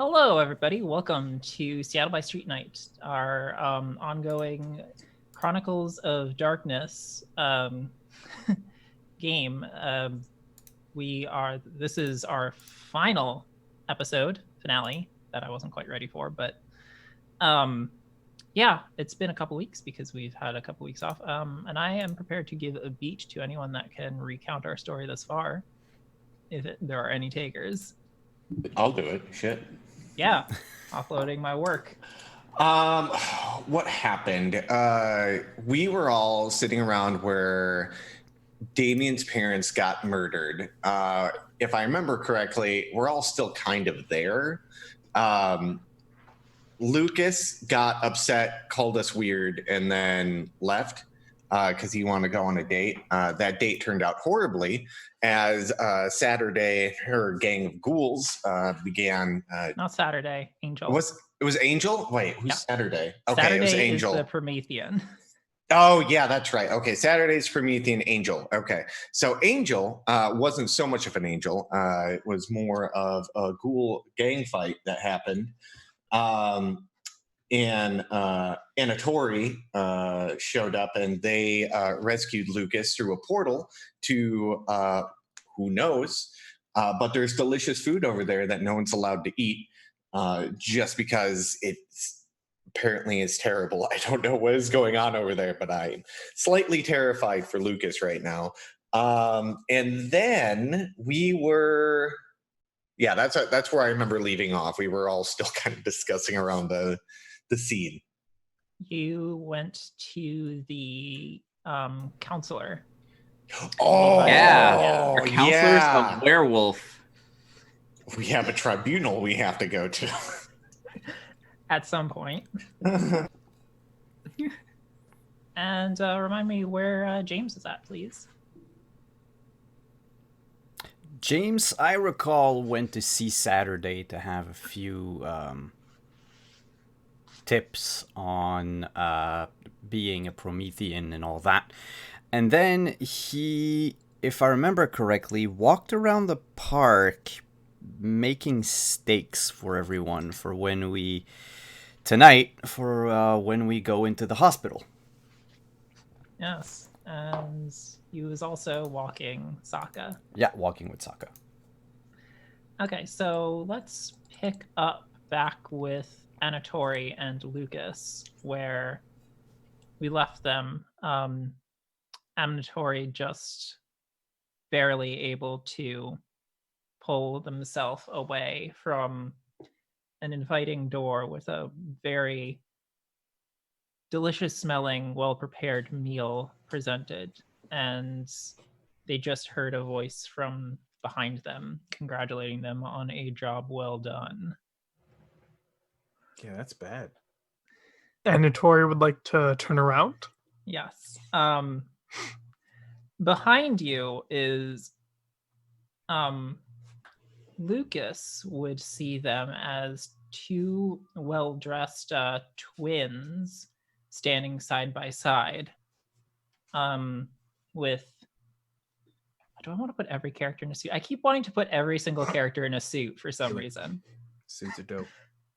Hello, everybody. Welcome to Seattle by Street Night, our ongoing Chronicles of Darkness game. This is our final episode finale that I wasn't quite ready for, but yeah, it's been a couple weeks because we've had a couple weeks off, and I am prepared to give a beat to anyone that can recount our story thus far, if there are any takers. I'll do it. Shit. Yeah, offloading my work. What happened? We were all sitting around where Damien's parents got murdered. If I remember correctly, we're all still kind of there. Lucas got upset, called us weird, and then left because he wanted to go on a date. That date turned out horribly as Saturday, her gang of ghouls began. Not Saturday, Angel. It was Angel? Wait, who's Yeah. Saturday? Okay, Saturday it was Angel. is the Promethean. Oh, yeah, that's right. Okay, Saturday's Promethean Angel. Okay, so Angel wasn't so much of an angel. It was more of a ghoul gang fight that happened. And Anatori showed up and they rescued Lucas through a portal to who knows, but there's delicious food over there that no one's allowed to eat just because it's apparently is terrible. I don't know what is going on over there, but I'm slightly terrified for Lucas right now. And then we were, yeah, that's where I remember leaving off. We were all still kind of discussing around the scene. You went to the counselor. Oh, Yeah. Our counselor's yeah. a werewolf. We have a tribunal we have to go to. At some point. And remind me where James is at, please. James, I recall, went to see Saturday to have a few tips on being a Promethean and all that. And then he, if I remember correctly, walked around the park making steaks for everyone for when we go into the hospital. Yes, and he was also walking Sokka. Yeah, walking with Sokka. Okay, so let's pick up back with Anatori and Lucas, where we left them. Anatori just barely able to pull themselves away from an inviting door with a very delicious smelling, well-prepared meal presented. And they just heard a voice from behind them, congratulating them on a job well done. Yeah, that's bad. Anatori would like to turn around. Yes. Behind you is Lucas would see them as two well-dressed twins standing side by side. With, do I want to put every character in a suit? I keep wanting to put every single character in a suit for some reason. Suits are dope.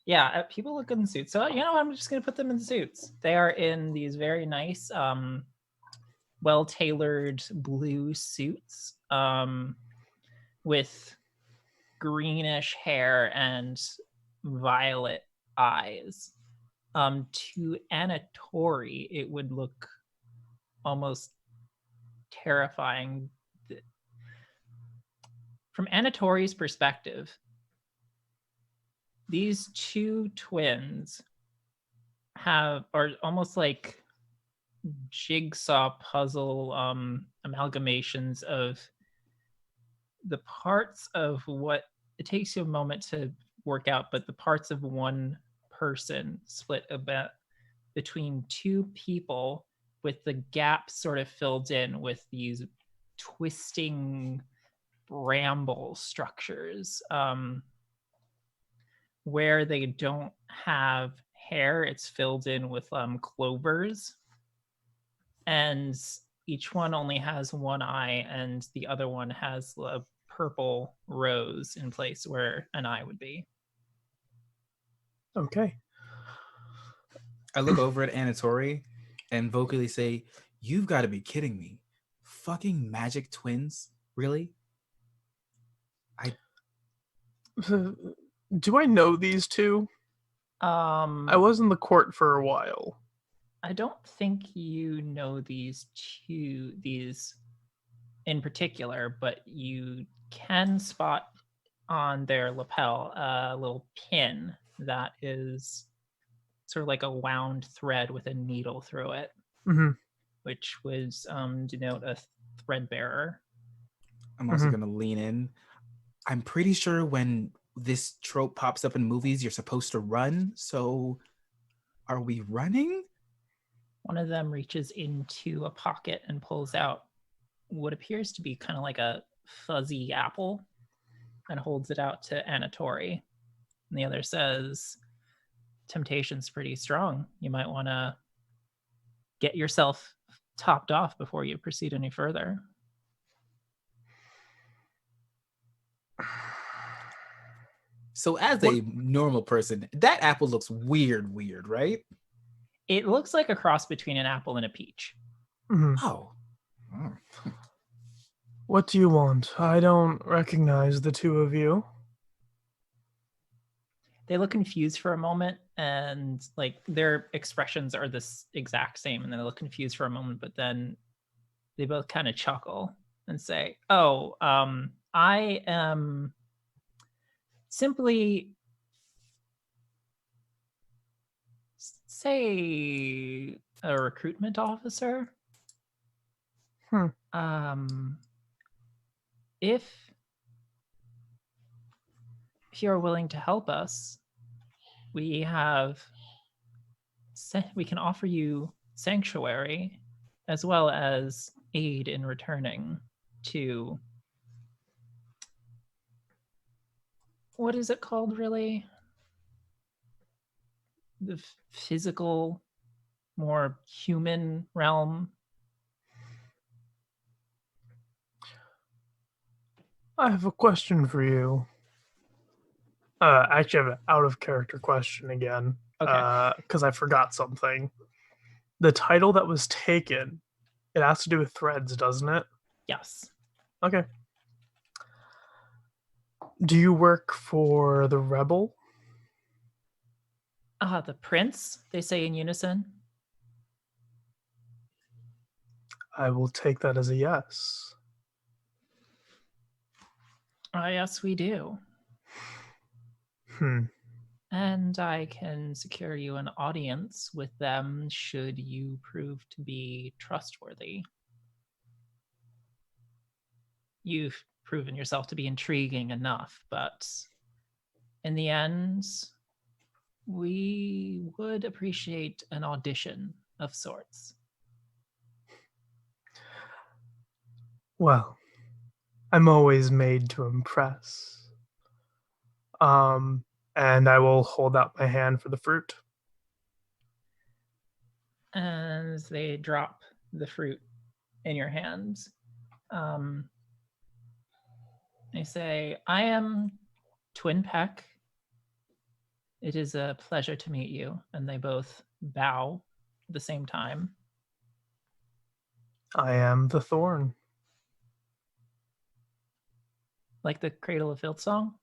Yeah, people look good in suits. So, I'm just going to put them in suits. They are in these very nice, well-tailored blue suits with greenish hair and violet eyes. To Anatori, it would look almost terrifying. From Anatori's perspective, these two twins are almost like jigsaw puzzle amalgamations of the parts of what it takes you a moment to work out, but the parts of one person split a bit between two people with the gaps sort of filled in with these twisting bramble structures. Where they don't have hair, it's filled in with clovers. And each one only has one eye, and the other one has a purple rose in place where an eye would be. Okay. I look over at Anatori and vocally say, "You've got to be kidding me. Fucking magic twins? Really?" Do I know these two? I was in the court for a while. I don't think you know these in particular, but you can spot on their lapel a little pin that is sort of like a wound thread with a needle through it, Mm-hmm. which would denote a thread bearer. I'm also going to lean in. I'm pretty sure when this trope pops up in movies, you're supposed to run. So are we running? One of them reaches into a pocket and pulls out what appears to be kind of like a fuzzy apple and holds it out to Anatori. And the other says, "Temptation's pretty strong. You might want to get yourself topped off before you proceed any further." So as a normal person, that apple looks weird, right? It looks like a cross between an apple and a peach. Mm-hmm. Oh. What do you want? I don't recognize the two of you. They look confused for a moment, and like their expressions are this exact same, and then they look confused for a moment, but then they both kind of chuckle and say, "Oh, I am simply, say, a recruitment officer. If you're willing to help us, we can offer you sanctuary as well as aid in returning to, what is it called really? The physical, more human realm." I have a question for you. Actually, I have an out-of-character question again. Okay. Because I forgot something. The title that was taken, it has to do with threads, doesn't it? Yes. Okay. Do you work for the Rebel? The prince, they say in unison. I will take that as a yes. Yes, we do. And I can secure you an audience with them should you prove to be trustworthy. You've proven yourself to be intriguing enough, but in the end, we would appreciate an audition of sorts. Well, I'm always made to impress. And I will hold out my hand for the fruit. And they drop the fruit in your hands. They say, "I am Twin Peck. It is a pleasure to meet you." And they both bow at the same time. I am the Thorn. Like the Cradle of Filth song?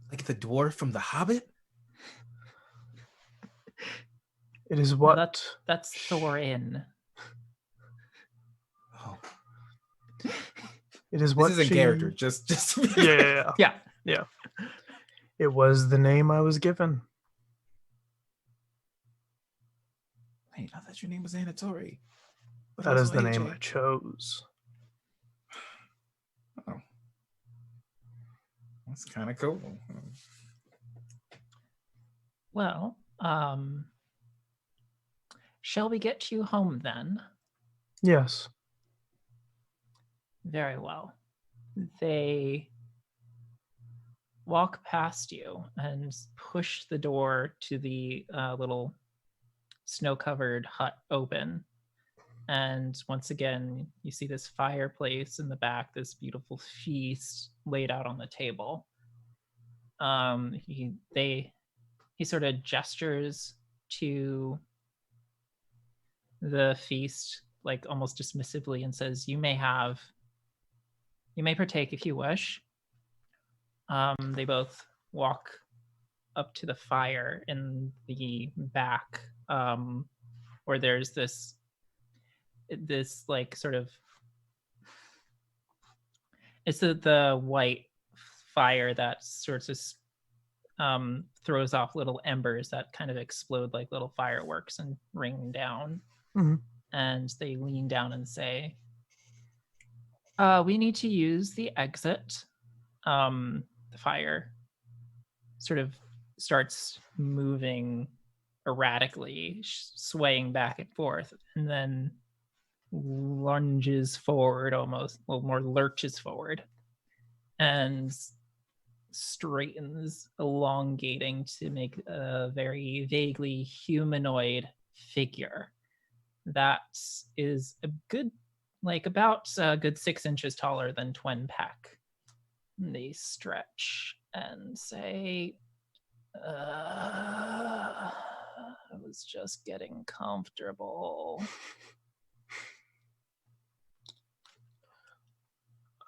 Like the dwarf from The Hobbit? It is what? No, that's Thorin. Oh. It is what this is in character. Just yeah. It was the name I was given. Wait, I thought your name was Anatori. That is the name I chose. Oh. That's kind of cool. Well, shall we get you home then? Yes. Very well. They walk past you and push the door to the little snow-covered hut open. And once again, you see this fireplace in the back, this beautiful feast laid out on the table. he sort of gestures to the feast, like almost dismissively, and says, you may partake if you wish. They both walk up to the fire in the back, where there's this like sort of, it's the white fire that sort of throws off little embers that kind of explode like little fireworks and ring down. Mm-hmm. And they lean down and say, we need to use the exit. The fire sort of starts moving erratically, swaying back and forth, and then lunges forward, almost, well, more lurches forward, and straightens, elongating to make a very vaguely humanoid figure that is a good, like about a good 6 inches taller than Twin Peck. They stretch and say, I was just getting comfortable.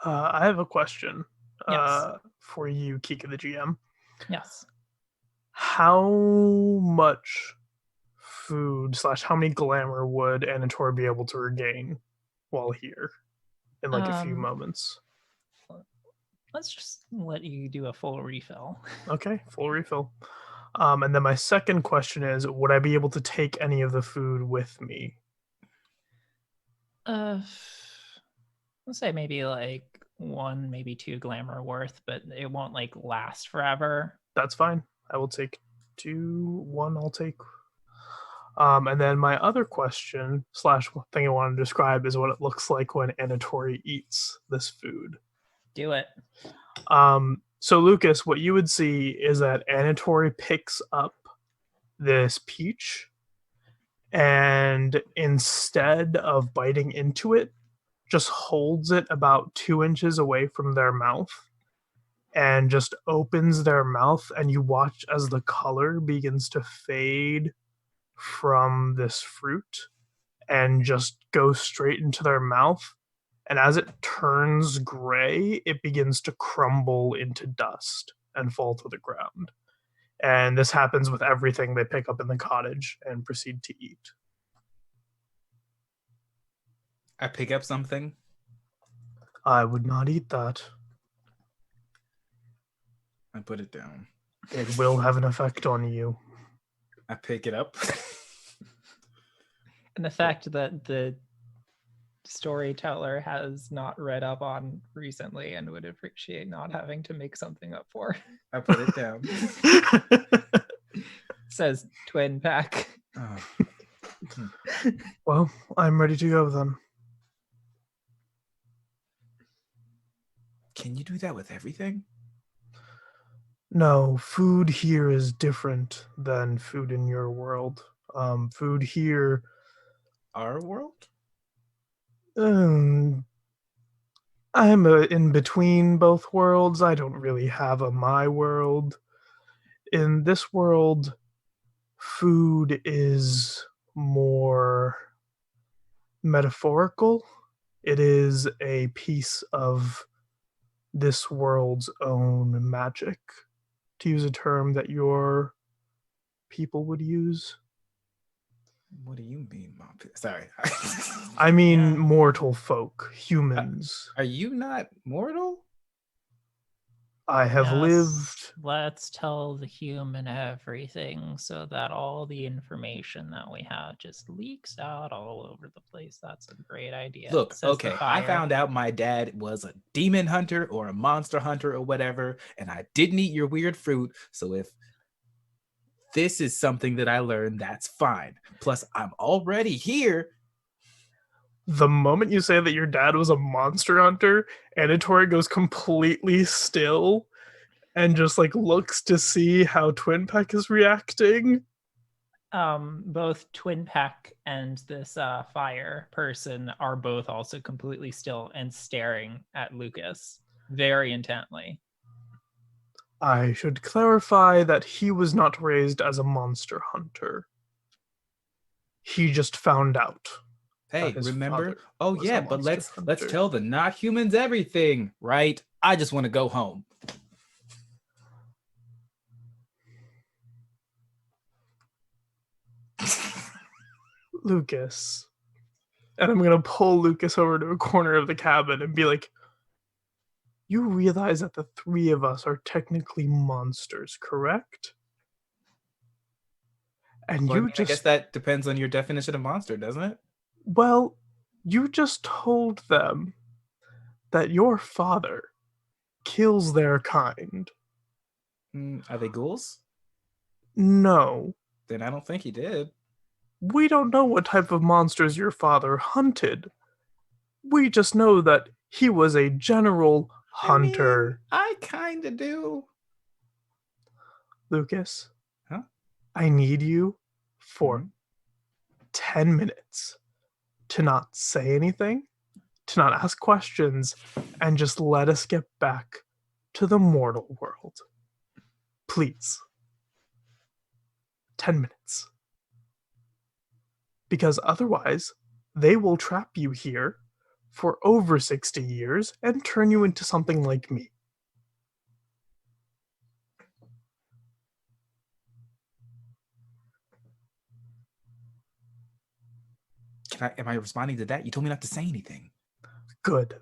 I have a question Yes. for you, Kika the GM. Yes. How much food / how many glamour would Anator be able to regain while here in like a few moments? Let's just let you do a full refill. Okay, full refill. And then my second question is, would I be able to take any of the food with me? Let's say maybe like 1, maybe 2 glamour worth, but it won't like last forever. That's fine. I will take 2. 1 I'll take. And then my other question / thing I want to describe is what it looks like when Anatori eats this food. Do it. So Lucas, what you would see is that Anatori picks up this peach, and instead of biting into it, just holds it about 2 inches away from their mouth and just opens their mouth, and you watch as the color begins to fade from this fruit and just go straight into their mouth. And as it turns gray, it begins to crumble into dust and fall to the ground. And this happens with everything they pick up in the cottage and proceed to eat. I pick up something. I would not eat that. I put it down. It will have an effect on you. I pick it up. And the fact that the storyteller has not read up on recently and would appreciate not having to make something up for. I put it down. Says Twin Peck. Oh. Well, I'm ready to go then. Can you do that with everything? No, food here is different than food in your world. Food here... Our world? I'm in between both worlds. I don't really have a my world. In this world, food is more metaphorical. It is a piece of this world's own magic, to use a term that your people would use. What do you mean, Mom? Sorry. I mean, mortal folk, humans. Are you not mortal? I have Yes, lived. Let's tell the human everything so that all the information that we have just leaks out all over the place. That's a great idea. Look, Says the okay, I fire. found out my dad was a demon hunter or a monster hunter or whatever, and I didn't eat your weird fruit. So if this is something that I learned, that's fine. Plus, I'm already here. The moment you say that your dad was a monster hunter, Anatori goes completely still and just like looks to see how Twin Peck is reacting. Both Twin Peck and this fire person are both also completely still and staring at Lucas very intently. I should clarify that he was not raised as a monster hunter. He just found out. Hey, his remember? father Oh was a yeah, but monster let's hunter. tell the not humans everything, right? I just want to go home. Lucas. And I'm gonna pull Lucas over to a corner of the cabin and be like, you realize that the three of us are technically monsters, correct? And Well, I you mean, I guess just, that depends on your definition of monster, doesn't it? well, you just told them that your father kills their kind. Are they ghouls? No, Then I don't think he did. we don't know what type of monsters your father hunted. We just know that he was a general hunter. I kind of do. Lucas, Huh? I need you for Mhm. 10 minutes to not say anything, to not ask questions, and just let us get back to the mortal world. Please. 10 minutes. Because otherwise, they will trap you here for over 60 years and turn you into something like me. Am I responding to that? You told me not to say anything. Good.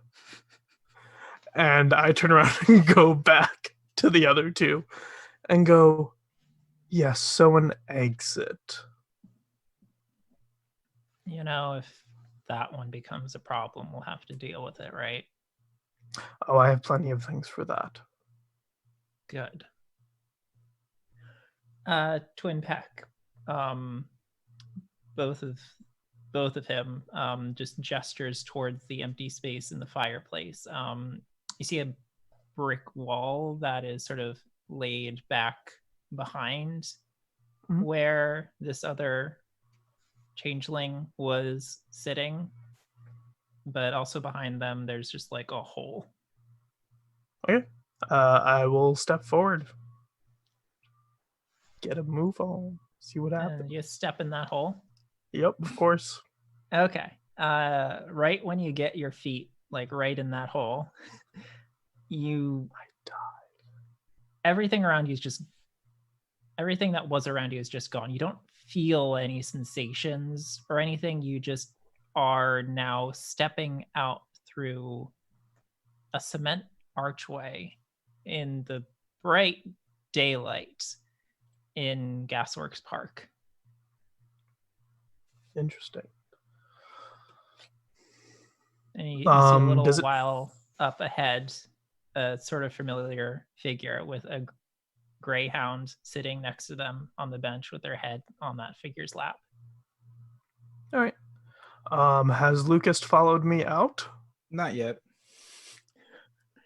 And I turn around and go back to the other two and go, yes, so an exit. You know, if that one becomes a problem, we'll have to deal with it, right? Oh, I have plenty of things for that. Good. Twin Peck. Both of him just gestures towards the empty space in the fireplace. You see a brick wall that is sort of laid back behind where this other changeling was sitting, but also behind them there's just like a hole. Okay. I will step forward. Get a move on. See what happens. And you step in that hole. Yep, of course. Okay. Right when you get your feet like right in that hole, you I died. Everything around you is just everything that was around you is just gone. You don't feel any sensations or anything. You just are now stepping out through a cement archway in the bright daylight in Gasworks Park. Interesting. And you see a little does it- while up ahead, a sort of familiar figure with a greyhound sitting next to them on the bench with their head on that figure's lap. All right. Has Lucas followed me out? Not yet.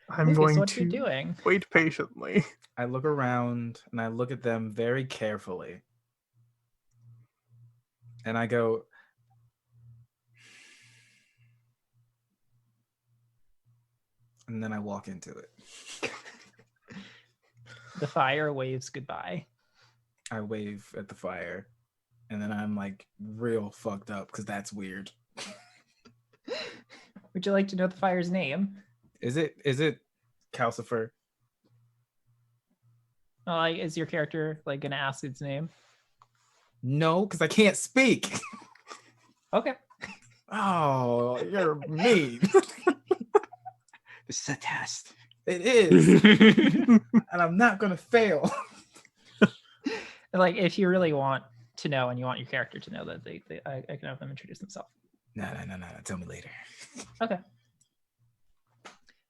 I'm Lucas, going what are to you doing? wait patiently. I look around and I look at them very carefully. And I go, and then I walk into it. The fire waves goodbye. I wave at the fire, and then I'm like real fucked up because that's weird. Would you like to know the fire's name? Is it Calcifer? Like, is your character like gonna ask its name? No, because I can't speak. Okay. Oh, you're mean. This is a test. It is. And I'm not gonna fail. Like, if you really want to know and you want your character to know that I can have them introduce themselves. No. Tell me later. Okay.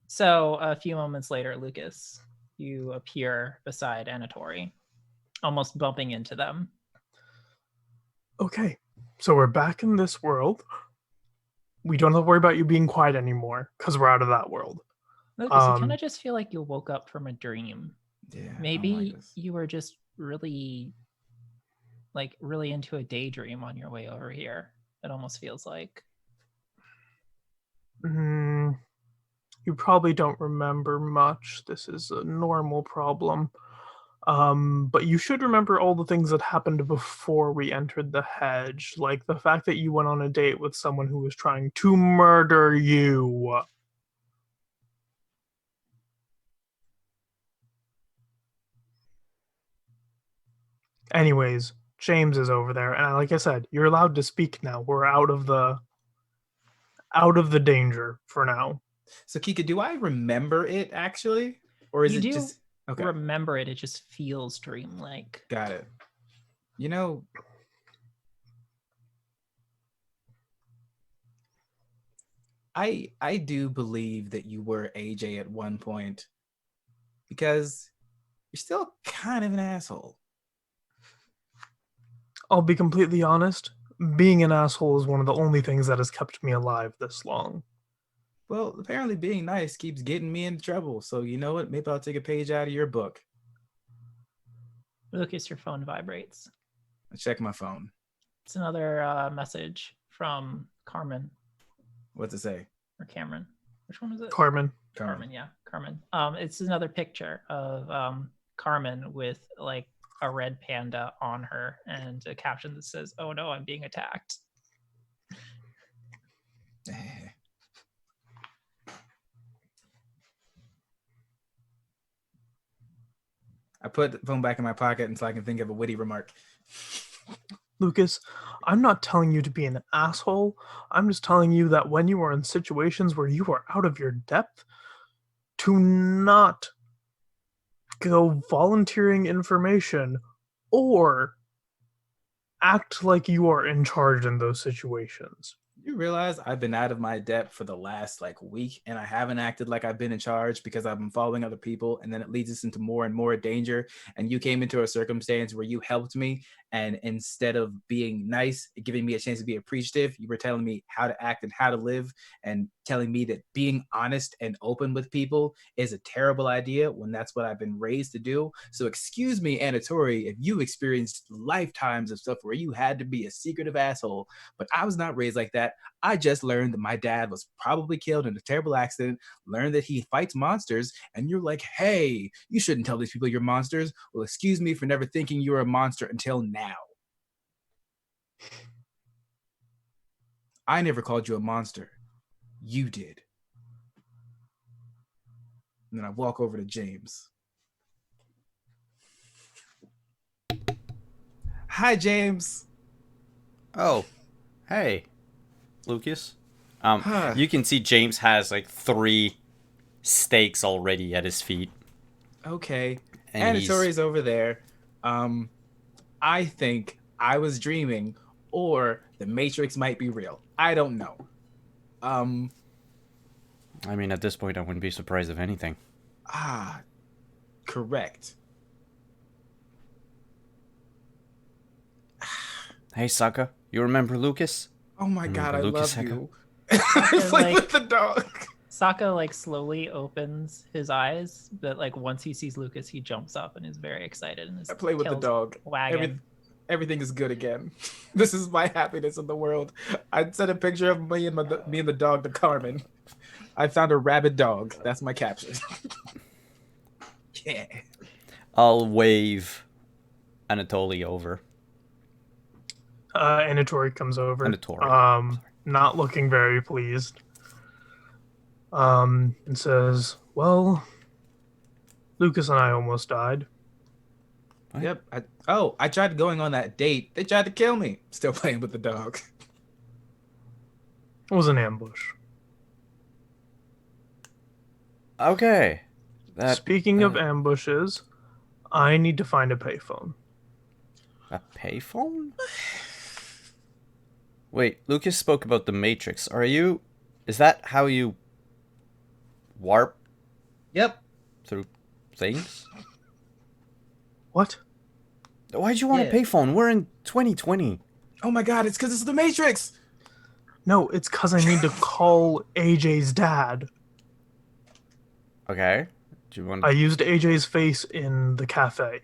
So a few moments later, Lucas, you appear beside Anatori, almost bumping into them. Okay, so we're back in this world. We don't have to worry about you being quiet anymore because we're out of that world. Lucas, you kind of just feel like you woke up from a dream. Yeah. Maybe you were just really into a daydream on your way over here. It almost feels like. You probably don't remember much. This is a normal problem. But you should remember all the things that happened before we entered the hedge, like the fact that you went on a date with someone who was trying to murder you. Anyways, James is over there, and like I said, you're allowed to speak now. We're out of the danger for now. So Kika, do I remember it actually, or is You it do just okay? remember it. It just feels dreamlike. Got it. You know, I do believe that you were AJ at one point, because you're still kind of an asshole. I'll be completely honest. Being an asshole is one of the only things that has kept me alive this long. Well, apparently being nice keeps getting me into trouble. So you know what? Maybe I'll take a page out of your book. Lucas, your phone vibrates. I check my phone. It's another message from Carmen. What's it say? Or Cameron. Which one was it? Carmen. Carmen, yeah. Carmen. It's another picture of Carmen with like a red panda on her and a caption that says, "Oh no, I'm being attacked." I put the phone back in my pocket until I can think of a witty remark. Lucas, I'm not telling you to be an asshole. I'm just telling you that when you are in situations where you are out of your depth, to not go volunteering information or act like you are in charge in those situations. You realize I've been out of my depth for the last week, and I haven't acted like I've been in charge because I've been following other people, and then it leads us into more and more danger. And you came into a circumstance where you helped me, and instead of being nice, giving me a chance to be appreciative, you were telling me how to act and how to live, and telling me that being honest and open with people is a terrible idea when that's what I've been raised to do. So excuse me, Anatori, if you experienced lifetimes of stuff where you had to be a secretive asshole, but I was not raised like that. I just learned that my dad was probably killed in a terrible accident, learned that he fights monsters, and you're like, hey, you shouldn't tell these people you're monsters. Well, excuse me for never thinking you were a monster until now. I never called you a monster. You did. And then I walk over to James. Hi, James. Oh, hey, Lucas. You can see James has 3 stakes already at his feet. Okay. And Anatori's over there. I think I was dreaming, or the Matrix might be real. I don't know. I mean, at this point, I wouldn't be surprised if anything. Correct. Hey, Sokka, you remember Lucas? Oh my God, I Lucas, love Sokka? you. I play with the dog. Sokka slowly opens his eyes, but once he sees Lucas, he jumps up and is very excited. And I play with the dog. Wagging. Everything is good again. This is my happiness in the world. I sent a picture of me and the dog to Carmen. I found a rabid dog. That's my caption. Yeah. I'll wave Anatoly over. Anatori comes over. Anatori. Not looking very pleased. And says, well, Lucas and I almost died. What? Yep. I tried going on that date. They tried to kill me. Still playing with the dog. It was an ambush. Okay. Speaking of ambushes, I need to find a payphone. A payphone? Wait, Lucas spoke about the Matrix. Is that how you warp? Yep. Through things? What? Why'd you want a payphone? We're in 2020. Oh my God, it's because it's the Matrix. No, it's because I need to call AJ's dad. Okay. Do you want? I used AJ's face in the cafe.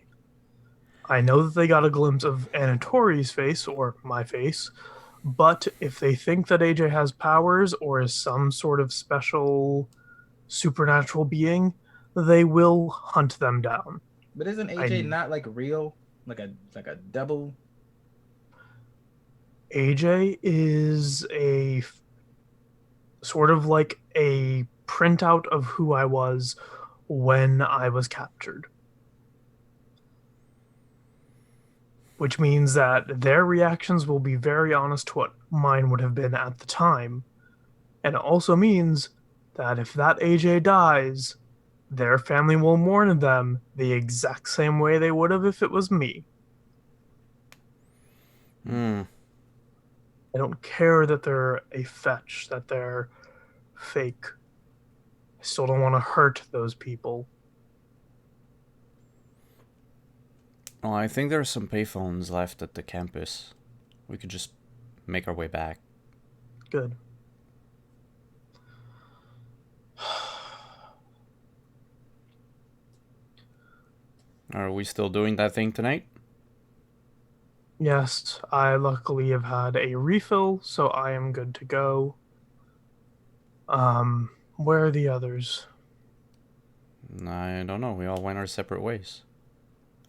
I know that they got a glimpse of Anatori's face, or my face, but if they think that AJ has powers or is some sort of special supernatural being, they will hunt them down. But isn't AJ not like real? Like a double? AJ is a sort of like a printout of who I was when I was captured. Which means that their reactions will be very honest to what mine would have been at the time. And it also means that if that AJ dies, their family will mourn them the exact same way they would have if it was me. I don't care that they're a fetch, that they're fake. I still don't want to hurt those people. Well, I think there are some payphones left at the campus. We could just make our way back. Good. Are we still doing that thing tonight? Yes, I luckily have had a refill, so I am good to go. Where are the others? I don't know. We all went our separate ways.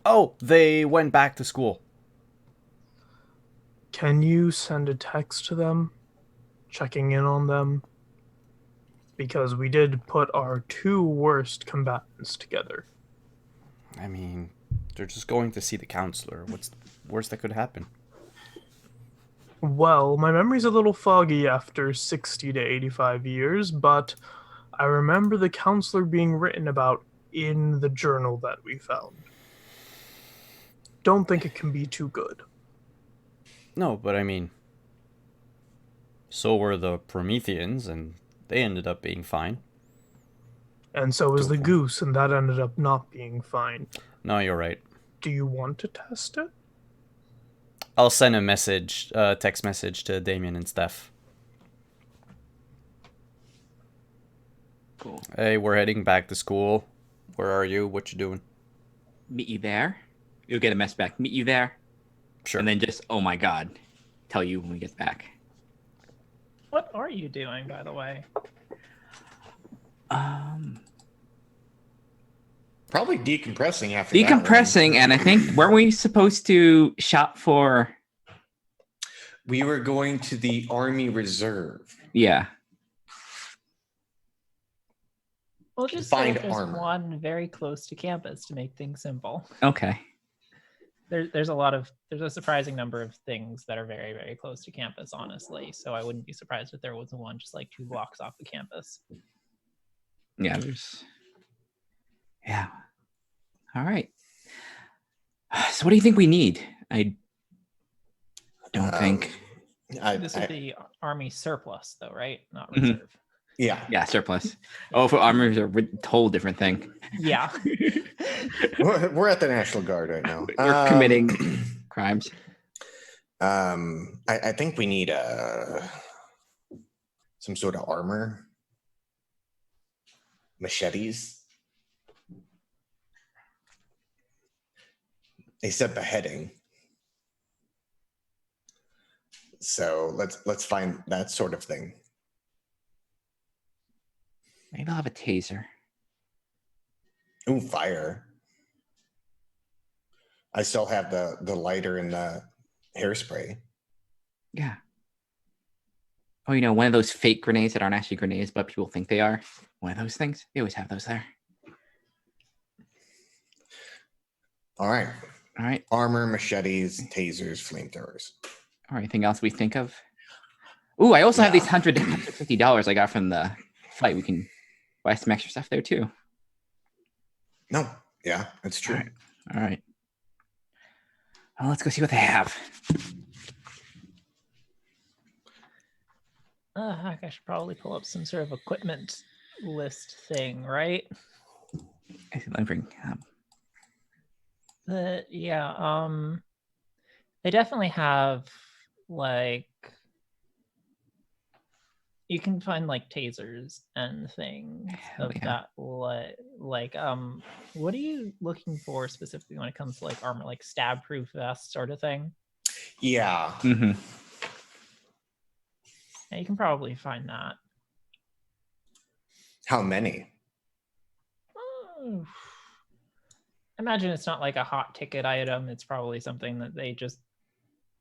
Oh, they went back to school. Can you send a text to them, checking in on them? Because we did put our two worst combatants together. I mean, they're just going to see the counselor. What's the worst that could happen? Well, my memory's a little foggy after 60 to 85 years, but I remember the counselor being written about in the journal that we found. Don't think it can be too good. No, but I mean, so were the Prometheans, and they ended up being fine. And so was the goose, and that ended up not being fine. No, you're right. Do you want to test it? I'll send a message, text message to Damien and Steph. Cool. Hey, we're heading back to school. Where are you? What you doing? Meet you there. You'll get a mess back. Meet you there. Sure. And then just, oh my god, tell you when we get back. What are you doing, by the way? Probably decompressing after that Decompressing, and I think, weren't we supposed to shop for... We were going to the Army Reserve. Yeah. We'll just Find say there's armor. one very close to campus to make things simple. Okay. There's a surprising number of things that are very, very close to campus, honestly. So I wouldn't be surprised if there was one just like 2 blocks off the campus. Yeah, there's... Yeah. All right. So what do you think we need? I don't think... This would be Army surplus, though, right? Not Mhm. reserve. Yeah. Yeah, surplus. Oh, for armors are a whole different thing. Yeah. We're at the National Guard right now. We're committing crimes. I think we need some sort of armor. Machetes. They said beheading. So let's find that sort of thing. Maybe I'll have a taser. Ooh, fire. I still have the lighter and the hairspray. Yeah. Oh, you know, one of those fake grenades that aren't actually grenades, but people think they are. One of those things. They always have those there. All right. All right. Armor, machetes, tasers, flamethrowers. All right. Anything else we think of? Ooh, I also have these $150 I got from the fight. We can buy some extra stuff there too. No. Yeah, that's true. All right. Well, let's go see what they have. Heck, I should probably pull up some sort of equipment list thing, right? Let me bring. But yeah, they definitely have like you can find like tasers and things Hell of yeah. that. What are you looking for specifically when it comes to like armor, like stab-proof vest sort of thing? Yeah. Mm-hmm. Yeah, you can probably find that. How many? I imagine it's not like a hot ticket item. It's probably something that they just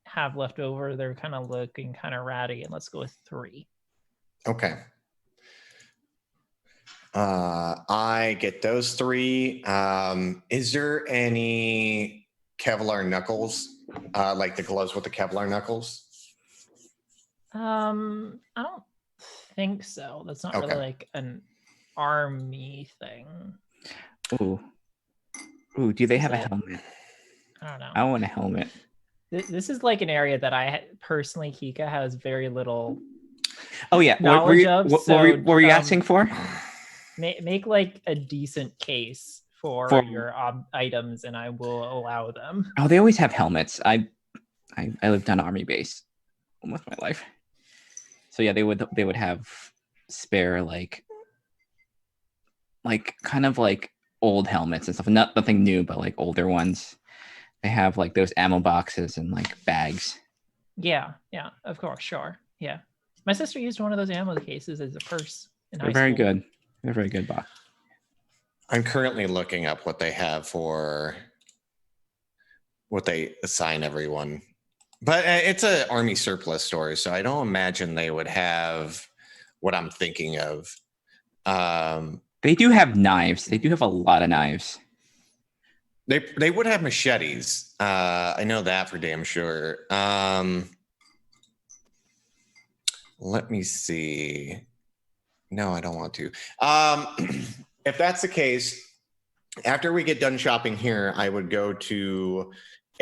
have left over. They're kind of looking kind of ratty, and let's go with 3. Okay. I get those 3. Is there any Kevlar knuckles? Like the gloves with the Kevlar knuckles? I don't think so. That's not really Okay. like an army thing. Ooh. Ooh, do they Is have a it? helmet? I don't know. I want a helmet. This is like an area that I personally, Kika, has very little Oh yeah. knowledge of. What So were you asking for? make like a decent case for your items, and I will allow them. Oh, they always have helmets. I lived on army base almost my life. So yeah, they would have spare like kind of like old helmets and stuff. Nothing new, but like older ones. They have like those ammo boxes and like bags. Yeah, of course, sure. Yeah. My sister used one of those ammo cases as a purse in high They're very school. good. They're very good box. I'm currently looking up what they have for what they assign everyone. But it's an army surplus store, so I don't imagine they would have what I'm thinking of. They do have knives. They do have a lot of knives. They would have machetes. I know that for damn sure. Let me see. No, I don't want to. If that's the case, after we get done shopping here, I would go to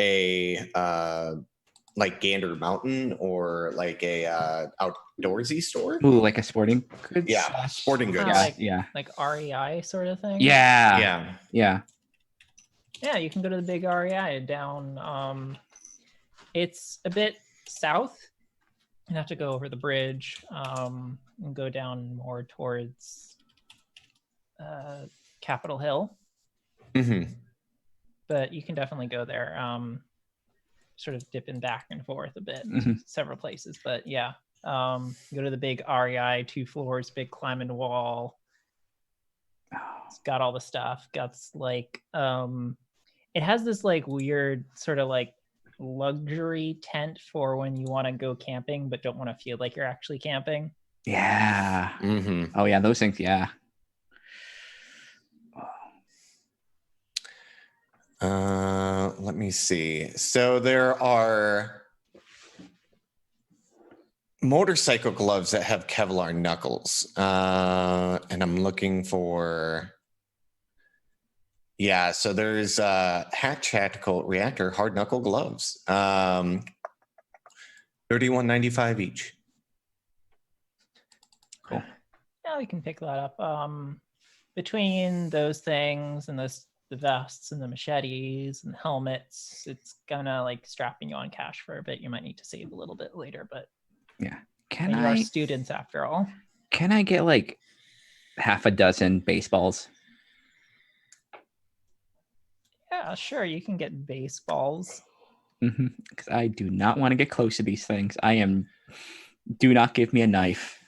a like Gander Mountain or like a outdoorsy store. Ooh, like a sporting goods? Yeah, sporting goods. Like REI sort of thing. Yeah. Yeah, you can go to the big REI down. It's a bit south. You have to go over the bridge and go down more towards Capitol Hill. Mm-hmm. But you can definitely go there. Sort of dipping back and forth a bit Mm-hmm. to several places. But yeah, go to the big REI, 2 floors, big climbing wall. It's got all the stuff. Got like it has this like weird sort of like luxury tent for when you want to go camping but don't want to feel like you're actually camping. Yeah. Mm-hmm. Oh yeah, those things. Yeah. Let me see. So there are motorcycle gloves that have Kevlar knuckles, and I'm looking for. Yeah, so there's Hatch Tactical Reactor hard knuckle gloves, $31.95 each. Cool. Yeah, we can pick that up. Between those things and the vests and the machetes and the helmets, it's gonna like strapping you on cash for a bit. You might need to save a little bit later, but Yeah. you are students after all. Can I get like half a dozen baseballs? Yeah, sure. You can get baseballs. Because I do not want to get close to these things. Do not give me a knife.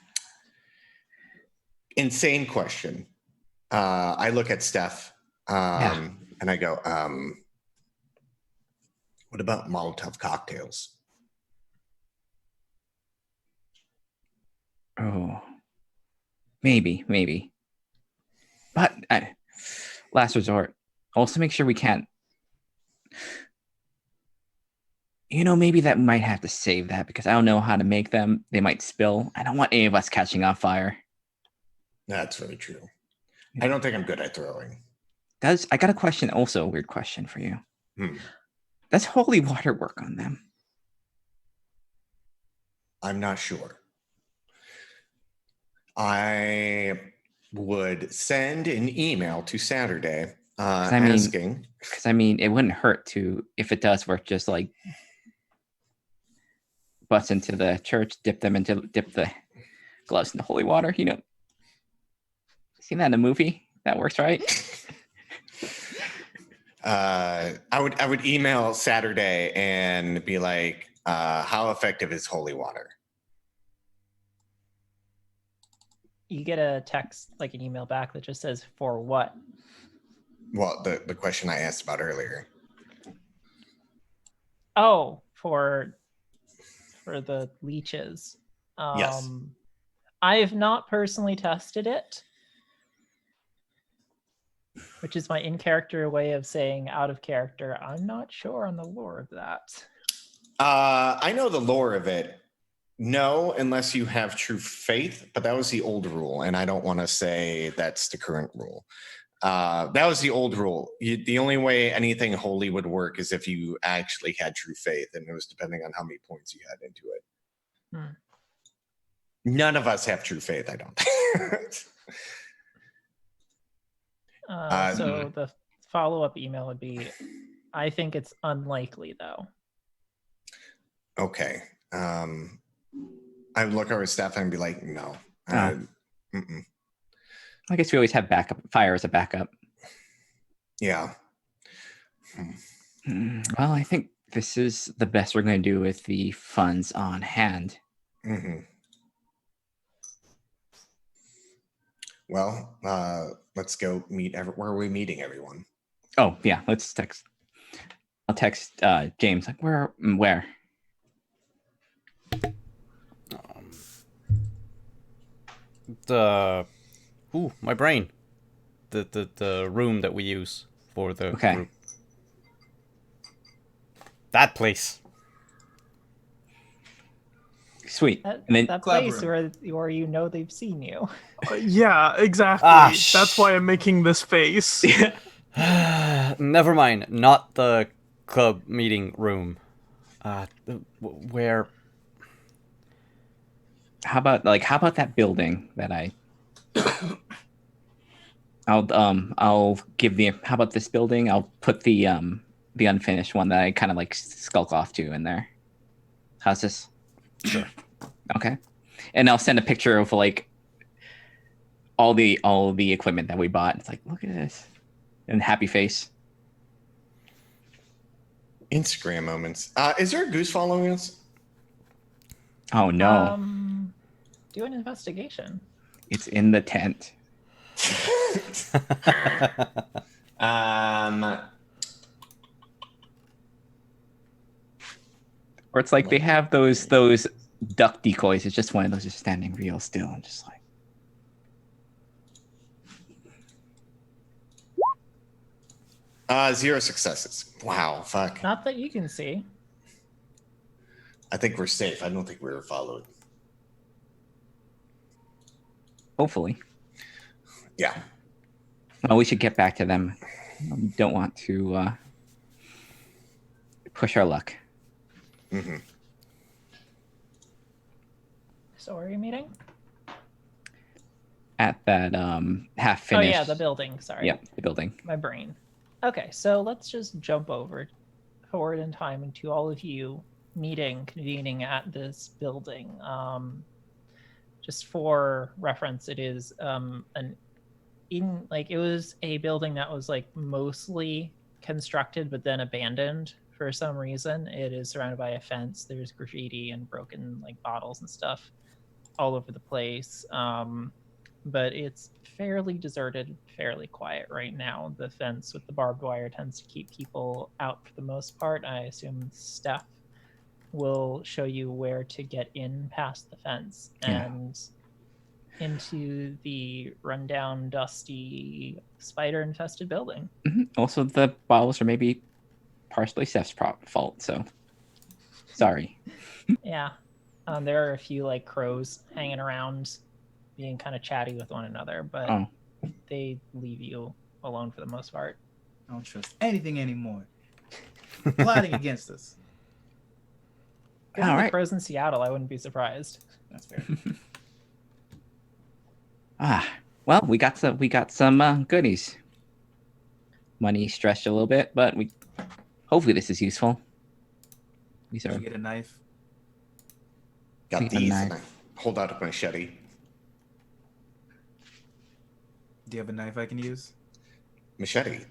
Insane question. I look at Steph and I go, what about Molotov cocktails? Oh, maybe. But last resort. Also make sure we can't. Maybe that might have to save that because I don't know how to make them. They might spill. I don't want any of us catching on fire. That's very true. I don't think I'm good at throwing. I got a question, also a weird question for you. Does holy water work on them? I'm not sure. I would send an email to Saturday asking. Because it wouldn't hurt to, if it does work, just like bust into the church, dip the gloves in the holy water. Seen that in a movie? That works, right? I would email Saturday and be like, how effective is holy water? you get a text, like an email back that just says, "For what?" Well, the question I asked about earlier. Oh, for the leeches. Yes. I have not personally tested it, which is my in-character way of saying out of character. I'm not sure on the lore of that. I know the lore of it. No, unless you have true faith, but that was the old rule, and I don't want to say that's the current rule. That was the old rule. The only way anything holy would work is if you actually had true faith, and it was depending on how many points you had into it. None of us have true faith, I don't. So the follow-up email would be, I think it's unlikely, though. Okay. I would look over staff and be like, no. Mm-mm. I guess we always have backup. Fire as a backup. Yeah. Well, I think this is the best we're going to do with the funds on hand. Mm-hmm. Well, let's go meet. Where are we meeting everyone? Oh, yeah. Let's text. I'll text James. Like, where? My brain. The room that we use for the group. That place. Sweet. And then that place where you know they've seen you. Yeah, exactly. That's why I'm making this face. Never mind. Not the club meeting room. Where? How about that building that I'll give the. How about this building? I'll put the unfinished one that I kind of like skulk off to in there. How's this? Sure. Okay. And I'll send a picture of like all the equipment that we bought. It's like, look at this. And happy face. Instagram moments. Is there a goose following us? Oh no. Do an investigation. It's in the tent. Or it's like they have those duck decoys. It's just one of those just standing real still and just like. Zero successes. Wow, fuck. Not that you can see. I think we're safe. I don't think we were followed. Hopefully. Yeah. Well, we should get back to them. We don't want to push our luck. Mm-hmm. So where are you meeting? At that half finished. Oh yeah, the building. Sorry. Yep, the building. My brain. Okay, so let's just jump forward in time into all of you convening at this building. Just for reference, it is it was a building that was like mostly constructed but then abandoned for some reason. It is surrounded by a fence. There's graffiti and broken like bottles and stuff all over the place. But it's fairly deserted, fairly quiet right now. The fence with the barbed wire tends to keep people out for the most part. I assume Steph will show you where to get in past the fence and into the rundown, dusty, spider-infested building. Mm-hmm. Also, the bottles are maybe partially Steph's fault, so sorry. Yeah. There are a few like crows hanging around being kind of chatty with one another, but they leave you alone for the most part. I don't trust anything anymore. Plotting against us. Given the crows in Seattle, I wouldn't be surprised. That's fair. Well, we got some goodies. Money stretched a little bit, but hopefully this is useful. Did you get a knife? Got these, and I hold out a machete. Do you have a knife I can use? Machete.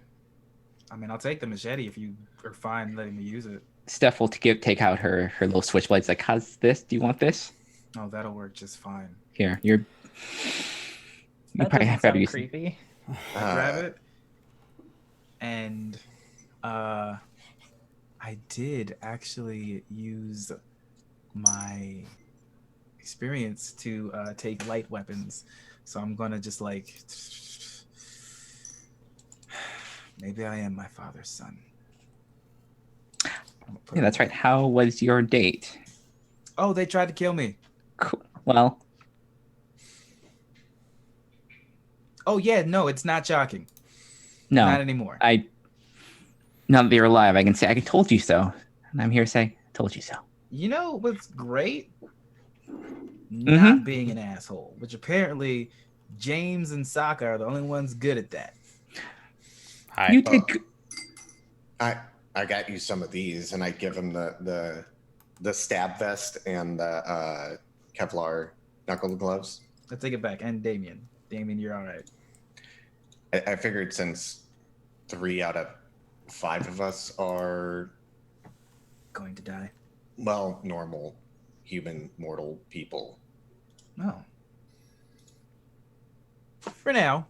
I mean, I'll take the machete if you are fine letting me use it. Steph will take out her little switchblades. Like, how's this? Do you want this? Oh, that'll work just fine. Here, you're. That probably doesn't have better sound use. creepy. I grab it, and I did actually use my experience to take light weapons, so I'm gonna just like, maybe I am my father's son. Yeah, that's right. How was your date? Oh, they tried to kill me. Cool. Well, Oh yeah, no, it's not shocking. no. Not anymore. Now that you're alive, I can say I told you so. And I'm here to say, I told you so. You know what's great? Not being an asshole, which apparently James and Sokka are the only ones good at that. Hi. You did. I got you some of these, and I give him the stab vest and the Kevlar knuckle gloves. I take it back. And Damien, you're all right. I figured since 3 out of 5 of us are, Going to die. well, normal human mortal people. No. For now.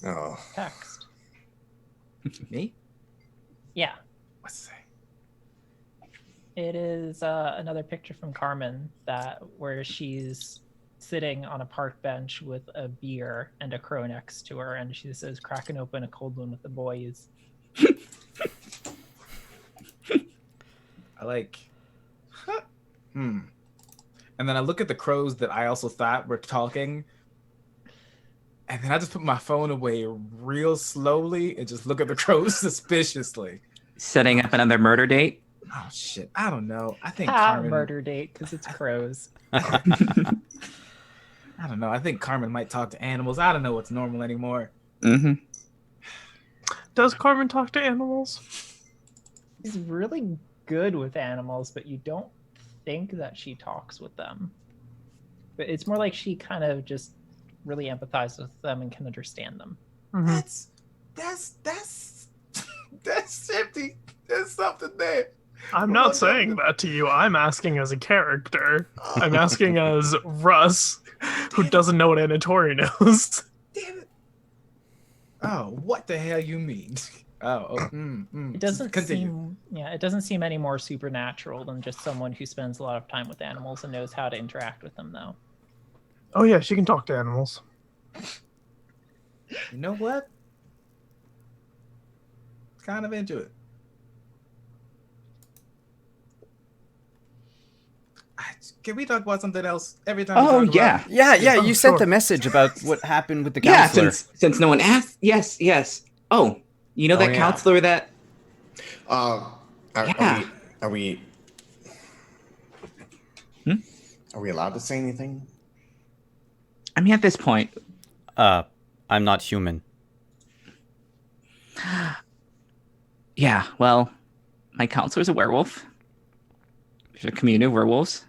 Oh, Text. Me? Yeah. What's that? It is another picture from Carmen where she's sitting on a park bench with a beer and a crow next to her, and she says, "Cracking open a cold one with the boys." I like. And then I look at the crows that I also thought were talking, and then I just put my phone away real slowly and just look at the crows suspiciously. Setting up another murder date? Oh shit! I don't know. I think Carmen... Carmen. murder date because it's crows. I don't know. I think Carmen might talk to animals. I don't know what's normal anymore. Does Carmen talk to animals? She's really good with animals, but you don't think that she talks with them. But it's more like she kind of just really empathizes with them and can understand them. Mhm. That's empty. There's something there. I'm not saying that to you. I'm asking as a character. I'm asking as Russ, who doesn't know what Anatori knows. Damn it. Oh, what the hell you mean? It doesn't seem, it doesn't seem any more supernatural than just someone who spends a lot of time with animals and knows how to interact with them, though. Oh yeah, she can talk to animals. You know what? Kind of into it. Can we talk about something else every time? Oh, we talk yeah. about... Yeah, Oh, you sent sure. the message about what happened with the Yeah, counselor. since no one asked. Yes. Oh, you know that yeah. counselor that... Are we allowed to say anything? I mean, at this point... I'm not human. Yeah, well, my counselor's a werewolf. There's a community of werewolves.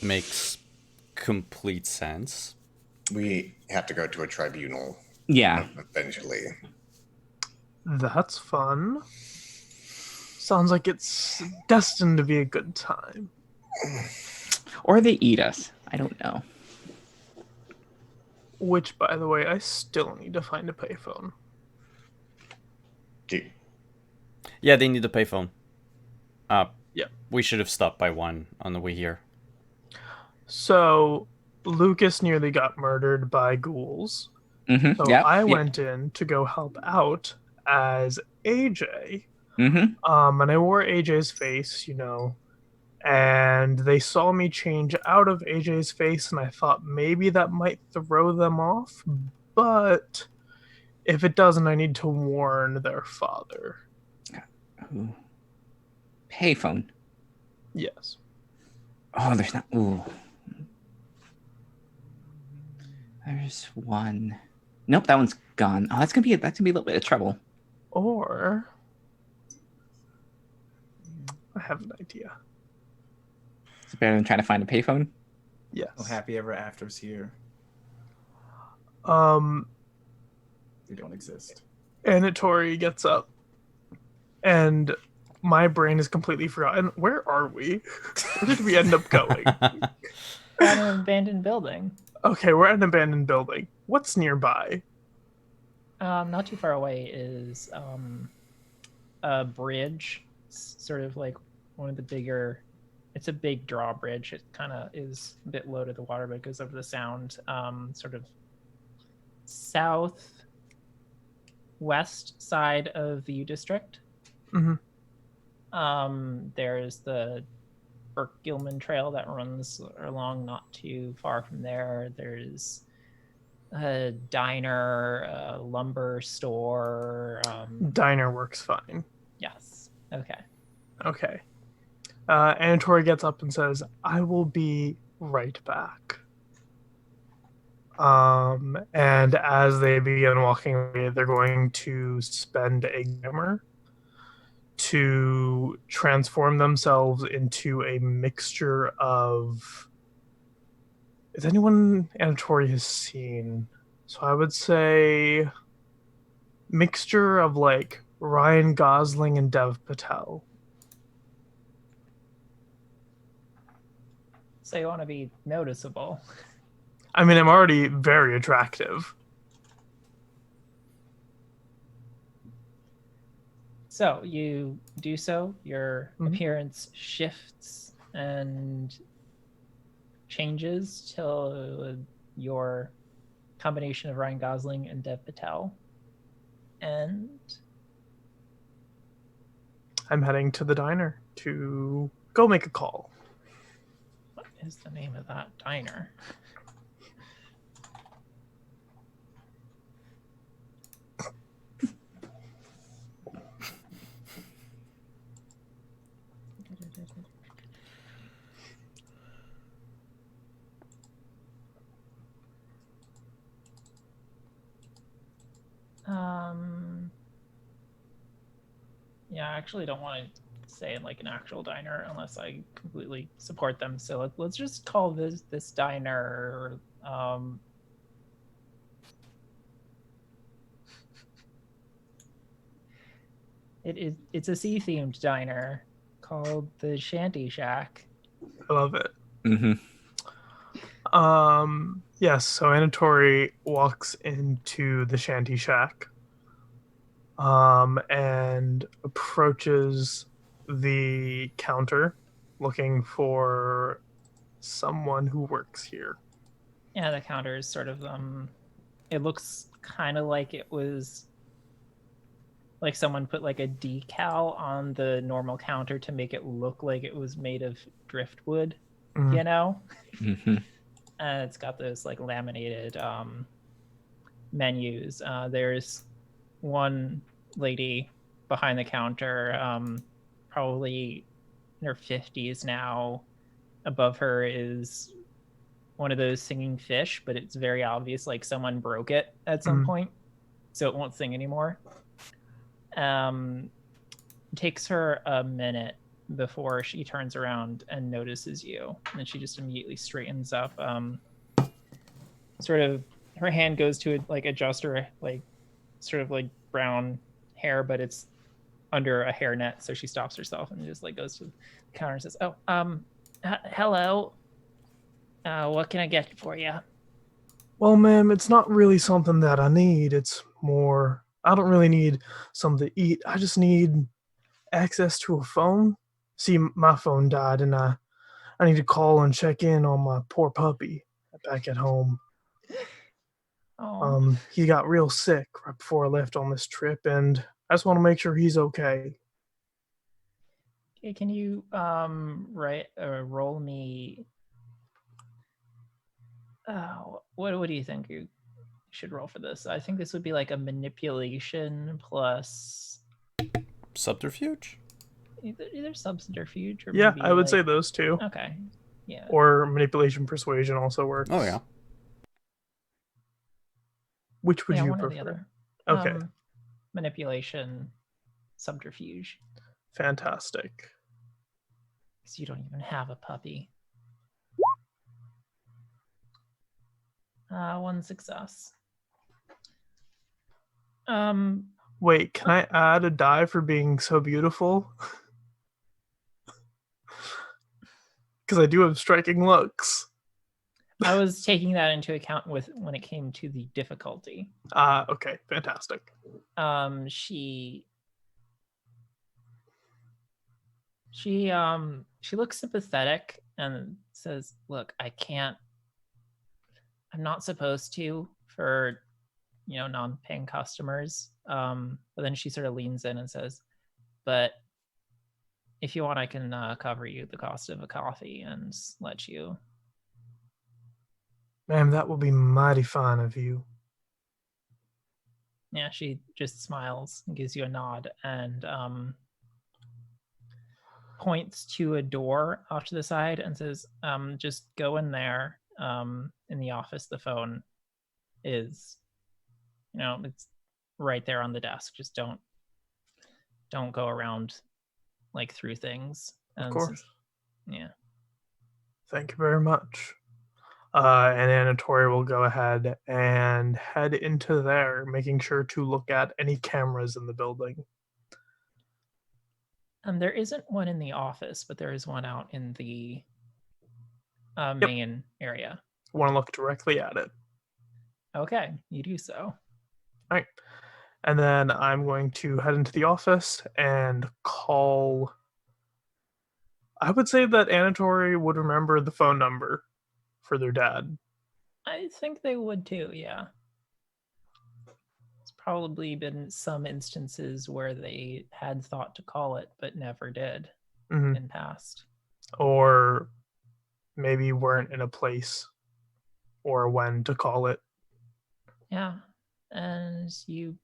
Makes complete sense. We have to go to a tribunal Yeah. eventually. That's fun. Sounds like it's destined to be a good time. Or they eat us. I don't know. Which, by the way, I still need to find a payphone. Yeah, they need a payphone. Yeah. We should have stopped by one on the way here. So, Lucas nearly got murdered by ghouls. Mm-hmm. So I went in to go help out as AJ. Mm-hmm. And I wore AJ's face, and they saw me change out of AJ's face, and I thought maybe that might throw them off, but if it doesn't, I need to warn their father. Ooh. Payphone. Yes. Oh, there's not... Ooh. There's one. Nope, that one's gone. Oh, that's gonna be a little bit of trouble. Or... I have an idea. It's better than trying to find a payphone. Yes. Oh, happy ever afters here. They don't exist. Anatori gets up, and my brain is completely forgotten. Where are we? Where did we end up going? At an abandoned building. Okay, we're at an abandoned building. What's nearby? Not too far away is a bridge, sort of like one of the bigger. It's a big drawbridge. It kind of is a bit low to the water, but it goes over the sound. Sort of southwest side of the U District. Mhm. There's the Burke Gilman Trail that runs along not too far from there. There's a diner, a lumber store. Diner works fine. Yes. Okay. Okay. Anatori gets up and says, I will be right back. And as they begin walking away, they're going to spend a grammar to transform themselves into a mixture of. Is anyone Anatori has seen? So I would say mixture of like Ryan Gosling and Dev Patel. So you want to be noticeable. I mean, I'm already very attractive. So you do so. Your appearance shifts and changes till your combination of Ryan Gosling and Dev Patel. And I'm heading to the diner to go make a call. what is the name of that diner? Yeah, I actually don't want to say like an actual diner unless I completely support them. So let's just call this diner. It's a sea themed diner called the Shanty Shack. I love it. Mm-hmm. Yes, so Anatori walks into the Shanty Shack and approaches the counter looking for someone who works here. Yeah, the counter is sort of it looks kind of like it was like someone put like a decal on the normal counter to make it look like it was made of driftwood, you know? Mm-hmm. It's got those like laminated menus. There's one lady behind the counter, probably in her 50s now. Above her is one of those singing fish, but it's very obvious like someone broke it at some point, so it won't sing anymore. It takes her a minute before she turns around and notices you, and then she just immediately straightens up. Sort of her hand goes to like adjust her like sort of like brown hair, but it's under a hairnet, so she stops herself and just like goes to the counter and says, "Oh, hello. What can I get for you?" Well, ma'am, it's not really something that I need. It's more, I don't really need something to eat. I just need access to a phone. See, my phone died, and I need to call and check in on my poor puppy back at home. Oh. He got real sick right before I left on this trip, and I just want to make sure he's okay. Okay, can you roll me? What do you think you should roll for this? I think this would be like a manipulation plus Subterfuge? either subterfuge or Yeah, maybe, I would like, say those two. Okay. Yeah. Or manipulation persuasion also works. Oh, yeah. Which would yeah, you one or the prefer? other. Okay. Manipulation, subterfuge. Fantastic. Because you don't even have a puppy. One success. Wait, can I add a die for being so beautiful? Because I do have striking looks. I was taking that into account with when it came to the difficulty. Okay, fantastic. She looks sympathetic and says, "Look, I'm not supposed to for, non-paying customers." But then she sort of leans in and says, "But if you want, I can cover you the cost of a coffee and let you." Ma'am, that will be mighty fine of you. Yeah, she just smiles and gives you a nod and points to a door off to the side and says, "Just go in there. In the office, the phone is, it's right there on the desk. Just don't go around like through things." Of And course. yeah. Thank you very much. And Anatori will go ahead and head into there, making sure to look at any cameras in the building. There isn't one in the office, but there is one out in the main area. Want to look directly at it. Okay, you do so. All right. And then I'm going to head into the office and call. I would say that Anatori would remember the phone number for their dad. I think they would too, yeah. It's probably been some instances where they had thought to call it, but never did in past. Or maybe weren't in a place or when to call it. Yeah. And you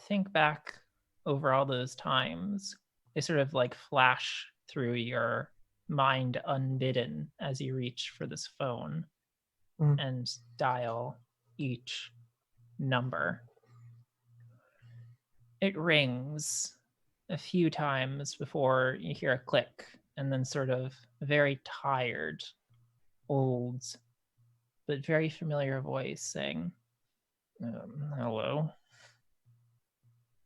think back over all those times, they sort of like flash through your mind unbidden as you reach for this phone and dial each number. It rings a few times before you hear a click, and then sort of a very tired, old, but very familiar voice saying, "Hello."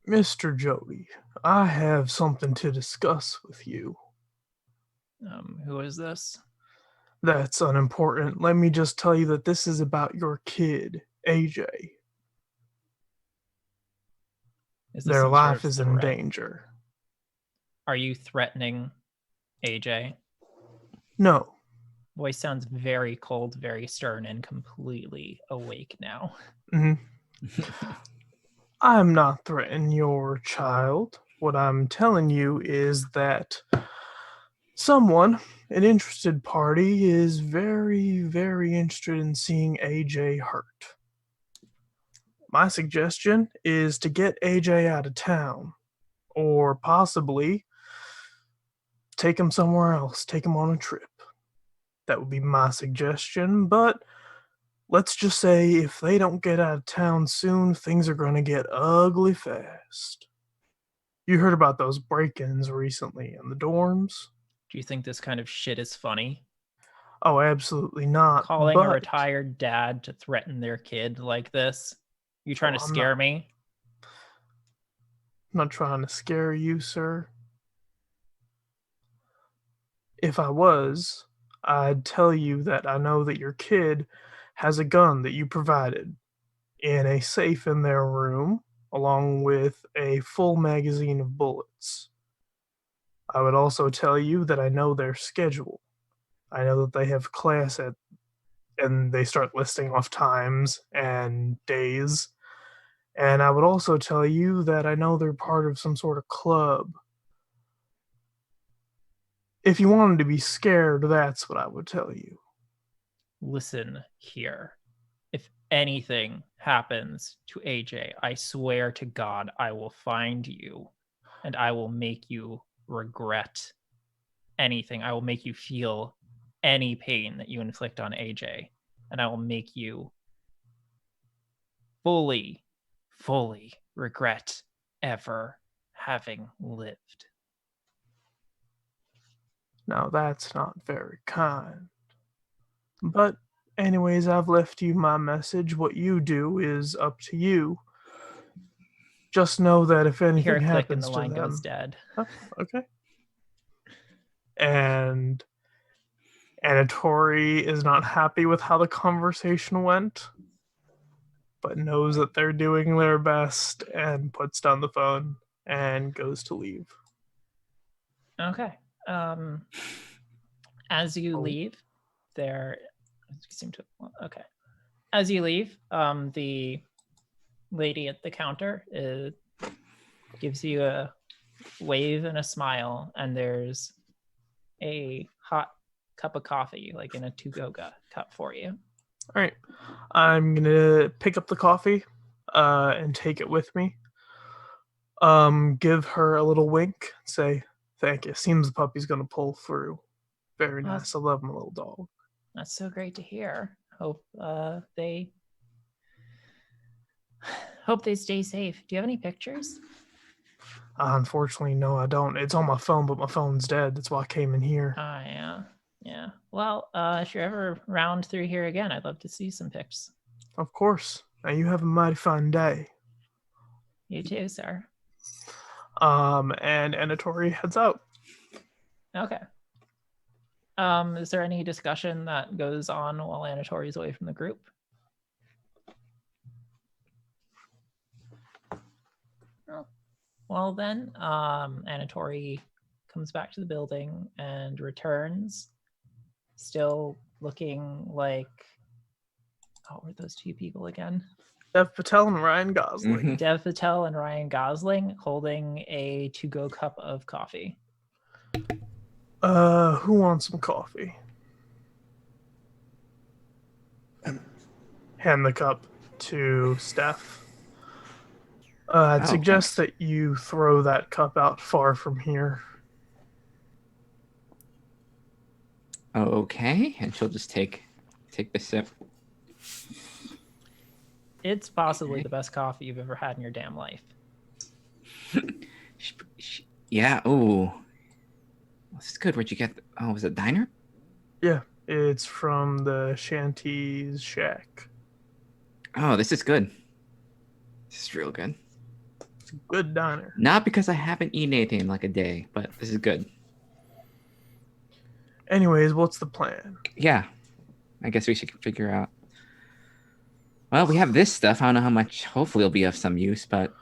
Mr. Jody, I have something to discuss with you. Who is this? That's unimportant. Let me just tell you that this is about your kid, AJ. Is this Their some life sort of is in threat? danger. Are you threatening AJ? No. Voice sounds very cold, very stern, and completely awake now. I'm not threatening your child. What I'm telling you is that someone, an interested party, is very, very interested in seeing AJ hurt. My suggestion is to get AJ out of town, or possibly take him somewhere else, take him on a trip. That would be my suggestion, but let's just say if they don't get out of town soon, things are going to get ugly fast. You heard about those break-ins recently in the dorms? Do you think this kind of shit is funny? Oh, absolutely not. Calling a retired dad to threaten their kid like this? You trying to scare me? I'm not trying to scare you, sir. If I was, I'd tell you that I know that your kid has a gun that you provided in a safe in their room, along with a full magazine of bullets. I would also tell you that I know their schedule. I know that they have class and they start listing off times and days. And I would also tell you that I know they're part of some sort of club. If you wanted to be scared, that's what I would tell you. Listen here. If anything happens to AJ, I swear to God, I will find you and I will make you regret anything. I will make you feel any pain that you inflict on AJ, and I will make you fully regret ever having lived. Now that's not very kind. But anyways, I've left you my message. What you do is up to you. Just know that if anything Hear a click and happens the to line them, goes dead. Oh, okay. And Anatori is not happy with how the conversation went, but knows that they're doing their best and puts down the phone and goes to leave. Okay. As you Oh. leave, there seem to okay. As you leave, the lady at the counter gives you a wave and a smile, and there's a hot cup of coffee, like in a to-go cup for you. All right. I'm going to pick up the coffee and take it with me. Give her a little wink, say, thank you. Seems the puppy's going to pull through. Very Well, nice. I love my little dog. That's so great to hear. Hope they stay safe. Do you have any pictures? Unfortunately, no, I don't. It's on my phone, but my phone's dead. That's why I came in here. Yeah. Well, if you're ever round through here again, I'd love to see some pics. Of course. Now you have a mighty fine day. You too, sir. And Anatori heads out. Okay. Is there any discussion that goes on while Anatori's away from the group? Oh. Well then, Anatori comes back to the building and returns, still looking like, what were those two people again? Dev Patel and Ryan Gosling. Mhm. Dev Patel and Ryan Gosling holding a to-go cup of coffee. Who wants some coffee? Hand the cup to Steph. I'd Oh, suggest that you throw that cup out far from here. Okay, and she'll just take the sip. It's possibly the best coffee you've ever had in your damn life. Yeah. Ooh, this is good. Where'd you get? Oh, was it diner? Yeah, it's from the Shanty Shack. Oh, this is good. This is real good. It's a good diner. Not because I haven't eaten anything in like a day, but this is good. Anyways, what's the plan? Yeah, I guess we should figure out. Well, we have this stuff. I don't know how much. Hopefully, it'll be of some use. But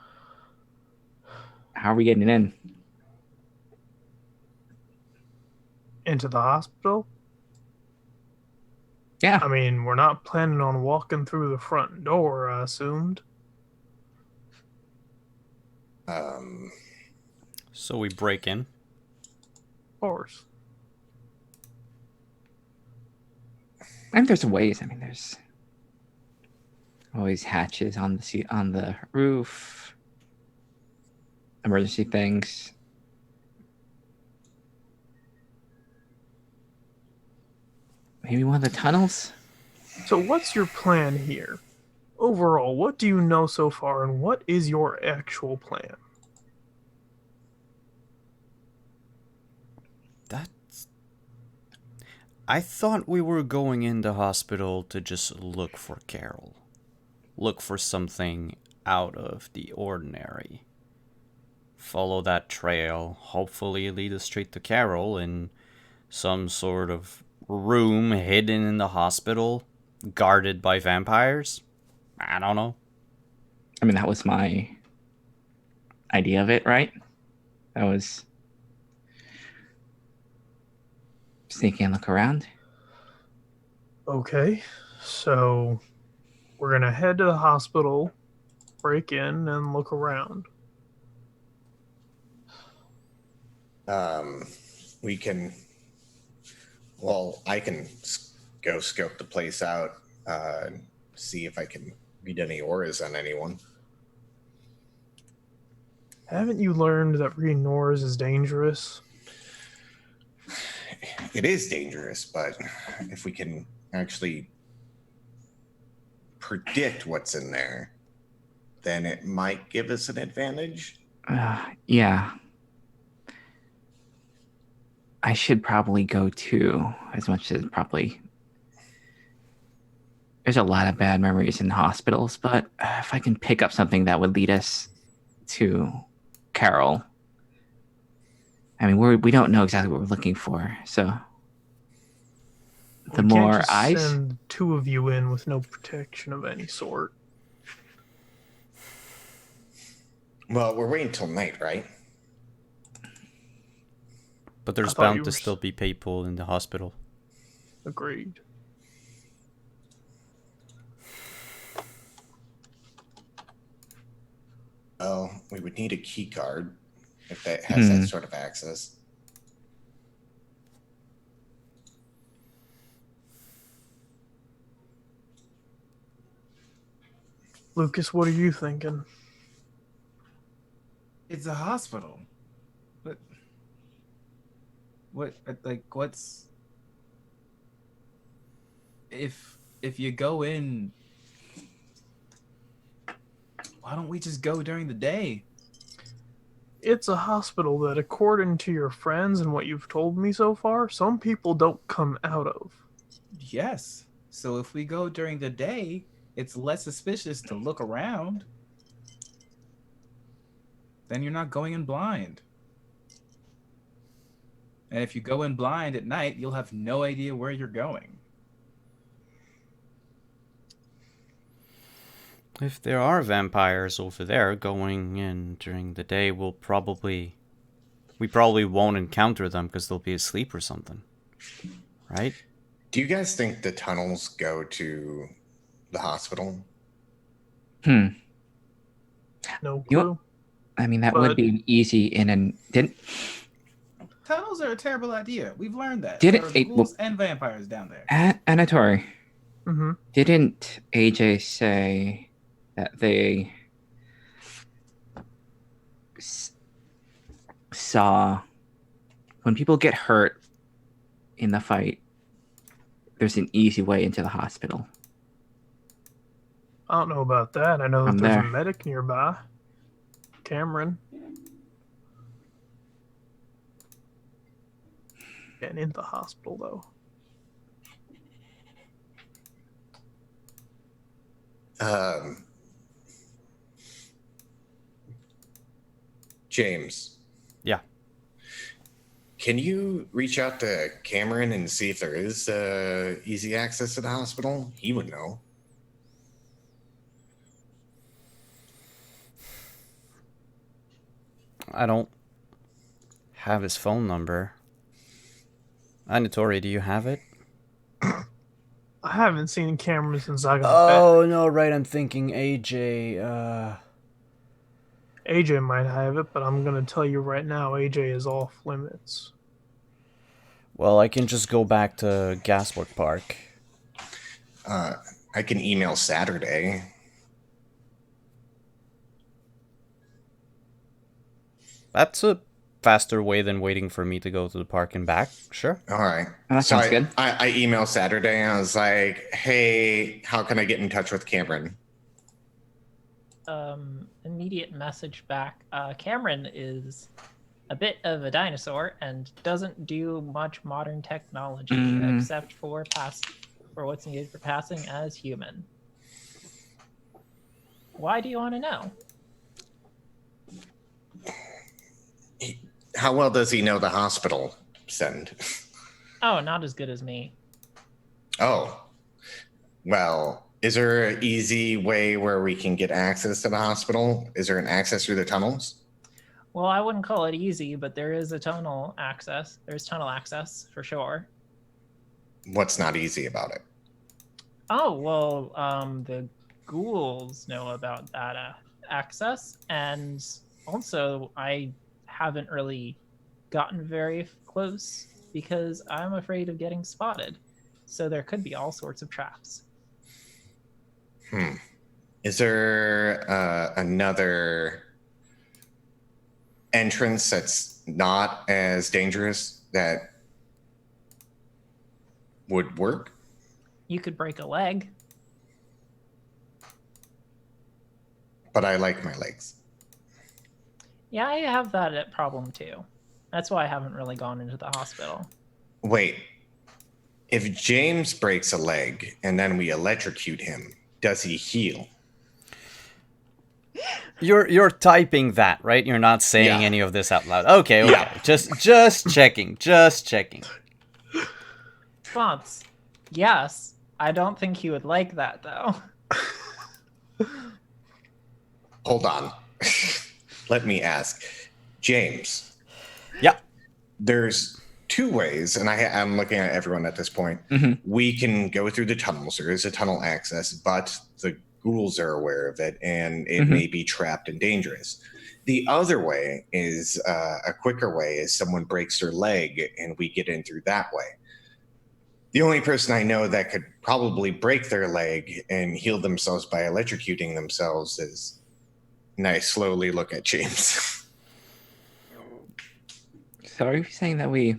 how are we getting in? Into the hospital? Yeah. I mean, we're not planning on walking through the front door, I assumed. So we break in. Of course. And there's ways. I mean, there's always hatches on the roof. Emergency things. Maybe one of the tunnels? So what's your plan here? Overall, what do you know so far, and what is your actual plan? I thought we were going in the hospital to just look for Carol. Look for something out of the ordinary. Follow that trail, hopefully lead us straight to Carol in some sort of room hidden in the hospital, guarded by vampires. I don't know. I mean, that was my idea of it, right? That was sneak and look around. Okay, so we're gonna head to the hospital, break in, and look around. We can. Well, I can go scope the place out, see if I can read any auras on anyone. Haven't you learned that reading auras is dangerous? It is dangerous, but if we can actually predict what's in there, then it might give us an advantage. Yeah. I should probably go too, as much as probably. There's a lot of bad memories in hospitals, but if I can pick up something that would lead us to Carol. I mean, we don't know exactly what we're looking for, so. the We more can't just eyes. send 2 of you in with no protection of any sort. Well, we're waiting till night, right? But there's thought you bound to were still be people in the hospital. Agreed. Well, we would need a key card if that has that sort of access. Lucas, what are you thinking? It's a hospital. What's if you go in, why don't we just go during the day? It's a hospital that, according to your friends and what you've told me so far, some people don't come out of. Yes. So if we go during the day, it's less suspicious to look around. Then you're not going in blind. And if you go in blind at night, you'll have no idea where you're going. If there are vampires over there going in during the day, we probably won't encounter them because they'll be asleep or something. Right? Do you guys think the tunnels go to the hospital? No You- clue. I mean, that But- would be easy in an... Tunnels are a terrible idea. We've learned that. Didn't There are it- ghouls and vampires down there. Anatori, Mm-hmm. didn't AJ say that they saw when people get hurt in the fight, there's an easy way into the hospital? I don't know about that. I know that I'm there's there. a medic nearby. Cameron. Getting into the hospital, though. James. Yeah. Can you reach out to Cameron and see if there is easy access to the hospital? He would know. I don't have his phone number. Anatori, do you have it? I haven't seen Cameron since I got Oh, no, right. I'm thinking AJ. back. AJ might have it, but I'm going to tell you right now, AJ is off limits. Well, I can just go back to Gaswork Park. I can email Saturday. That's a faster way than waiting for me to go to the park and back. Sure. All right. That sounds good. I emailed Saturday and I was like, hey, how can I get in touch with Cameron? Immediate message back. Cameron is a bit of a dinosaur and doesn't do much modern technology except for what's needed for passing as human. Why do you want to know? How well does he know the hospital send? Oh, not as good as me. Oh, well, is there an easy way where we can get access to the hospital? Is there an access through the tunnels? Well, I wouldn't call it easy, but there is a tunnel access. There's tunnel access for sure. What's not easy about it? Oh, well, the ghouls know about that access, and also I haven't really gotten very close because I'm afraid of getting spotted. So there could be all sorts of traps. Is there another entrance that's not as dangerous that would work? You could break a leg. But I like my legs. Yeah, I have that problem too. That's why I haven't really gone into the hospital. Wait, if James breaks a leg and then we electrocute him, does he heal? You're typing that, right? You're not saying Yeah. any of this out loud. Okay, okay. Yeah. Just checking. Fonts, Yes. I don't think he would like that, though. Hold on. Let me ask. James. Yeah. There's two ways, and I'm looking at everyone at this point. We can go through the tunnels. There is a tunnel access, but the ghouls are aware of it, and it may be trapped and dangerous. The other way is a quicker way is someone breaks their leg, and we get in through that way. The only person I know that could probably break their leg and heal themselves by electrocuting themselves is... And I slowly look at James. So are you saying that we...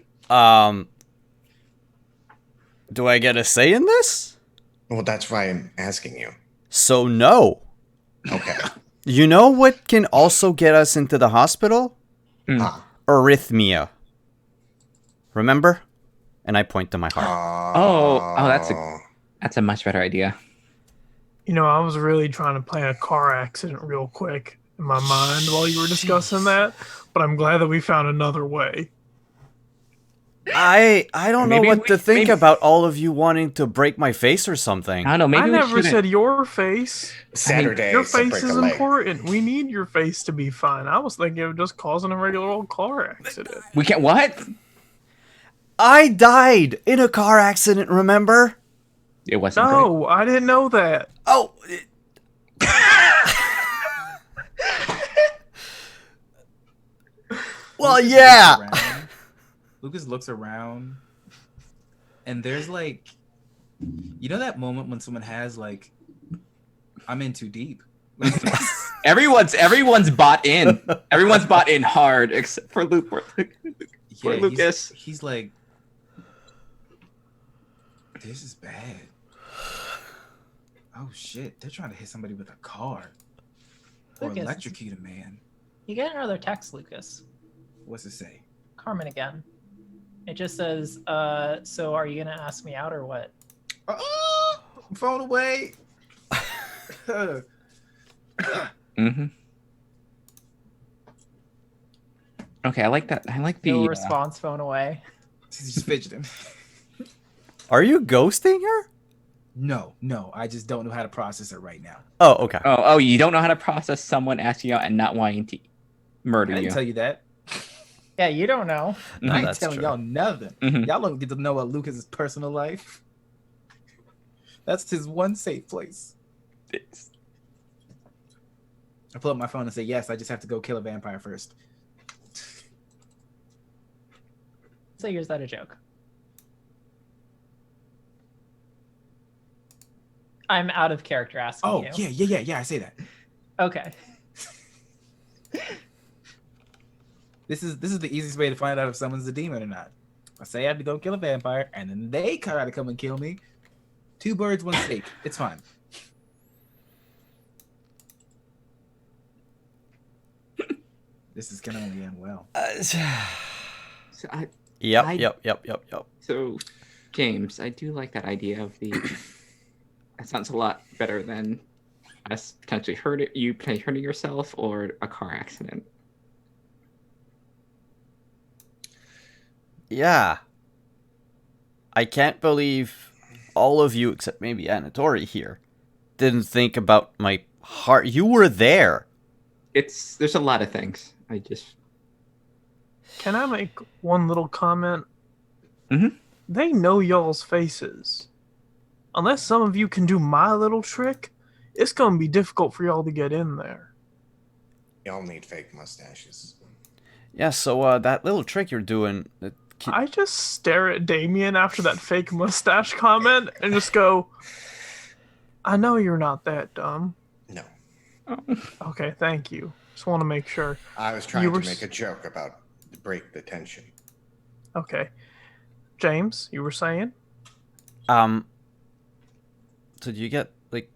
Do I get a say in this? Well, that's why I'm asking you. So no. Okay. You know what can also get us into the hospital? Arrhythmia. Remember? And I point to my heart. That's a much better idea. You know, I was really trying to plan a car accident real quick in my mind while you were discussing that, but I'm glad that we found another way. I don't know what to think about all of you wanting to break my face or something. I don't know. Maybe I we never shouldn't. said your face. Saturday. Your face is important. We need your face to be fine. I was thinking of just causing a regular old car accident. We can't. What? I died in a car accident, remember? It wasn't. No, I didn't know that. Oh. Well, yeah. Lucas looks around, and there's like, you know that moment when someone has like, I'm in too deep. Everyone's bought in. Everyone's bought in hard, except for Luke. For Lucas. He's like, this is bad. Oh shit! They're trying to hit somebody with a car or Lucas, electrocute a man. You get another text, Lucas. What's it say? Carmen again. It just says, so are you gonna ask me out or what? Phone away. Okay, I like that. I like the No response, phone away. She's just fidgeting. Are you ghosting her? No, I just don't know how to process it right now. Oh, okay. Oh, you don't know how to process someone asking you out and not wanting to murder I didn't you. tell you that. Yeah, you don't know. No, I ain't that's telling true. y'all nothing. Y'all don't get to know about Lucas's personal life. That's his one safe place. I pull up my phone and say, yes, I just have to go kill a vampire first. So is that a joke? I'm out of character asking Oh, you. yeah, I say that. Okay. This is the easiest way to find out if someone's a demon or not. I say I have to go kill a vampire, and then they try to come and kill me. 2 birds, 1 stake. It's fine. This is gonna only end well. Yep. So, James, I do like that idea of the. That sounds a lot better than us potentially hurting yourself or a car accident. Yeah. I can't believe all of you, except maybe Anatori here, didn't think about my heart. You were there. There's a lot of things. I just... Can I make one little comment? Mm-hmm. They know y'all's faces. Unless some of you can do my little trick, it's going to be difficult for y'all to get in there. Y'all need fake mustaches. Yeah, so that little trick you're doing... I just stare at Damien after that fake mustache comment and just go, I know you're not that dumb. No. Okay, thank you. Just want to make sure. I was trying to make a joke about break the tension. Okay. James, you were saying? So did you get, like,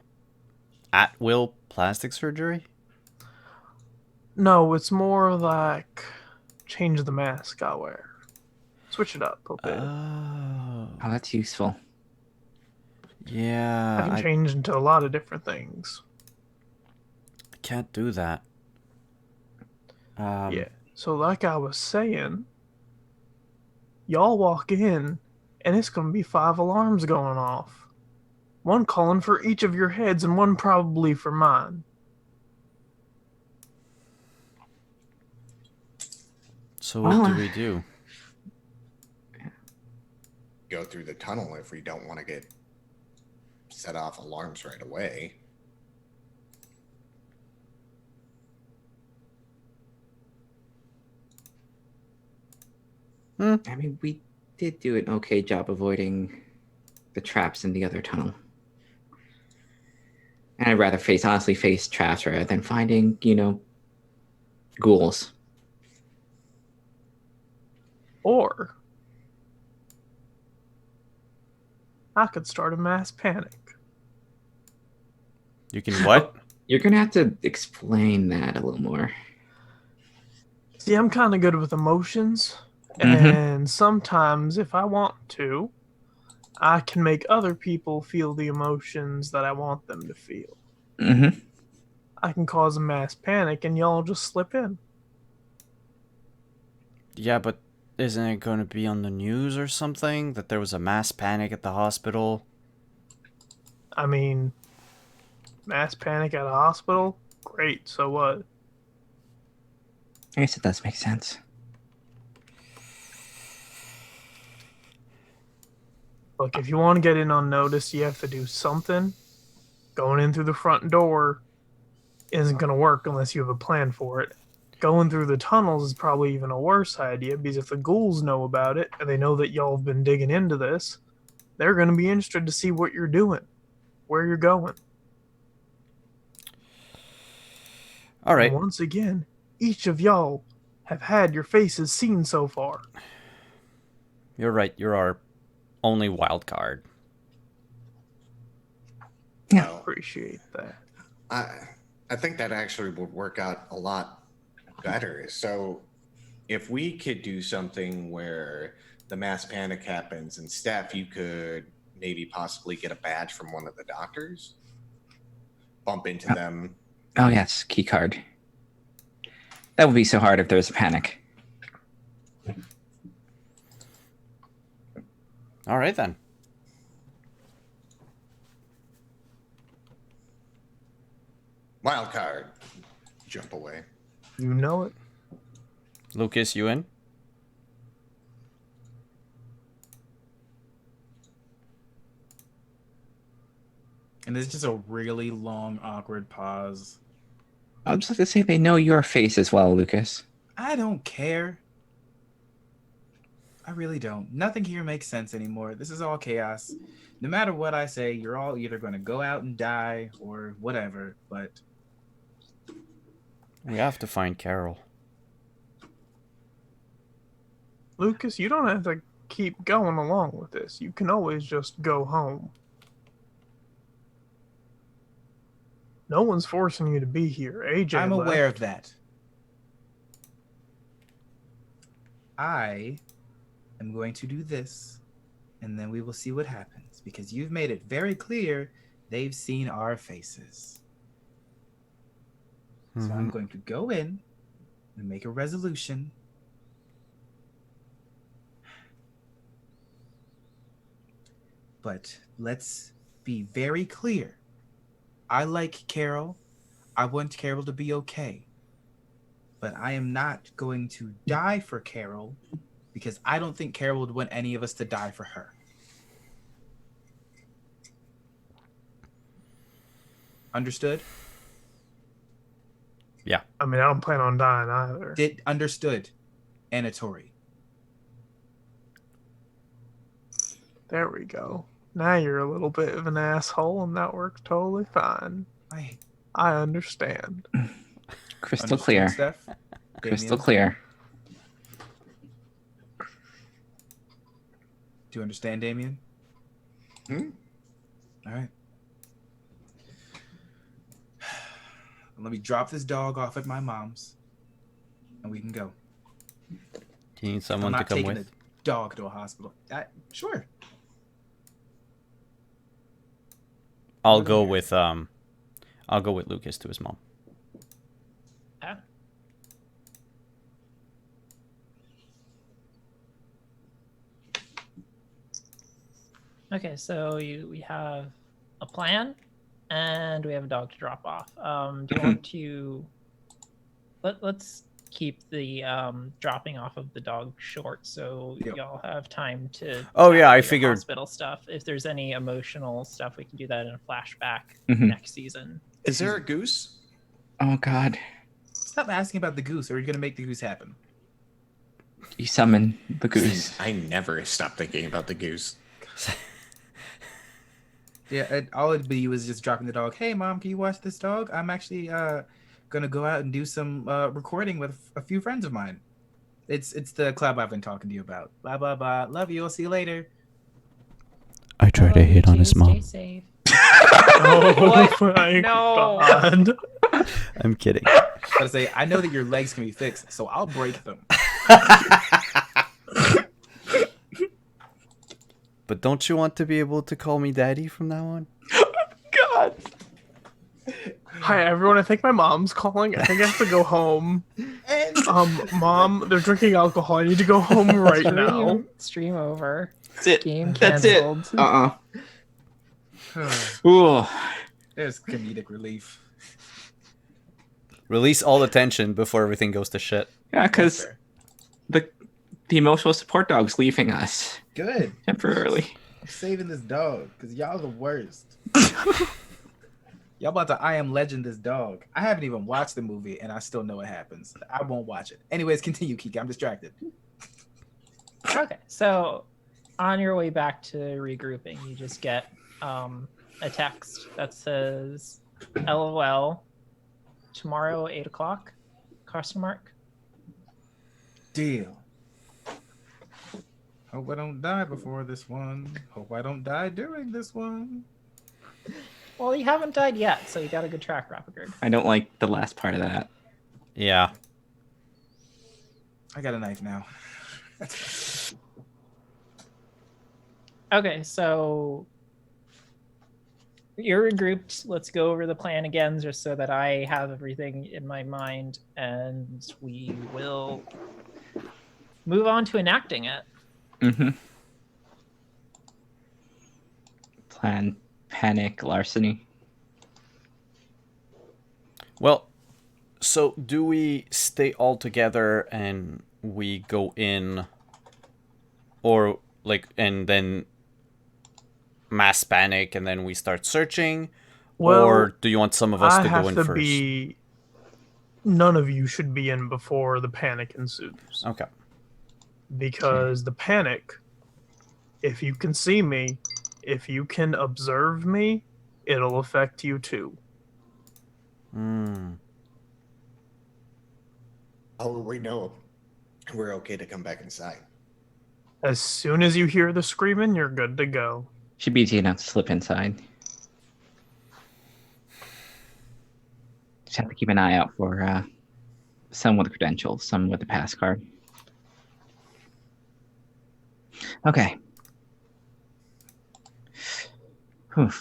at-will plastic surgery? No, it's more like change the mask I wear. Switch it up a bit. Oh, that's useful. Yeah. I can change into a lot of different things. I can't do that. Yeah. So like I was saying, y'all walk in and it's going to be 5 alarms going off. One calling for each of your heads and one probably for mine. So what do we do? Go through the tunnel if we don't want to get set off alarms right away. I mean, we did do an okay job avoiding the traps in the other tunnel. And I'd rather honestly face traps rather than finding, ghouls. Or I could start a mass panic. You can what? You're going to have to explain that a little more. See, I'm kind of good with emotions, Mhm. and sometimes if I want to, I can make other people feel the emotions that I want them to feel. Mm-hmm. I can cause a mass panic and y'all just slip in. Yeah, but isn't it going to be on the news or something that there was a mass panic at the hospital? I mean, mass panic at a hospital? Great, so what? I guess it does make sense. Look, if you want to get in on notice, you have to do something. Going in through the front door isn't going to work unless you have a plan for it. Going through the tunnels is probably even a worse idea, because if the ghouls know about it and they know that y'all have been digging into this, they're going to be interested to see what you're doing, where you're going. All right. And once again, each of y'all have had your faces seen so far. You're right. You're our only wild card. Yeah. Well, Appreciate that. I think that actually would work out a lot better. So if we could do something where the mass panic happens, and Steph, you could maybe possibly get a badge from one of the doctors, bump into them. Oh, yes, key card. That would be so hard if there was a panic. All right, then. Wild card. Jump away. You know it. Lucas, you in? And there's just a really long, awkward pause. I'd just like to say they know your face as well, Lucas. I don't care. I really don't. Nothing here makes sense anymore. This is all chaos. No matter what I say, you're all either going to go out and die or whatever, but We have to find Carol. Lucas, you don't have to keep going along with this. You can always just go home. No one's forcing you to be here. AJ I'm left. aware of that. I am going to do this, and then we will see what happens, because you've made it very clear they've seen our faces. So I'm going to go in and make a resolution. But let's be very clear. I like Carol. I want Carol to be okay. But I am not going to die for Carol, because I don't think Carol would want any of us to die for her. Understood? Yeah. I mean, I don't plan on dying either. Understood, Anatori. There we go. Now you're a little bit of an asshole, and that works totally fine. I understand. Crystal clear. Steph? Crystal Damien? clear. Do you understand, Damien? Hmm? All right. Let me drop this dog off at my mom's, and we can go. Do you need I'm someone to not come taking with? the dog to a hospital. Sure. I'll go with Lucas to his mom. Yeah. Okay, so we have a plan, and we have a dog to drop off. Do you want to? Let's keep the dropping off of the dog short, so Yep. y'all have time to. Oh, yeah, tackle I your figured- hospital stuff. If there's any emotional stuff, we can do that in a flashback Mhm. next season. Is there a goose? Oh God, Stop asking about the goose, or you're gonna make the goose happen. you summon the goose. I never stop thinking about the goose. Yeah, all it'd be was just dropping the dog. Hey, mom, can you watch this dog? I'm actually gonna go out and do some recording with a few friends of mine. It's the club I've been talking to you about. Blah blah blah. Love you. I'll see you later. I tried to hit on his Stay mom. safe. Oh my No. God. I'm kidding. But I say, I know that your legs can be fixed, so I'll break them. But don't you want to be able to call me daddy from now on? God. Hi everyone, I think my mom's calling. I think I have to go home. And Mom, they're drinking alcohol. I need to go home right now. Stream over. That's it. Game That's it. canceled. Ooh. there's comedic relief. Release all the tension before everything goes to shit. Yeah, because Fair. the emotional support dog's leaving us Good. temporarily. I'm saving this dog because y'all the worst. Y'all about to I Am Legend this dog. I haven't even watched the movie and I still know what happens. I won't watch it. Anyways, continue, Kiki. I'm distracted. Okay, so on your way back to regrouping, you just get a text that says, "LOL, tomorrow 8 o'clock?" ? Deal. Hope I don't die before this one. Hope I don't die during this one. Well, you haven't died yet, so you got a good track record. I don't like the last part of that. Yeah. I got a knife now. Okay, so you're regrouped. Let's go over the plan again, just so that I have everything in my mind, and we will move on to enacting it. Mm-hmm. Plan panic larceny. Well, so do we stay all together and we go in, or like, and then mass panic and then we start searching? Well, or do you want some of us I to go have in to first? be. None of you should be in before the panic ensues. Okay. Because the panic, if you can see me, if you can observe me, it'll affect you too. Hmm. How will we know we're okay to come back inside? As soon as you hear the screaming, you're good to go. Should be easy enough to slip inside. Just have to keep an eye out for some with credentials, some with the pass card. Okay. Whew.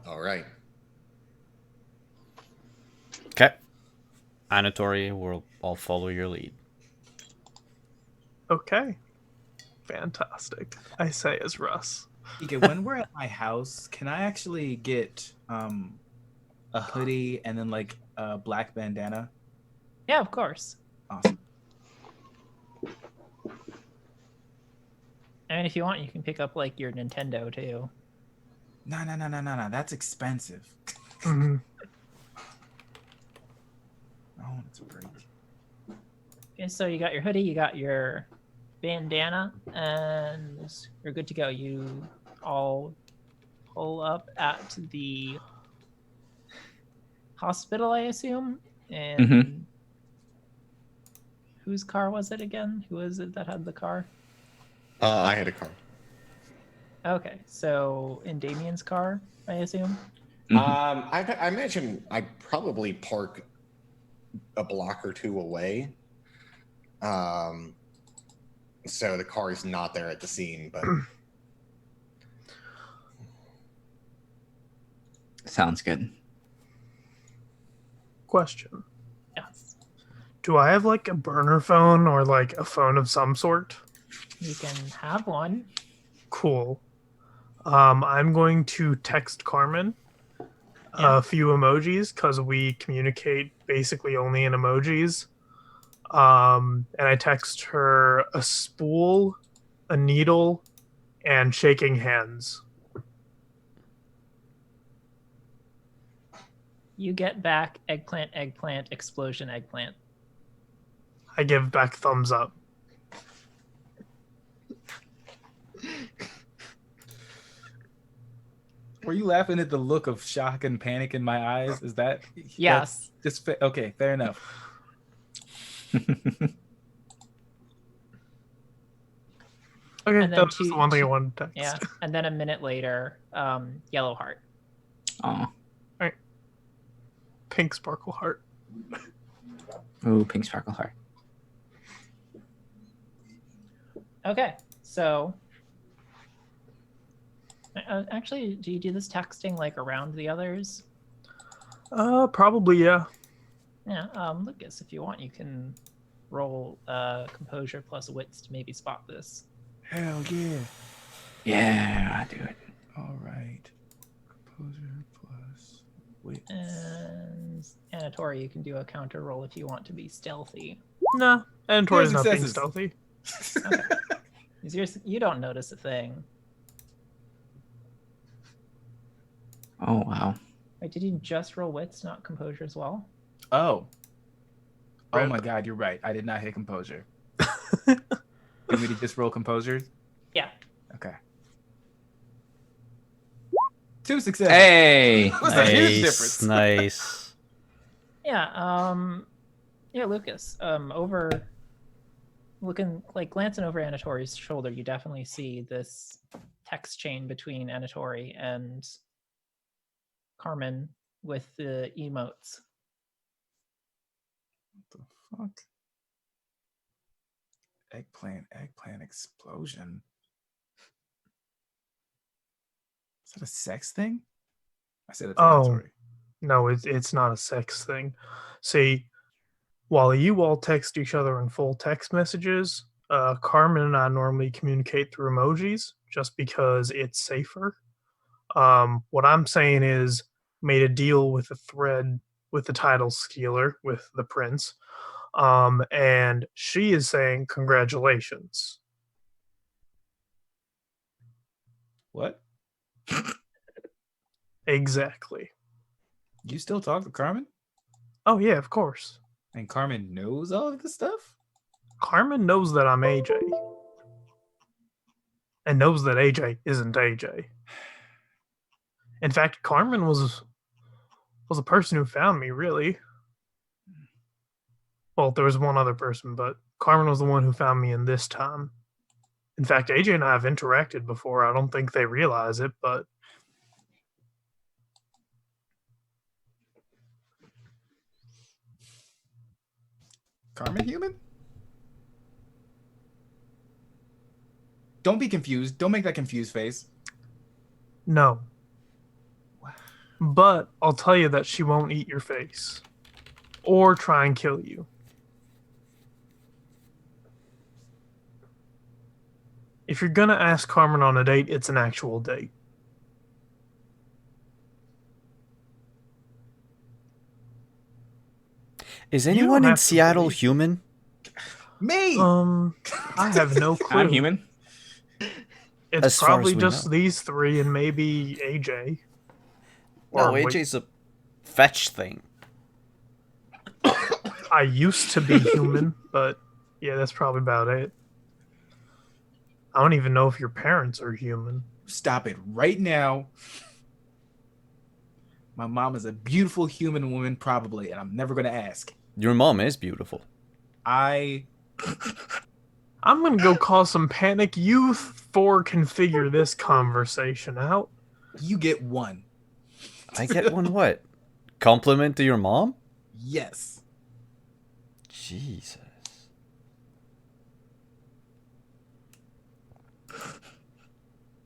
All right. Okay. Anatori, we'll all follow your lead. Okay. Fantastic. I say as Russ. Okay, when we're at my house, can I actually get a hoodie and then like a black bandana? Yeah, of course. Awesome. And if you want, you can pick up like your Nintendo too. No. That's expensive. Mhm. Oh, it's pretty. Okay, so you got your hoodie, you got your bandana, and you're good to go. You all pull up at the hospital, I assume. And Mhm. whose car was it again? Who was it that had the car? I had a car. Okay, so in Damien's car, I assume. Mhm. I imagine I'd probably park a block or two away. So the car is not there at the scene, but Sounds good. Question. Yes. Do I have like a burner phone or like a phone of some sort? You can have one. Cool. I'm going to text Carmen Yeah. a few emojis because we communicate basically only in emojis. And I text her a spool, a needle, and shaking hands. You get back eggplant, eggplant, explosion, eggplant. I give back thumbs up. Were you laughing at the look of shock and panic in my eyes? Is that Yes. that's just okay? Fair enough. Okay, And that then was just the one thing I wanted to text. Yeah. And then a minute later, yellow heart. Oh, Pink sparkle heart. ooh, pink sparkle heart. Okay. So actually, do you do this texting like around the others? Probably, yeah. Yeah. Lucas, if you want, you can roll composure plus wits to maybe spot this. Hell yeah! Yeah, I do it. All right. Composure plus wits. And Anatori, you can do a counter roll if you want to be stealthy. Nah, and Tori's not being successes. stealthy. Okay. 'Cause you don't notice a thing. Oh wow. Wait, did you just roll wits, not composure as well? Oh. Oh Rip. my God, you're right. I did not hit composure. You want me to just roll composure? Yeah. Okay. 2 successes. Hey. What's a huge difference. Nice. Yeah. Yeah, Lucas. Over looking like glancing over Anatori's shoulder, you definitely see this text chain between Anatori and Carmen with the emotes. What the fuck? Eggplant explosion. Is that a sex thing? I said it's Oh. Anatori. No, it's not a sex thing. See, while you all text each other in full text messages, Carmen and I normally communicate through emojis just because it's safer. What I'm saying is made a deal with a thread with the title Skeeler with the prince. And she is saying congratulations. What? Exactly. You still talk to Carmen? Oh yeah, of course. And Carmen knows all of this stuff? Carmen knows that I'm AJ. And knows that AJ isn't AJ. In fact, Carmen was the person who found me, really. Well, there was one other person, but Carmen was the one who found me in this time. In fact, AJ and I have interacted before. I don't think they realize it, but Carmen human? Don't be confused. Don't make that confused face. no. But I'll tell you that she won't eat your face or try and kill you. If you're gonna ask Carmen on a date, it's an actual date. Is You don't anyone in have to Seattle believe it. human? Me! I have no clue. I'm human. It's As far as probably we just know. these three and maybe AJ. No, wait, AJ's a fetch thing. I used to be human, but yeah, that's probably about it. I don't even know if your parents are human. Stop it right now. My mom is a beautiful human woman, probably, and I'm never going to ask. Your mom is beautiful. I'm gonna go cause some panic. You four can figure this conversation out. You get 1. I get one what? Compliment to your mom? Yes. Jesus.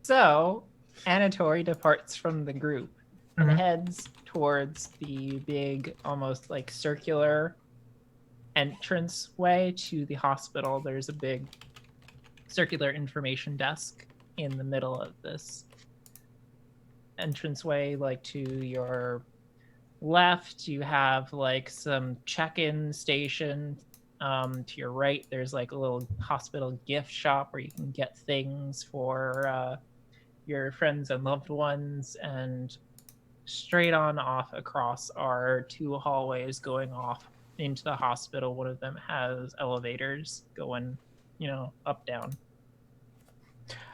So, Anatori departs from the group and Mhm. heads towards the big, almost like circular entranceway to the hospital, there's a big circular information desk in the middle of this entranceway. Like to your left, you have like some check-in station. To your right, there's like a little hospital gift shop where you can get things for your friends and loved ones. And straight on off across are 2 hallways going off into the hospital. One of them has elevators going, up, down.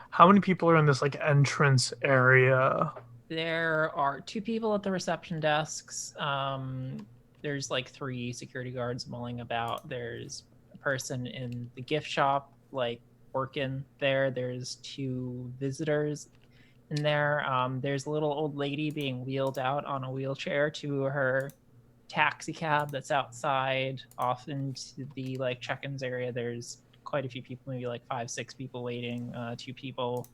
How many people are in this like entrance area? There are 2 people at the reception desks. There's like 3 security guards mulling about. There's a person in the gift shop, like working there. There's 2 visitors in there. There's a little old lady being wheeled out on a wheelchair to her taxi cab that's outside off into the like check-ins area. There's quite a few people, maybe like 5-6 people waiting, 2 people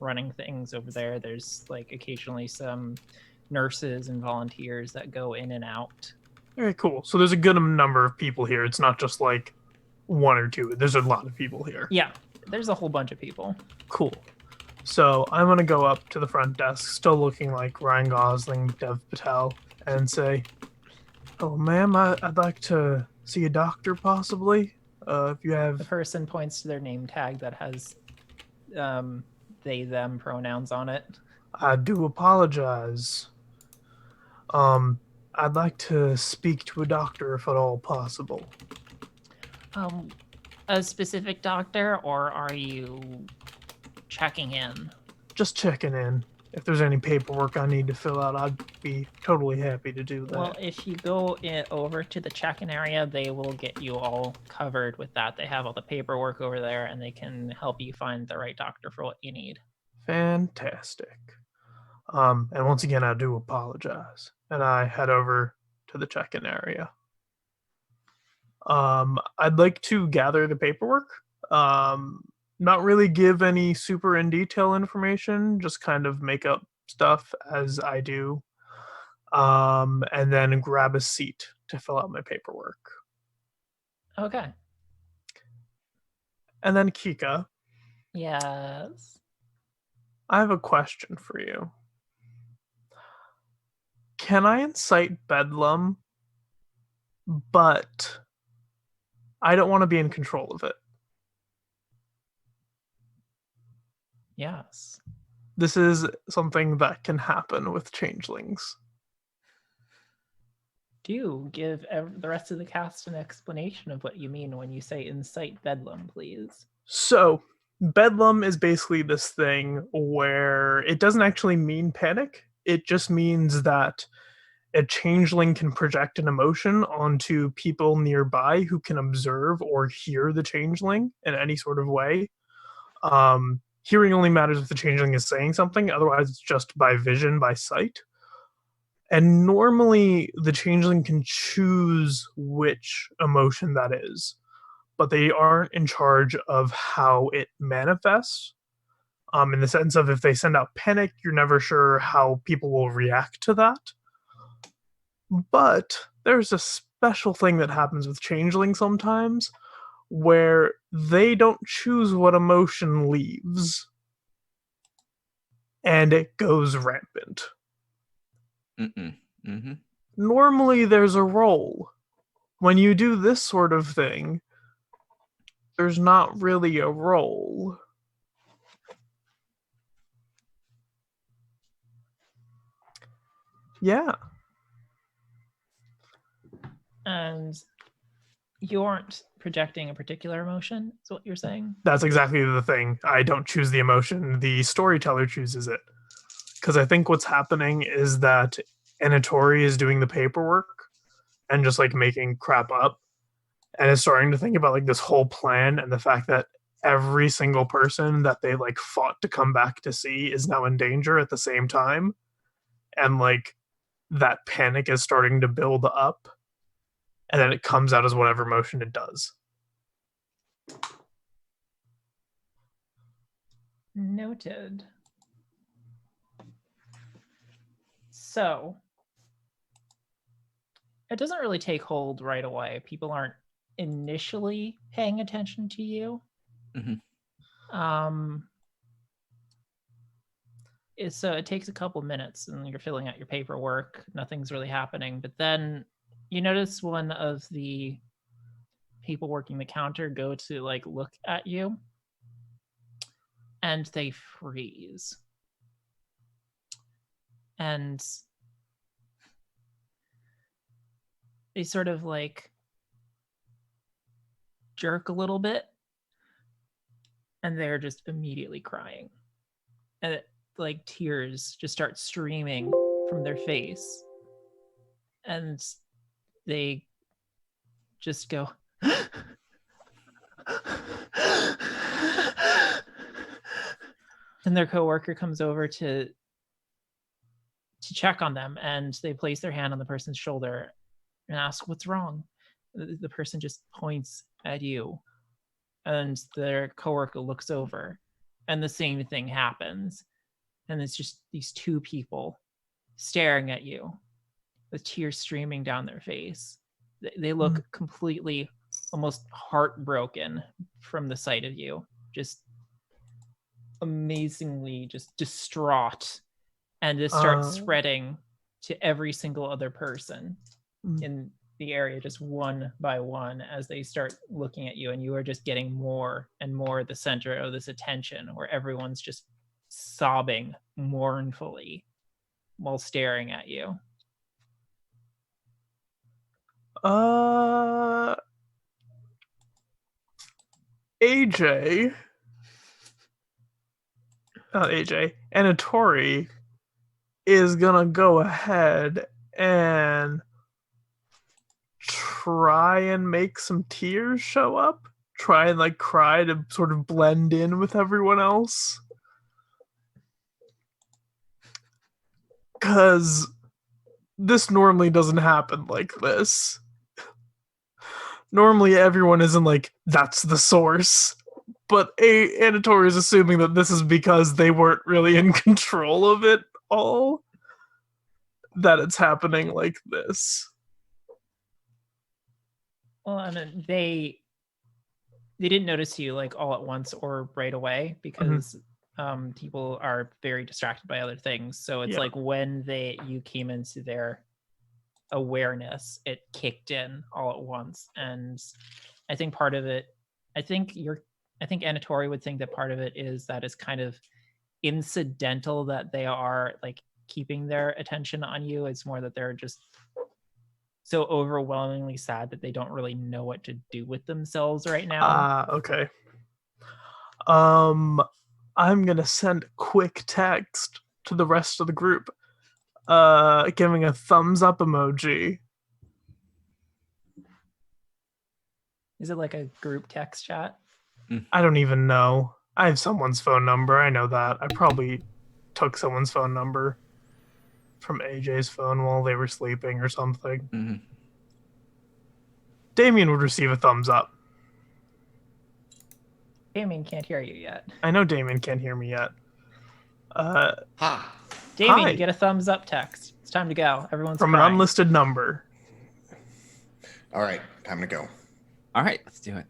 running things over there. There's like occasionally some nurses and volunteers that go in and out. Okay, cool. So there's a good number of people here. It's not just like 1 or 2. There's a lot of people here. Yeah, there's a whole bunch of people. Cool. So I'm going to go up to the front desk, still looking like Ryan Gosling, Dev Patel, and say, "Oh, ma'am, I'd like to see a doctor, possibly. If you The have..." person points to their name tag that has they, them pronouns on it. "I do apologize. I'd like to speak to a doctor, if at all possible." A specific doctor, or are you checking in? Just checking in. If there's any paperwork I need to fill out, I'd be totally happy to do that. Well, if you go over to the check-in area, they will get you all covered with that. They have all the paperwork over there, and they can help you find the right doctor for what you need. Fantastic. And once again, I do apologize. And I head over to the check-in area. I'd like to gather the paperwork. Not really give any super in detail information, just kind of make up stuff as I do. And then grab a seat to fill out my paperwork. Okay. And then Kika, Yes. I have a question for you. Can I incite bedlam, but I don't want to be in control of it? Yes. This is something that can happen with changelings. Do give the rest of the cast an explanation of what you mean when you say incite bedlam, please. So, bedlam is basically this thing where it doesn't actually mean panic. It just means that a changeling can project an emotion onto people nearby who can observe or hear the changeling in any sort of way. Hearing only matters if the changeling is saying something, otherwise it's just by vision, by sight. And normally the changeling can choose which emotion that is, but they aren't in charge of how it manifests. In the sense of if they send out panic, you're never sure how people will react to that. But there's a special thing that happens with changeling sometimes where they don't choose what emotion leaves, and it goes rampant. Normally there's a roll. When you do this sort of thing, there's not really a roll. Yeah. And you aren't projecting a particular emotion, is what you're saying? That's exactly the thing. I don't choose the emotion. The storyteller chooses it. Because I think what's happening is that Anatori is doing the paperwork and just like making crap up and is starting to think about like this whole plan and the fact that every single person that they like fought to come back to see is now in danger at the same time. And like that panic is starting to build up. And then it comes out as whatever motion it does. Noted. So, it doesn't really take hold right away. People aren't initially paying attention to you. So it takes a couple minutes and you're filling out your paperwork. Nothing's really happening. But then you notice one of the people working the counter go to like look at you and they freeze. And they sort of like jerk a little bit and they're just immediately crying. And like tears just start streaming from their face. And they just go and their coworker comes over to check on them, and they place their hand on the person's shoulder and ask, "What's wrong?" The person just points at you, and their coworker looks over, and the same thing happens. And it's just these two people staring at you with tears streaming down their face. They look completely, almost heartbroken from the sight of you, just amazingly just distraught. And this starts spreading to every single other person in the area, just one by one, as they start looking at you. And you are just getting more and more the center of this attention, where everyone's just sobbing mournfully while staring at you. Anatori is gonna go ahead and try and make some tears show up. Try and like cry to sort of blend in with everyone else. Because this normally doesn't happen like this. Normally everyone isn't like, that's the source. But Anatori is assuming that this is because they weren't really in control of it all, that it's happening like this. Well, I mean, they didn't notice you like all at once or right away, because people are very distracted by other things. So it's like when you came into their awareness, it kicked in all at once. And I think part of it, I think Anatori would think that part of it is that it's kind of incidental that they are like keeping their attention on you. It's more that they're just so overwhelmingly sad that they don't really know what to do with themselves right now. Okay. I'm gonna send a quick text to the rest of the group, giving a thumbs up emoji. Is it like a group text chat? I don't even know. I have someone's phone number. I know that. I probably took someone's phone number from AJ's phone while they were sleeping or something. Damien would receive a thumbs up. Damien can't hear you yet. I know Damien can't hear me yet. Damien, Hi. you get a thumbs up text. It's time to go. Everyone's from crying. an unlisted number. All right, time to go. All right, let's do it.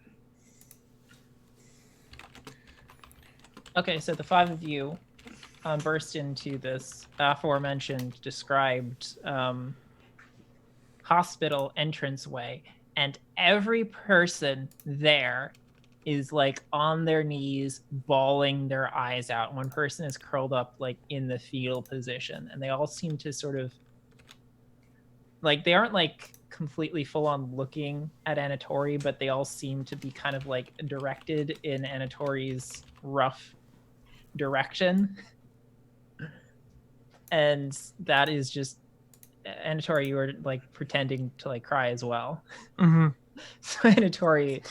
Okay, so the five of you burst into this aforementioned described hospital entranceway, and every person there is like on their knees, bawling their eyes out. One person is curled up like in the fetal position, and they all seem to sort of like, they aren't like completely full on looking at Anatori, but they all seem to be kind of like directed in Anatori's rough direction. And that is just, Anatori, you were like pretending to like cry as well. So Anatori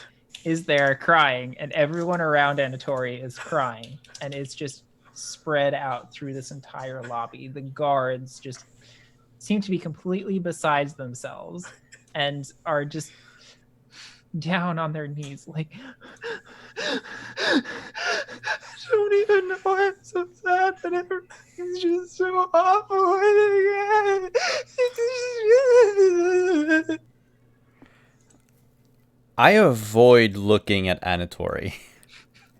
is there crying, and everyone around Anatori is crying, and it's just spread out through this entire lobby. The guards just seem to be completely besides themselves and are just down on their knees like, I don't even know why I'm so sad, but everything's just so awful. I avoid looking at Anatori.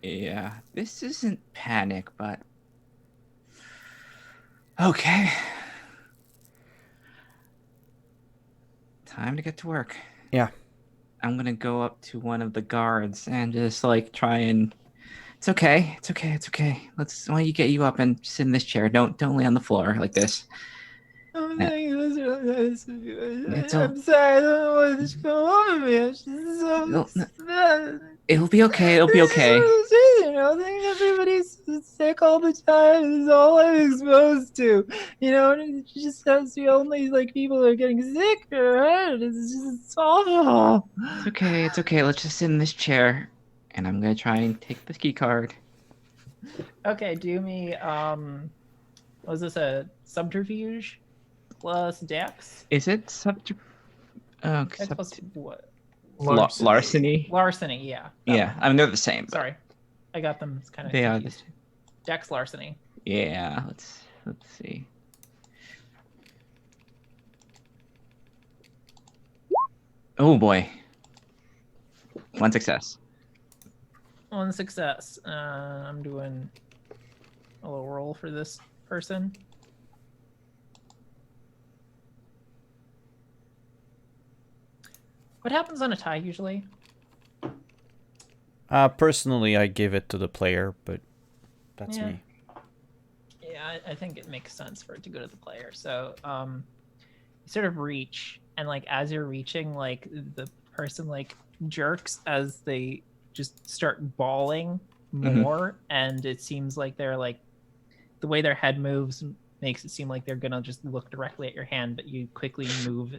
Yeah, this isn't panic, but okay. Time to get to work. Yeah. I'm gonna go up to one of the guards and just like try and. It's okay. It's okay. It's okay. Why don't you get you up and sit in this chair? Don't lay on the floor like this. I'm Yeah. sorry. It's all- I'm sorry. I don't know what's going on with me. I'm just so No, no. sad. It'll be okay. It'll be okay. You know, I think everybody's sick all the time. It's all I'm exposed to. You know, and it just has the only like people are getting sick. Right? It's awful. It's okay. It's okay. Let's just sit in this chair, and I'm gonna try and take the key card. Okay, do me. Was this a subterfuge plus Dex? Is it Dex plus what? larceny? Larceny, yeah. that Yeah, one. I mean they're the same. But Sorry, I got them kind of they are. confused. Dex larceny. Yeah. Let's see. Oh boy. One success. One success. I'm doing a little roll for this person. What happens on a tie usually? Personally, I give it to the player, but that's Yeah. me. Yeah, I think it makes sense for it to go to the player. So, you sort of reach, and like as you're reaching, like the person like jerks as they just start bawling more, and it seems like they're like the way their head moves makes it seem like they're gonna just look directly at your hand, but you quickly move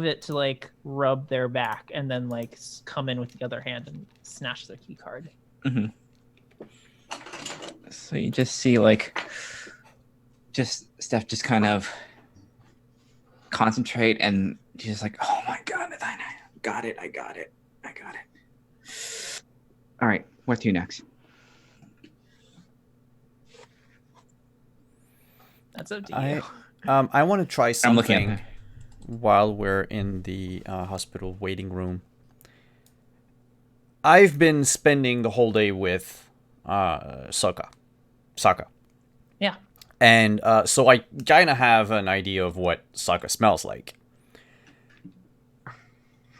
it to like rub their back, and then like come in with the other hand and snatch their key card. Mm-hmm. So you just see like Steph just kind of concentrate, and she's like, oh my god, I got it. All right, what to next? That's up to you. I want to try I'm looking something at while we're in the hospital waiting room. I've been spending the whole day with Sokka. Yeah. And so I kind of have an idea of what Sokka smells like.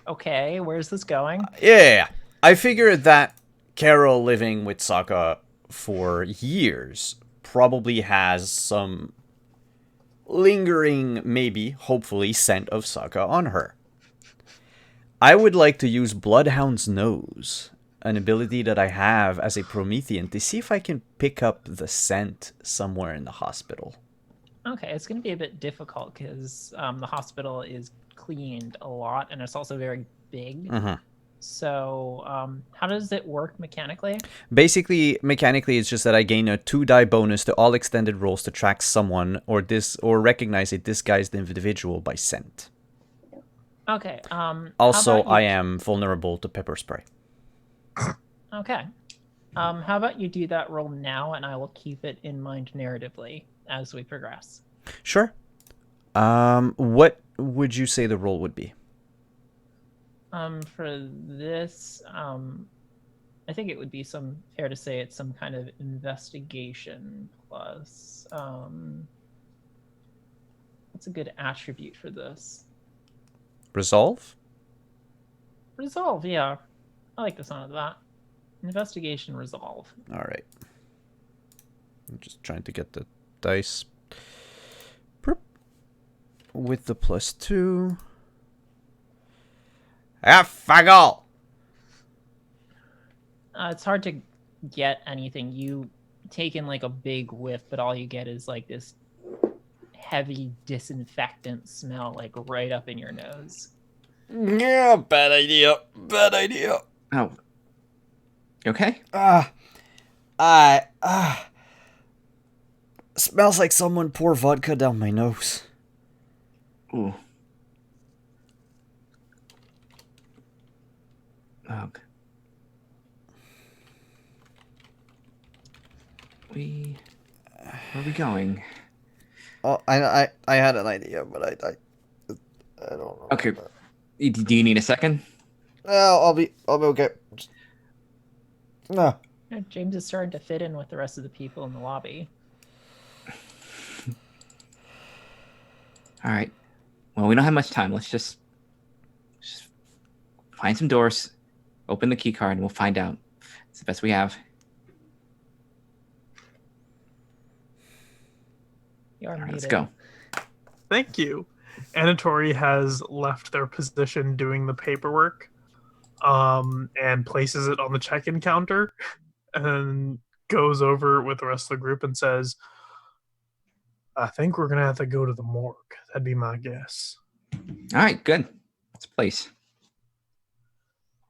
Okay, where's this going? Yeah. I figured that Carol living with Sokka for years probably has some lingering, maybe, hopefully, scent of Sokka on her. I would like to use Bloodhound's Nose, an ability that I have as a Promethean, to see if I can pick up the scent somewhere in the hospital. Okay, it's going to be a bit difficult because the hospital is cleaned a lot, and it's also very big. Mm-hmm. So how does it work mechanically? Basically, mechanically, it's just that I gain a 2-die bonus to all extended rolls to track someone or recognize a disguised individual by scent. Okay. Also, how about I you- am vulnerable to pepper spray. Okay. How about you do that roll now, and I will keep it in mind narratively as we progress. Sure. What would you say the roll would be? For this, I think it would be fair to say it's some kind of investigation plus. What's a good attribute for this? Resolve? Resolve, yeah. I like the sound of that. Investigation resolve. All right. I'm just trying to get the dice. Perp. With the +2. Fuck all! It's hard to get anything. You take in like a big whiff, but all you get is like this heavy disinfectant smell, like right up in your nose. Yeah, bad idea. Bad idea. Oh. You okay? Smells like someone poured vodka down my nose. Ooh. Oh. Where are we going? Oh, I had an idea, but I don't know. Okay. Do you need a second? Well, I'll be okay. No. Yeah, James is starting to fit in with the rest of the people in the lobby. All right. Well, we don't have much time. Let's just find some doors, open the key card, and we'll find out. It's the best we have. You are All right, let's muted. go. Thank you. Anatori has left their position doing the paperwork, and places it on the check-in counter, and goes over with the rest of the group and says, I think we're going to have to go to the morgue. That'd be my guess. All right, good. Let's place.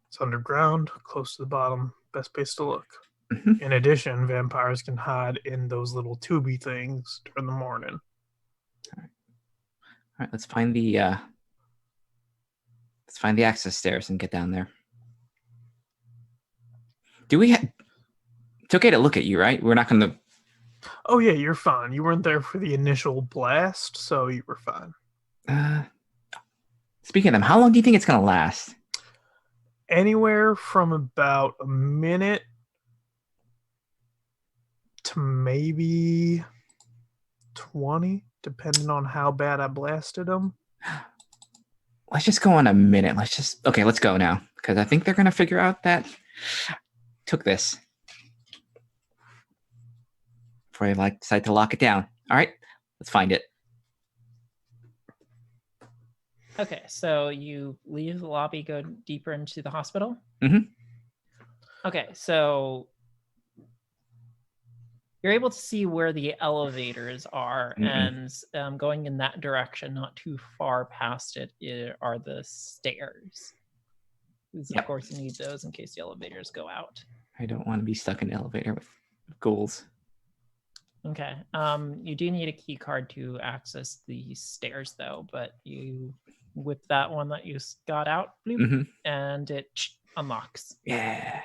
It's underground, close to the bottom. Best place to look. Mhm. In addition, vampires can hide in those little tubey things during the morning. All right, let's find the access stairs and get down there. Do we have... It's okay to look at you, right? We're not going to... Oh, yeah, you're fine. You weren't there for the initial blast, so you were fine. Speaking of them, how long do you think it's going to last? Anywhere from about a minute to maybe 20, depending on how bad I blasted them. Let's just go on a minute. Okay, let's go now. Because I think they're going to figure out that took this. Before they decide to lock it down. All right, let's find it. Okay, so you leave the lobby, go deeper into the hospital? Mhm. Okay, so you're able to see where the elevators are, and going in that direction, not too far past it, are the stairs. Because Yep. of course you need those in case the elevators go out. I don't want to be stuck in an elevator with ghouls. Okay, you do need a key card to access the stairs though, but you whip that one that you got out, bloop, Mhm. and it unlocks. Yeah.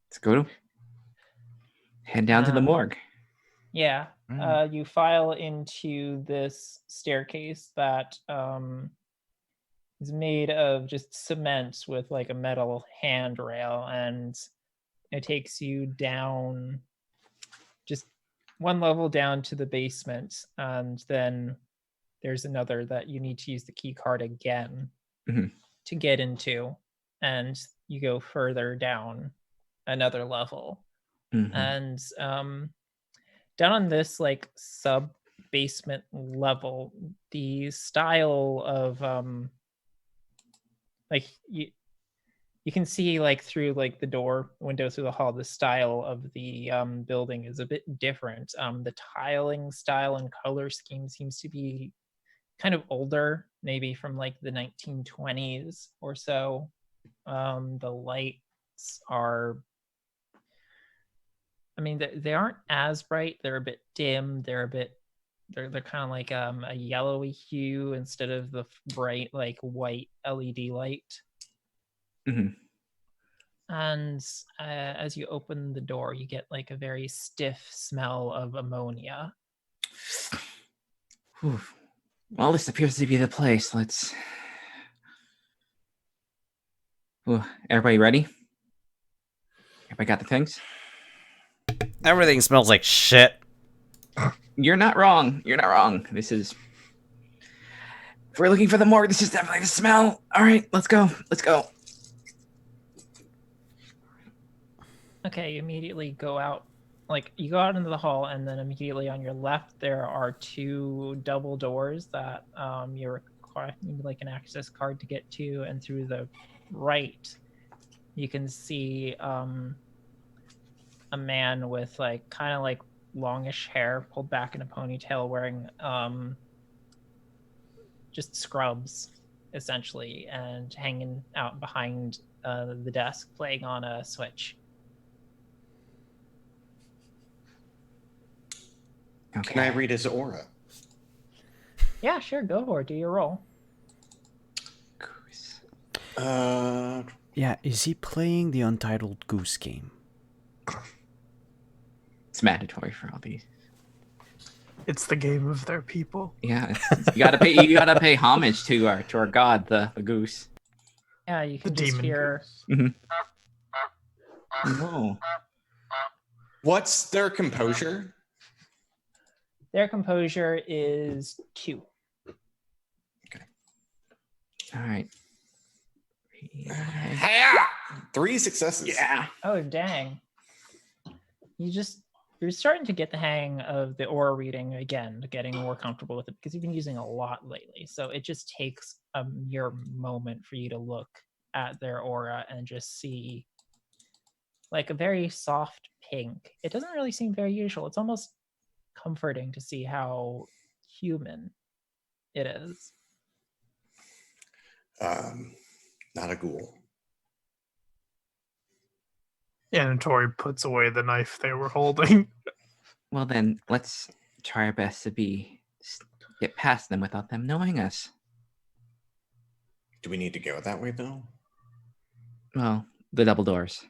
Let's go. Head down to the morgue. Yeah, you file into this staircase that is made of just cement with like a metal handrail, and it takes you down just one level down to the basement, and then there's another that you need to use the key card again to get into, and you go further down another level. And down on this like sub basement level, the style of like you can see like through like the window through the hall, the style of the building is a bit different. The tiling style and color scheme seems to be kind of older, maybe from like the 1920s or so. The lights are, I mean, they aren't as bright. They're a bit dim. They're kind of like a yellowy hue instead of the bright like white LED light. And as you open the door, you get like a very stiff smell of ammonia. Whew. Well, this appears to be the place. Let's... Ooh, everybody ready? Everybody got the things? Everything smells like shit. You're not wrong. You're not wrong. This is... If we're looking for the morgue, this is definitely the smell. All right, let's go. Let's go. Okay, you immediately go out. Like, you go out into the hall, and then immediately on your left, there are two double doors that you require like an access card to get to, and through the right, you can see a man with like kind of like longish hair pulled back in a ponytail, wearing just scrubs essentially, and hanging out behind the desk playing on a Switch. Okay. Can I read his aura? Yeah, sure, go for it. Do your roll. Yeah, is he playing the Untitled Goose Game? It's mandatory for all these. It's the game of their people. Yeah, you gotta pay homage to our god, the goose. Yeah, you The can just demon hear. goose. Whoa. What's their composure? Their composure is 2. All right. Hi-ya! 3 successes. Yeah. Oh dang! You're starting to get the hang of the aura reading again, getting more comfortable with it because you've been using a lot lately. So it just takes a mere moment for you to look at their aura and just see like a very soft pink. It doesn't really seem very usual. It's almost comforting to see how human it is. Not a ghoul. Anatori puts away the knife they were holding. Well, then let's try our best to get past them without them knowing us. Do we need to go that way though? Well, the double doors.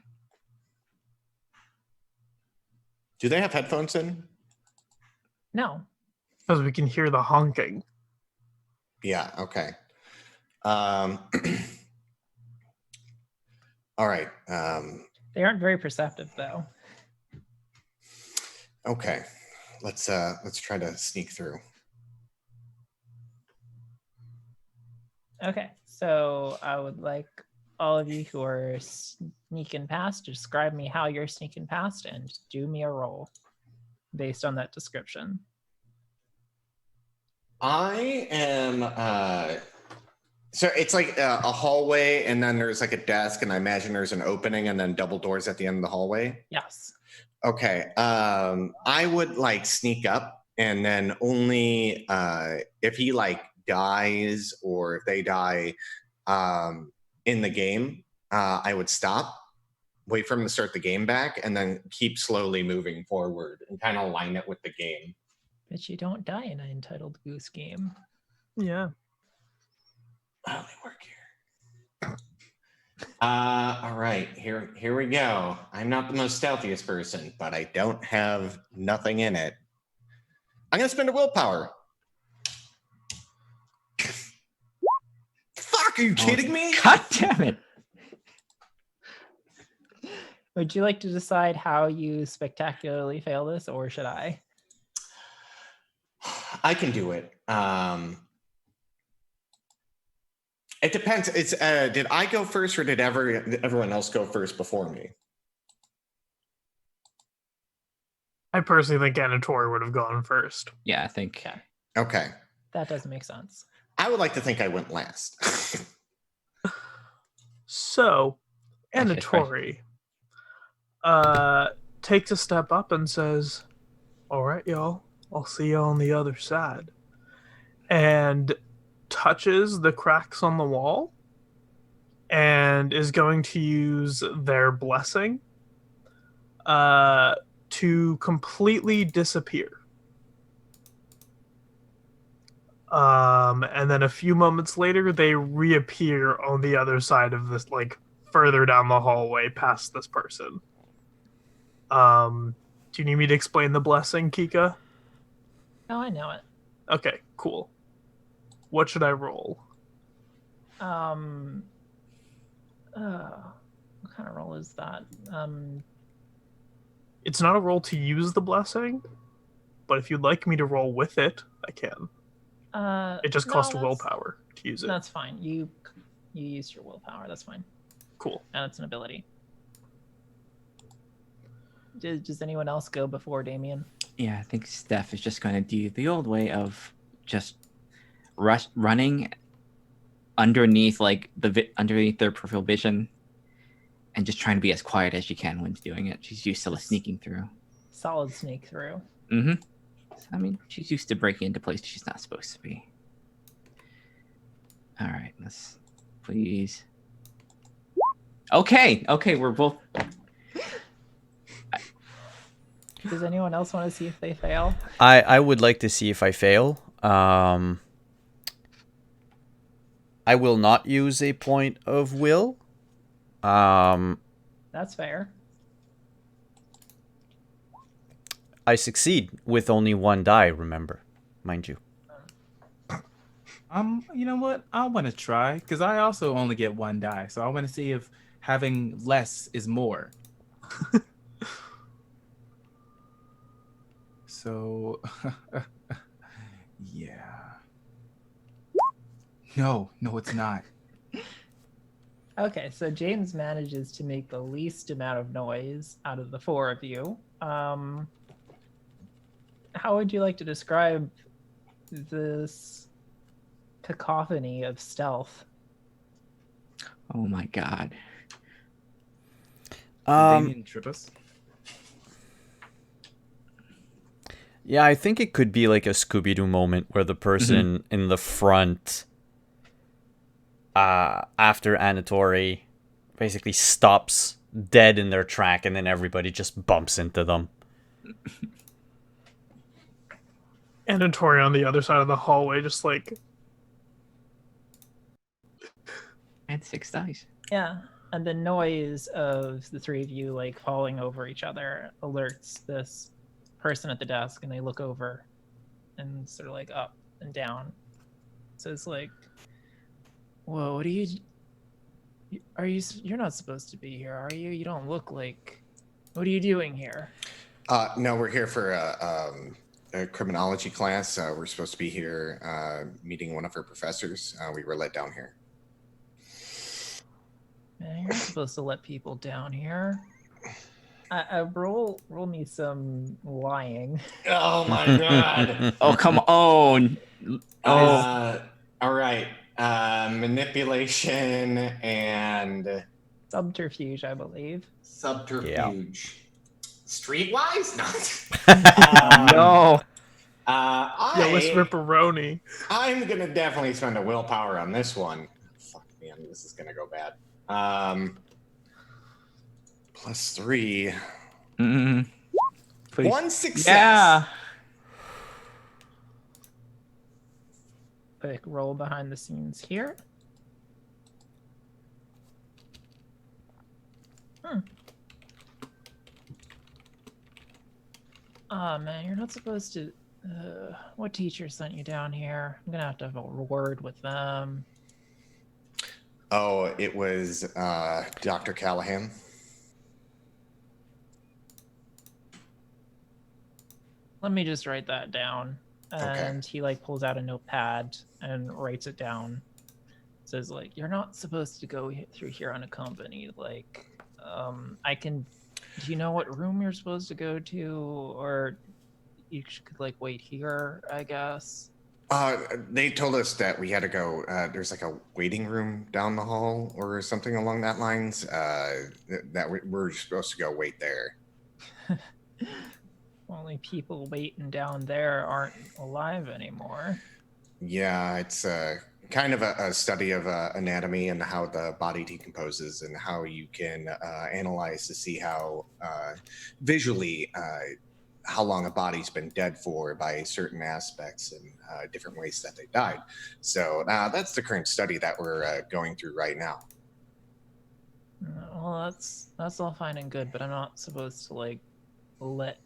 Do they have headphones in? No. Because we can hear the honking. Yeah, okay. All right. They aren't very perceptive though. Okay. Let's try to sneak through. Okay, so I would like all of you who are sneaking past to describe me how you're sneaking past and do me a roll based on that description. I am so it's like a hallway and then there's like a desk and I imagine there's an opening and then double doors at the end of the hallway. Yes. Okay. I would like sneak up and then only if he like dies or if they die in the game, I would stop, wait for him to start the game back, and then keep slowly moving forward and kind of line it with the game. But you don't die in an Untitled Goose game. Yeah. I only work here. All right, here we go. I'm not the most stealthiest person, but I don't have nothing in it. I'm gonna spend a willpower. Fuck, are you kidding me? God damn it! Would you like to decide how you spectacularly fail this, or should I? I can do it. It depends. It's did I go first or did everyone else go first before me? I personally think Anatori would have gone first. Yeah, I think. Okay, Okay. that doesn't make sense. I would like to think I went last. So, Actually, Anatori takes a step up and says, "All right, y'all, I'll see you on the other side." And touches the cracks on the wall and is going to use their blessing to completely disappear. And then a few moments later, they reappear on the other side of this, like further down the hallway past this person. Do you need me to explain the blessing, Kika? Oh, I know it. Okay, cool. What should I roll? What kind of roll is that? It's not a roll to use the blessing, but if you'd like me to roll with it, I can. It just costs willpower to use it. That's fine. You used your willpower. That's fine. Cool. And it's an ability. Does anyone else go before Damien? Yeah, I think Steph is just going to do the old way of just running underneath underneath their peripheral vision and just trying to be as quiet as she can when doing it. She's used to sneaking through. Solid sneak through. Mm-hmm. So, I mean, she's used to breaking into places she's not supposed to be. All right, let's please. Okay, we're both. Does anyone else want to see if they fail? I would like to see if I fail. I will not use a point of will. That's fair. I succeed with only 1 die, remember, mind you. You know what? I want to try because I also only get 1 die, so I want to see if having less is more. So, yeah. No, it's not. Okay, so James manages to make the least amount of noise out of the 4 of you. How would you like to describe this cacophony of stealth? Oh my god. Damien trip us. Yeah, I think it could be like a Scooby-Doo moment where the person in the front, after Anatori, basically stops dead in their track, and then everybody just bumps into them. And Tori on the other side of the hallway, just like, I had 6 dice. Yeah, and the noise of the 3 of you like falling over each other alerts this person at the desk, and they look over and sort of like up and down. So it's like, whoa, what are you? You're not supposed to be here, are you? You don't look like. What are you doing here? No, we're here for a criminology class. We're supposed to be here meeting one of our professors. We were let down here. Man, you're not supposed to let people down here. Roll me some lying. Oh my god. Oh, come on. Oh, All right. Manipulation and Subterfuge, I believe. subterfuge. Streetwise? no. yeah, let's ripperoni. I'm gonna definitely spend a willpower on this one. Fuck man, this is gonna go bad. +3. Please. 1 success. Yeah. Quick roll behind the scenes here. Oh man, you're not supposed to. What teacher sent you down here? I'm gonna have to have a word with them. Oh, it was Dr. Callahan. Let me just write that down. And Okay. he like pulls out a notepad and writes it down. Says like, you're not supposed to go through here unaccompanied. Like, I can. Do you know what room you're supposed to go to, or you could like wait here? I guess. They told us that we had to go. There's like a waiting room down the hall or something along that lines. That we're supposed to go wait there. Only people waiting down there aren't alive anymore. Yeah, it's kind of a study of anatomy and how the body decomposes and how you can analyze to see how visually how long a body's been dead for by certain aspects and different ways that they died. So that's the current study that we're going through right now. Well, that's all fine and good, but I'm not supposed to like let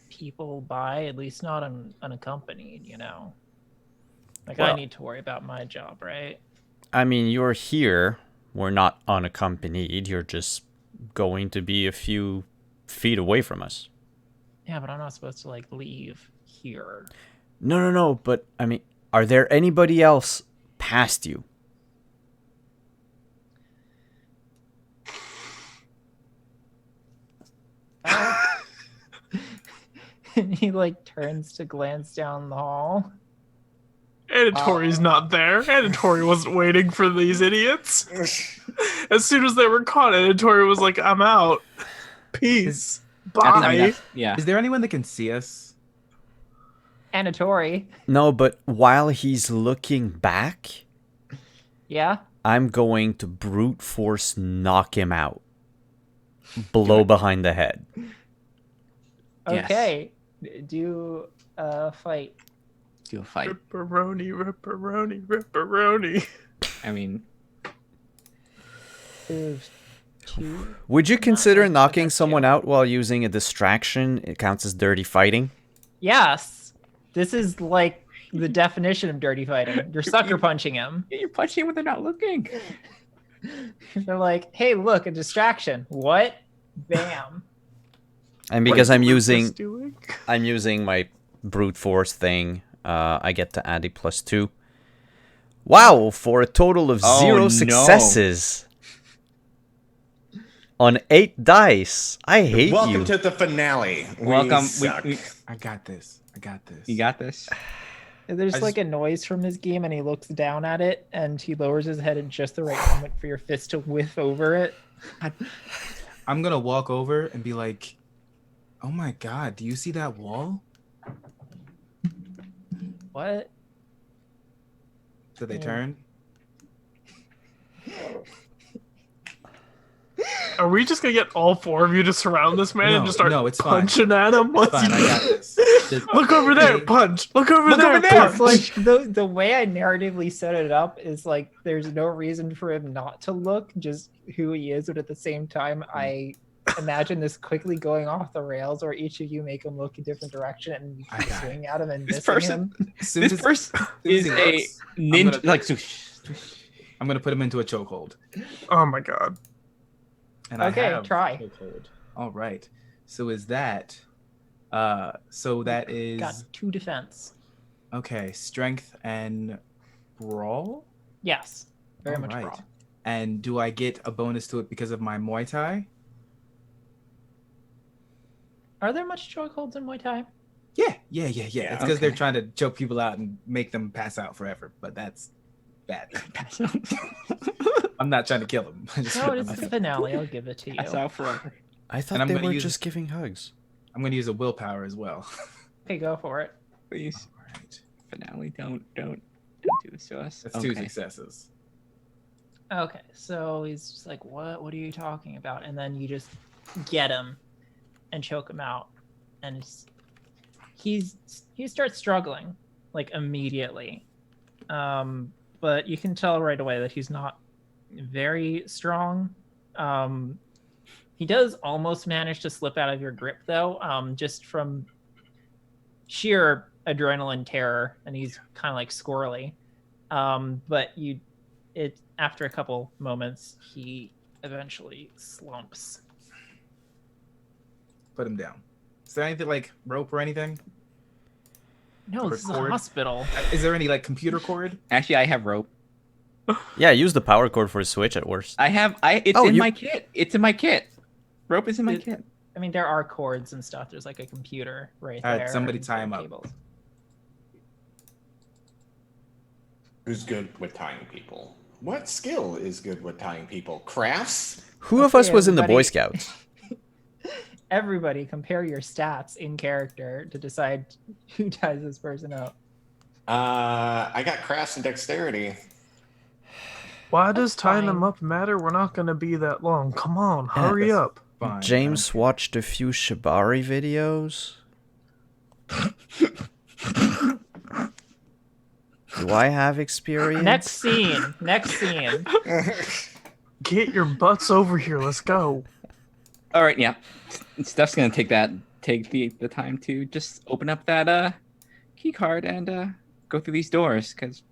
people by, at least not unaccompanied, you know. Like, Well, I need to worry about my job, right? I mean, you're here. We're not unaccompanied. You're just going to be a few feet away from us. Yeah, but I'm not supposed to like leave here. No. But, I mean, are there anybody else past you? And he like turns to glance down the hall. And Tori's not there. And Tori wasn't waiting for these idiots. As soon as they were caught, and Tori was like, I'm out. Peace. Bye. Yeah. Is there anyone that can see us? Anatori. No, but while he's looking back, Yeah? I'm going to brute force knock him out. Blow behind the head. Yes. Okay. Do a fight. Do a fight. Ripperoni. I mean, Oof. 2. Would you consider like knocking that's someone two. out while using a distraction? It counts as dirty fighting. Yes. This is like the definition of dirty fighting. You're sucker punching him. You're punching when they're not looking. They're like, hey, look, a distraction. What? Bam. And because What I'm is Lucas using doing? my brute force thing, I get to add a +2. Wow, for a total of Oh, 0 no. successes on 8 dice. I hate Welcome you. to the finale. Welcome. Suck. I got this. I got this. You got this. There's I like a noise from his game, and he looks down at it, and he lowers his head at just the right moment for your fist to whiff over it. I'm gonna walk over and be like, "Oh my god, do you see that wall? What? Did they Yeah. turn?" Are we just gonna get all 4 of you to surround this man and just start no, it's fine. punching at him? Once Fine, he- I got this. Look over there, punch. Look over there, over there. punch. It's like the way I narratively set it up is like there's no reason for him not to look, just who he is, but at the same time, I imagine this quickly going off the rails, or each of you make him look a different direction and you I keep got it. swinging at him and This missing person- him. As soon This as- person as soon as is he a looks, ninja. gonna- Like, swoosh, swoosh. I'm gonna put him into a chokehold. Oh my god. And Okay, I have try. chokehold. All right. So is that? So that is Got 2 defense. okay. Strength and brawl. Yes, very All much right. brawl. And do I get a bonus to it because of my Muay Thai? Are there much chokeholds in Muay Thai? Yeah. It's because they're Okay. trying to choke people out and make them pass out forever. But that's bad. I'm not trying to kill them. I just No, want it's them the to- finale. I'll give it to you. That's out forever. I thought And I'm they gonna were use- just giving hugs. I'm going to use a willpower as well. Okay, go for it. Please, All right. finale, don't do this to us. That's 2 Okay. successes. Okay, so he's just like, "What? What are you talking about?" And then you just get him and choke him out, and he starts struggling like immediately. But you can tell right away that he's not very strong. He does almost manage to slip out of your grip though, just from sheer adrenaline terror, and he's kind of like squirrely. But after a couple moments, he eventually slumps. Put him down. Is there anything like rope or anything? No, this is a Record. hospital. Is there any like computer cord? Actually, I have rope. Yeah, use the power cord for a switch at worst. It's Oh, in you- my kit. It's in my kit. Rope is in my It- kit. I mean, there are cords and stuff. There's like a computer right All right, there. somebody and tie him some up. cables. Who's good with tying people? What skill is good with tying people? Crafts? Who of us Okay, was in the Boy everybody- Scouts? Everybody compare your stats in character to decide who ties this person up. I got crafts and dexterity. Why does tying them fine. up matter? We're not gonna be that long. Come on, Yeah, hurry that's- up. Fine. James watched a few Shibari videos. Do I have experience? Next scene. Next scene. Get your butts over here. Let's go. All right, yeah. Steph's gonna take the time to just open up that key card and go through these doors because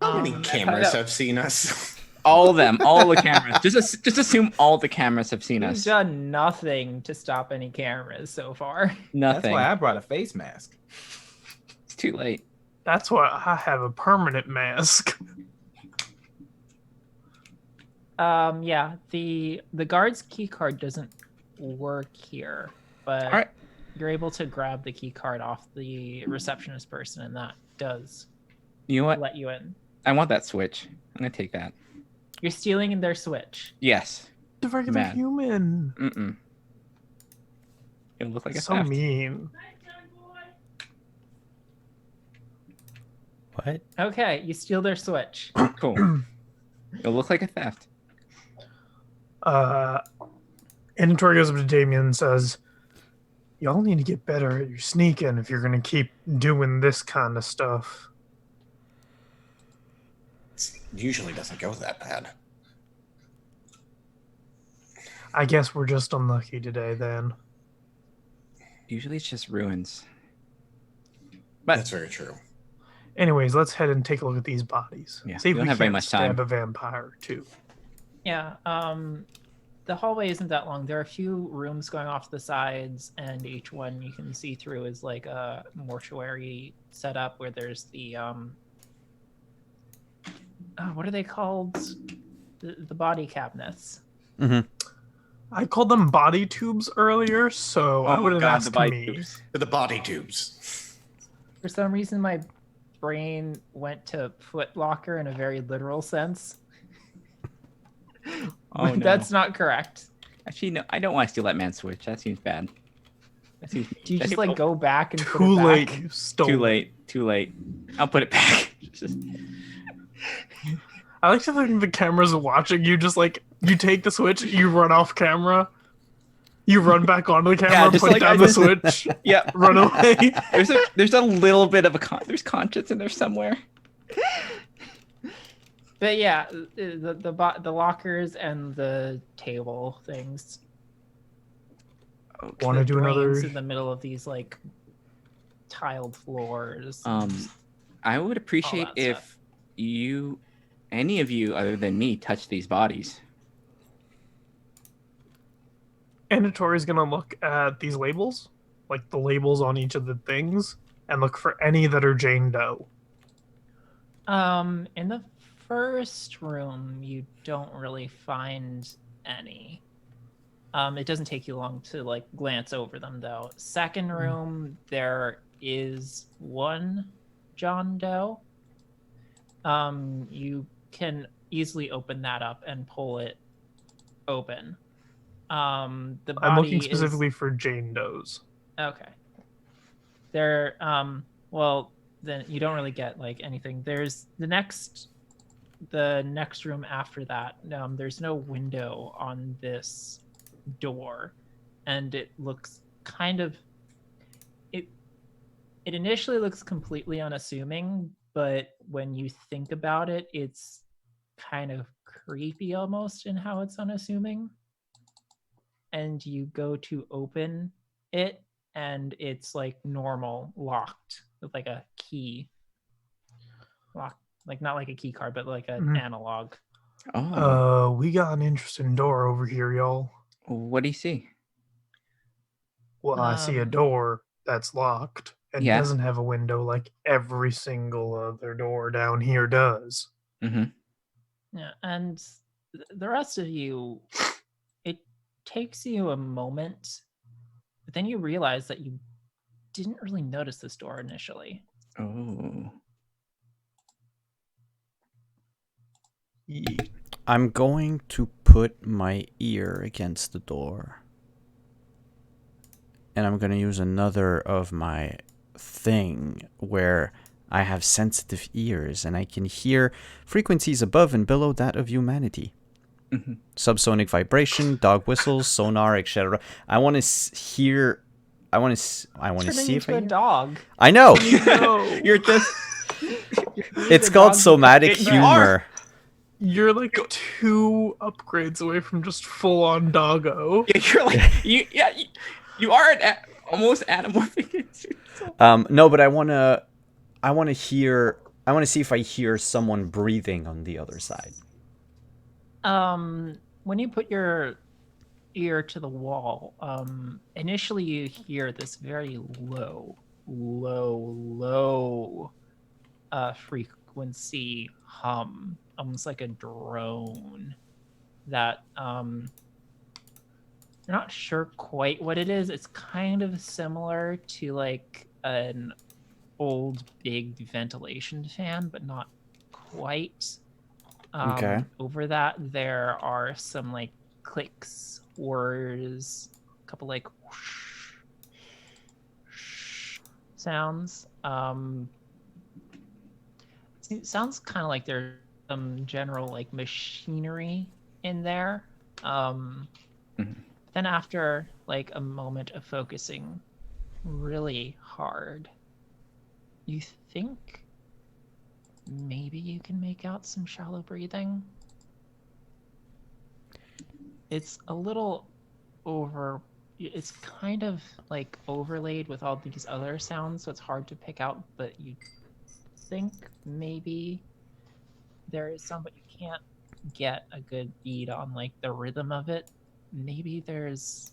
How many Um, cameras have seen us? all of them, all the cameras. Just assume all the cameras have seen You've us. done nothing to stop any cameras so far. That's Nothing. why I brought a face mask. It's too late. That's why I have a permanent mask. Yeah, the guard's key card doesn't work here, but All right. you're able to grab the key card off the receptionist person, and that does You know what? let you in. I want that switch. I'm gonna take that. You're stealing in their switch. Yes. The regular Man. human. Mm-mm. It'll look like a So theft. mean. What? Okay, you steal their switch. Cool. It'll look like a theft. Inventory goes up to Damien and says, "Y'all need to get better at your sneaking if you're gonna keep doing this kind of stuff." Usually doesn't go that bad. I guess we're just unlucky today then. Usually it's just ruins. But That's very true. Anyways, let's head and take a look at these bodies. Yeah, See if we we don't have very can't much stab time. a vampire too. Yeah. The hallway isn't that long. There are a few rooms going off to the sides, and each one you can see through is like a mortuary setup where there's the what are they called? The body cabinets. Mm-hmm. I called them body tubes earlier, so I would have God, asked the body me. tubes. The body tubes. For some reason, my brain went to Foot Locker in a very literal sense. Oh, no. That's not correct. Actually, no, I don't want to steal that man's switch. That seems bad. That seems, Do you that just seems- like go back and put Too it late, back? you stole. Too late. Too late. I'll put it back. I like to think the camera's watching you. Just like you take the switch, you run off camera, you run back onto the camera, just put like down I the just- switch, Yeah. run away. There's a little bit of there's conscience in there somewhere. But yeah, the lockers and the table things. Okay. Want to The do drains another? in the middle of these like tiled floors. I would appreciate that stuff. if any of you other than me touch these bodies. Anatori's gonna look at these labels, like the labels on each of the things, and look for any that are Jane Doe. In the first room, you don't really find any. It doesn't take you long to like glance over them though. Second room, there is one John Doe. You can easily open that up and pull it open. The body I'm looking is- specifically for Jane Does. Okay. There, well, then you don't really get like anything. There's the next room after that. There's no window on this door, and it looks kind of it initially looks completely unassuming, but when you think about it, it's kind of creepy almost in how it's unassuming. And you go to open it, and it's like normal, locked with like a key. Locked, like not like a key card, but like an analog. Oh, We got an interesting door over here, y'all. what do you see? Well, I see a Um, door that's locked and Yeah. doesn't have a window like every single other door down here does. Mm-hmm. Yeah, and the rest of you, it takes you a moment, but then you realize that you didn't really notice this door initially. Oh. I'm going to put my ear against the door. And I'm going to use another of my thing where I have sensitive ears and I can hear frequencies above and below that of humanity. Mm-hmm. Subsonic vibration, dog whistles, sonar, etc. I want to hear. I want to see if I a hear. dog. I know. No. You're just. It's called somatic You humor. You're like 2 upgrades away from just full on doggo. You're like you are almost anamorphic. No, but I want to hear. I want to see if I hear someone breathing on the other side. When you put your ear to the wall, initially you hear this very low frequency hum, almost like a drone that you're not sure quite what it is. It's kind of similar to like an old big ventilation fan, but not quite. Okay. Over that, there are some like clicks, whirs, a couple like whoosh, whoosh sounds. It sounds kind of like there's some general like machinery in there. Then after like a moment of focusing really hard, you think maybe you can make out some shallow breathing. it's a little over. It's kind of like overlaid with all these other sounds, so it's hard to pick out. But you think maybe there is some, but you can't get a good beat on like the rhythm of it. Maybe there's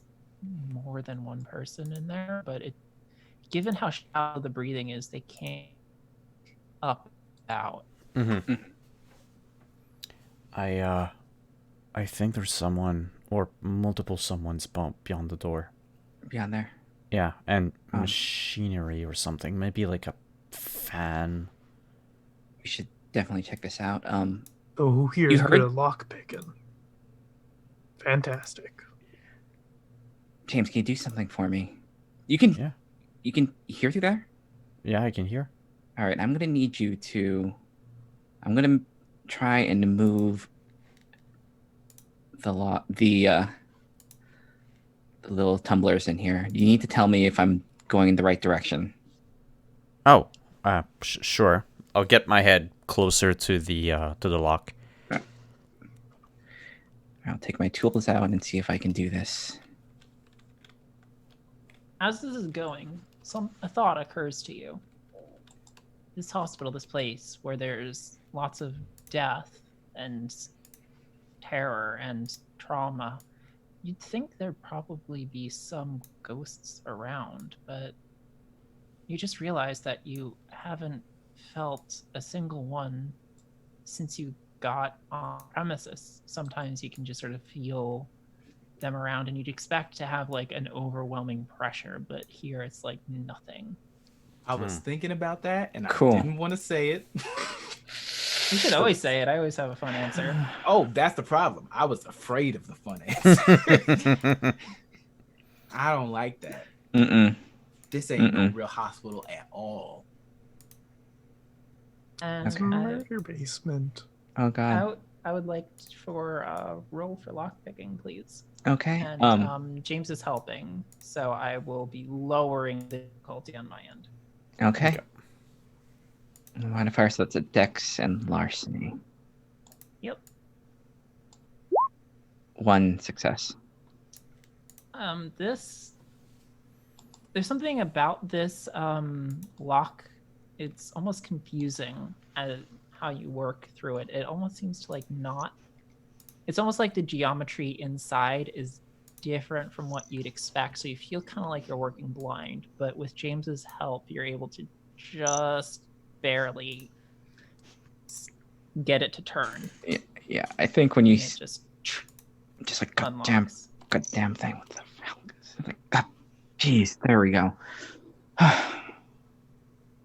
more than one person in there, but given how shallow the breathing is, they can't up out. Mm-hmm. I think there's someone or multiple someone's beyond the door. Beyond there. Yeah, and machinery or something. Maybe like a fan. We should definitely check this out. So who here You is good heard? at lock picking? Fantastic. James, can you do something for me? You can. Yeah. You can hear through there. Yeah, I can hear. All right, I'm gonna need you to. I'm gonna try and move the little tumblers in here. You need to tell me if I'm going in the right direction. Oh, sure. I'll get my head closer to the lock. I'll take my tools out and see if I can do this. As this is going, a thought occurs to you. This hospital, this place where there's lots of death and terror and trauma, you'd think there'd probably be some ghosts around, but you just realize that you haven't felt a single one since you got on premises. Sometimes you can just sort of feel them around and you'd expect to have like an overwhelming pressure, but here it's like nothing. I was thinking about that and Cool. I didn't want to say it. You should always say it. I always have a fun answer. Oh, that's the problem. I was afraid of the fun answer. I don't like that. Mm-mm. This ain't no real hospital at all. And Okay. Murder basement. Oh God. I would like for a roll for lockpicking, please. Okay. And James is helping, so I will be lowering the difficulty on my end. Okay. Modifier, so that's a dex and larceny. Yep. 1 success. There's something about this lock. It's almost confusing as how you work through it. It almost seems to like not. It's almost like the geometry inside is different from what you'd expect. So you feel kind of like you're working blind. But with James's help, you're able to just barely get it to turn. Yeah, I think when you And it just like goddamn unlocks. thing. What the hell? Like, God, jeez, there we go.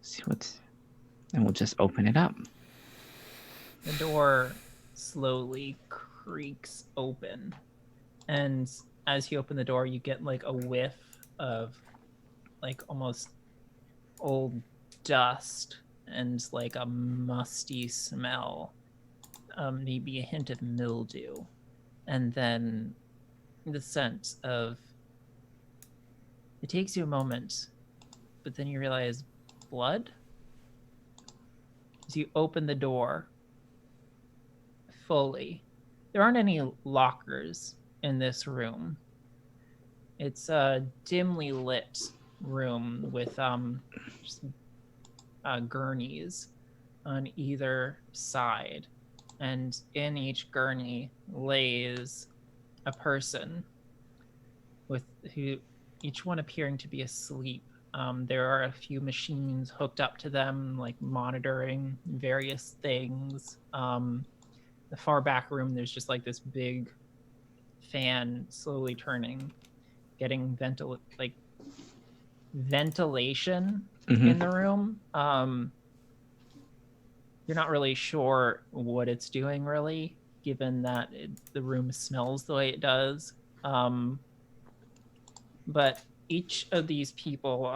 See and we'll just open it up. The door slowly creaks open, and as you open the door, you get like a whiff of like almost old dust and like a musty smell, maybe a hint of mildew, and then the scent of. It takes you a moment, but then you realize blood. As you open the door fully, there aren't any lockers in this room. It's a dimly lit room with just, gurneys on either side, and in each gurney lays a person with each one appearing to be asleep. There are a few machines hooked up to them, like monitoring various things. The far back room, there's just like this big fan slowly turning, getting ventilation in the room. You're not really sure what it's doing, really, given that the room smells the way it does. But each of these people,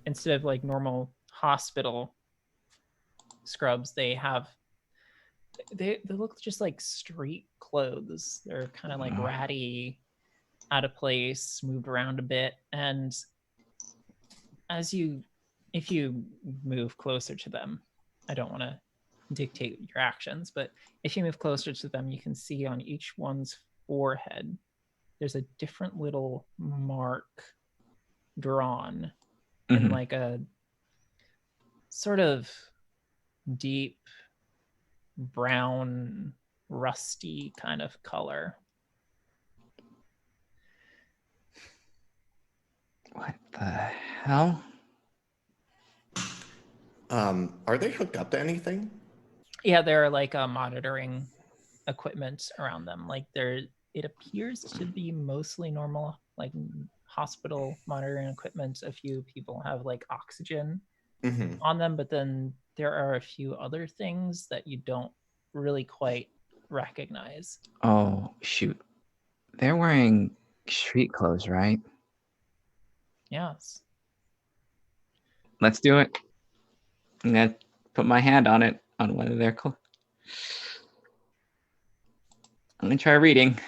instead of like normal hospital scrubs, they look just like street clothes. They're kind of like ratty, out of place, moved around a bit. And if you move closer to them, I don't want to dictate your actions, but if you move closer to them, you can see on each one's forehead, there's a different little mark drawn in Mhm. like a sort of deep brown, rusty kind of color. What the hell? Are they hooked up to anything? Yeah, there are like monitoring equipment around them. Like it appears to be mostly normal, like hospital monitoring equipment. A few people have like oxygen Mm-hmm. on them, but then there are a few other things that you don't really quite recognize. Oh, shoot. They're wearing street clothes, right? Yes. Let's do it. I'm gonna put my hand on it, on one of their clothes. I'm gonna try reading.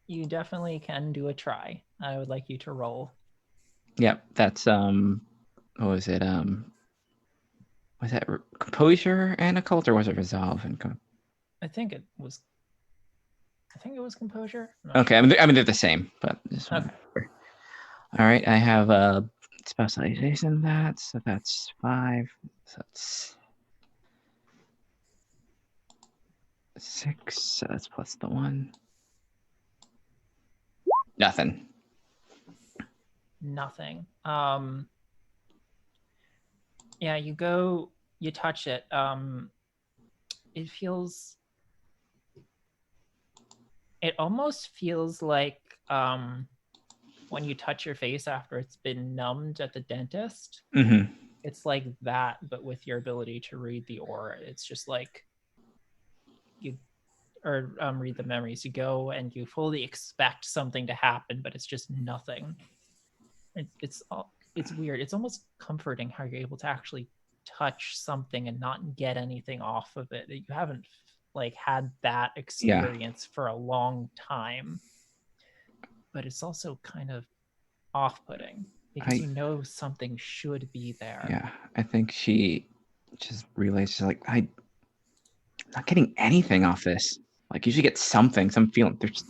You definitely can do a try. I would like you to roll. Yep, that's what was it? Was that composure and occult, or was it resolve and I think it was composure. I'm not okay, sure. I mean they're the same, but just Okay. all right. I have a specialization that, so that's 5. So that's 6. So that's plus the 1. Nothing. Nothing. Yeah, you touch it. It almost feels like when you touch your face after it's been numbed at the dentist. Mm-hmm. It's like that, but with your ability to read the aura. It's just like read the memories. You go and you fully expect something to happen, but it's just nothing. It's weird. It's almost comforting how you're able to actually touch something and not get anything off of it. You haven't like had that experience for a long time, but it's also kind of off-putting because you know something should be there. Yeah, I think she just realized she's like, I'm not getting anything off this. Like, you should get something, some feeling. There's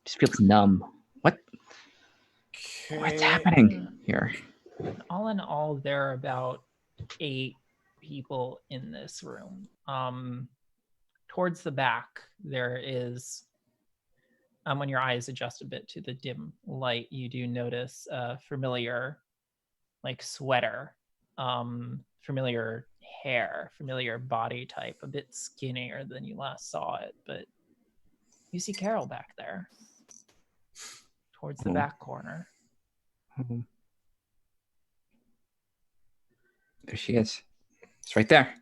just feels numb. What's happening here? All in all, there are about 8 people in this room. Towards the back, there is, when your eyes adjust a bit to the dim light, you do notice a familiar, like sweater, familiar hair, familiar body type, a bit skinnier than you last saw it, but you see Carol back there, towards the back corner. There she is. It's right there.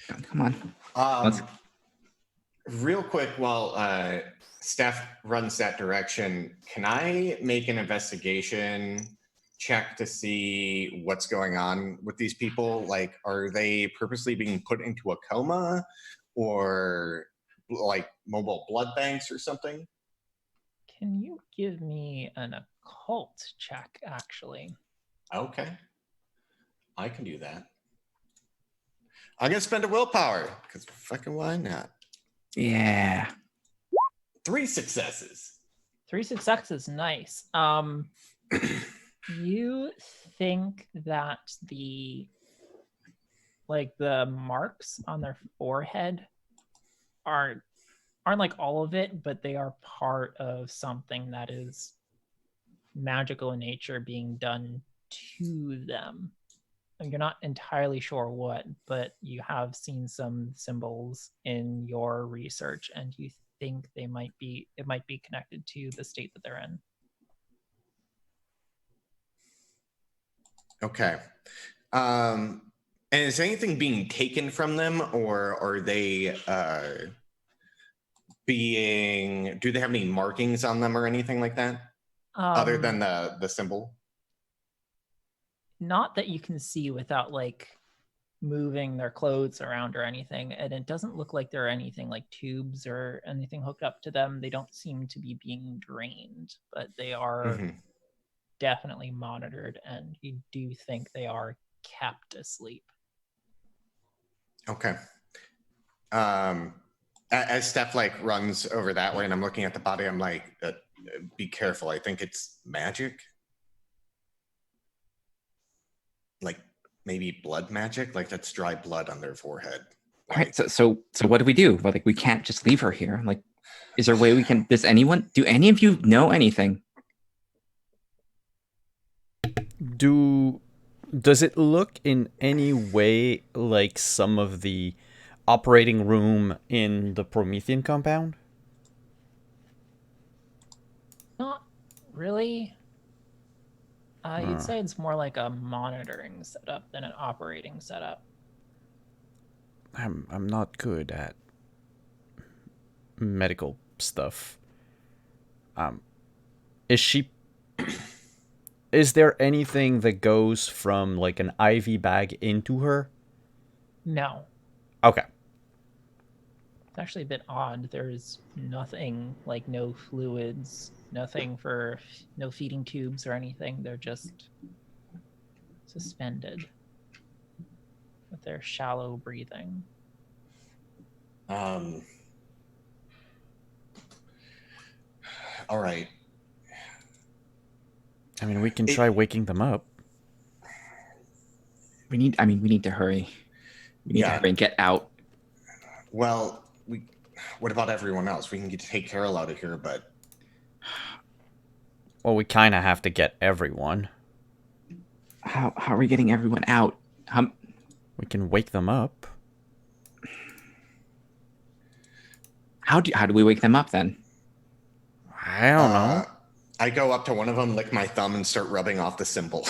Come on. Real quick, while staff runs that direction, can I make an investigation check to see what's going on with these people? Like, are they purposely being put into a coma, or like mobile blood banks or something? Can you give me an occult check, actually? Okay. I can do that. I'm going to spend a willpower, because fucking why not? Yeah. 3 successes. 3 successes, nice. You think that the marks on their forehead aren't like all of it, but they are part of something that is magical in nature being done to them. You're not entirely sure what, but you have seen some symbols in your research, and you think it might be connected to the state that they're in. Okay. And is anything being taken from them, or are they do they have any markings on them or anything like that? Other than the symbol? Not that you can see without like moving their clothes around or anything, and it doesn't look like there are anything like tubes or anything hooked up to them. They don't seem to be being drained, but they are definitely monitored, and you do think they are kept asleep. Okay. And As Steph like runs over that way, and I'm looking at the body, I'm like, "Be careful! I think it's magic, like maybe blood magic. Like that's dry blood on their forehead." All right, so what do we do? Well, like we can't just leave her here. Like, is there a way we can? Do any of you know anything? Does it look in any way like some of the operating room in the Promethean compound? Not really. You'd say it's more like a monitoring setup than an operating setup. I'm not good at medical stuff. Is there anything that goes from like an IV bag into her? No. Okay. It's actually a bit odd. There's nothing, like no fluids, no feeding tubes or anything. They're just suspended with their shallow breathing. All right. I mean, we can try waking them up. We need to hurry. We need to hurry and get out. Well, what about everyone else? We can take Carol out of here, but... Well, we kind of have to get everyone. How are we getting everyone out? We can wake them up. How do we wake them up then? I don't know. I go up to one of them, lick my thumb, and start rubbing off the symbol.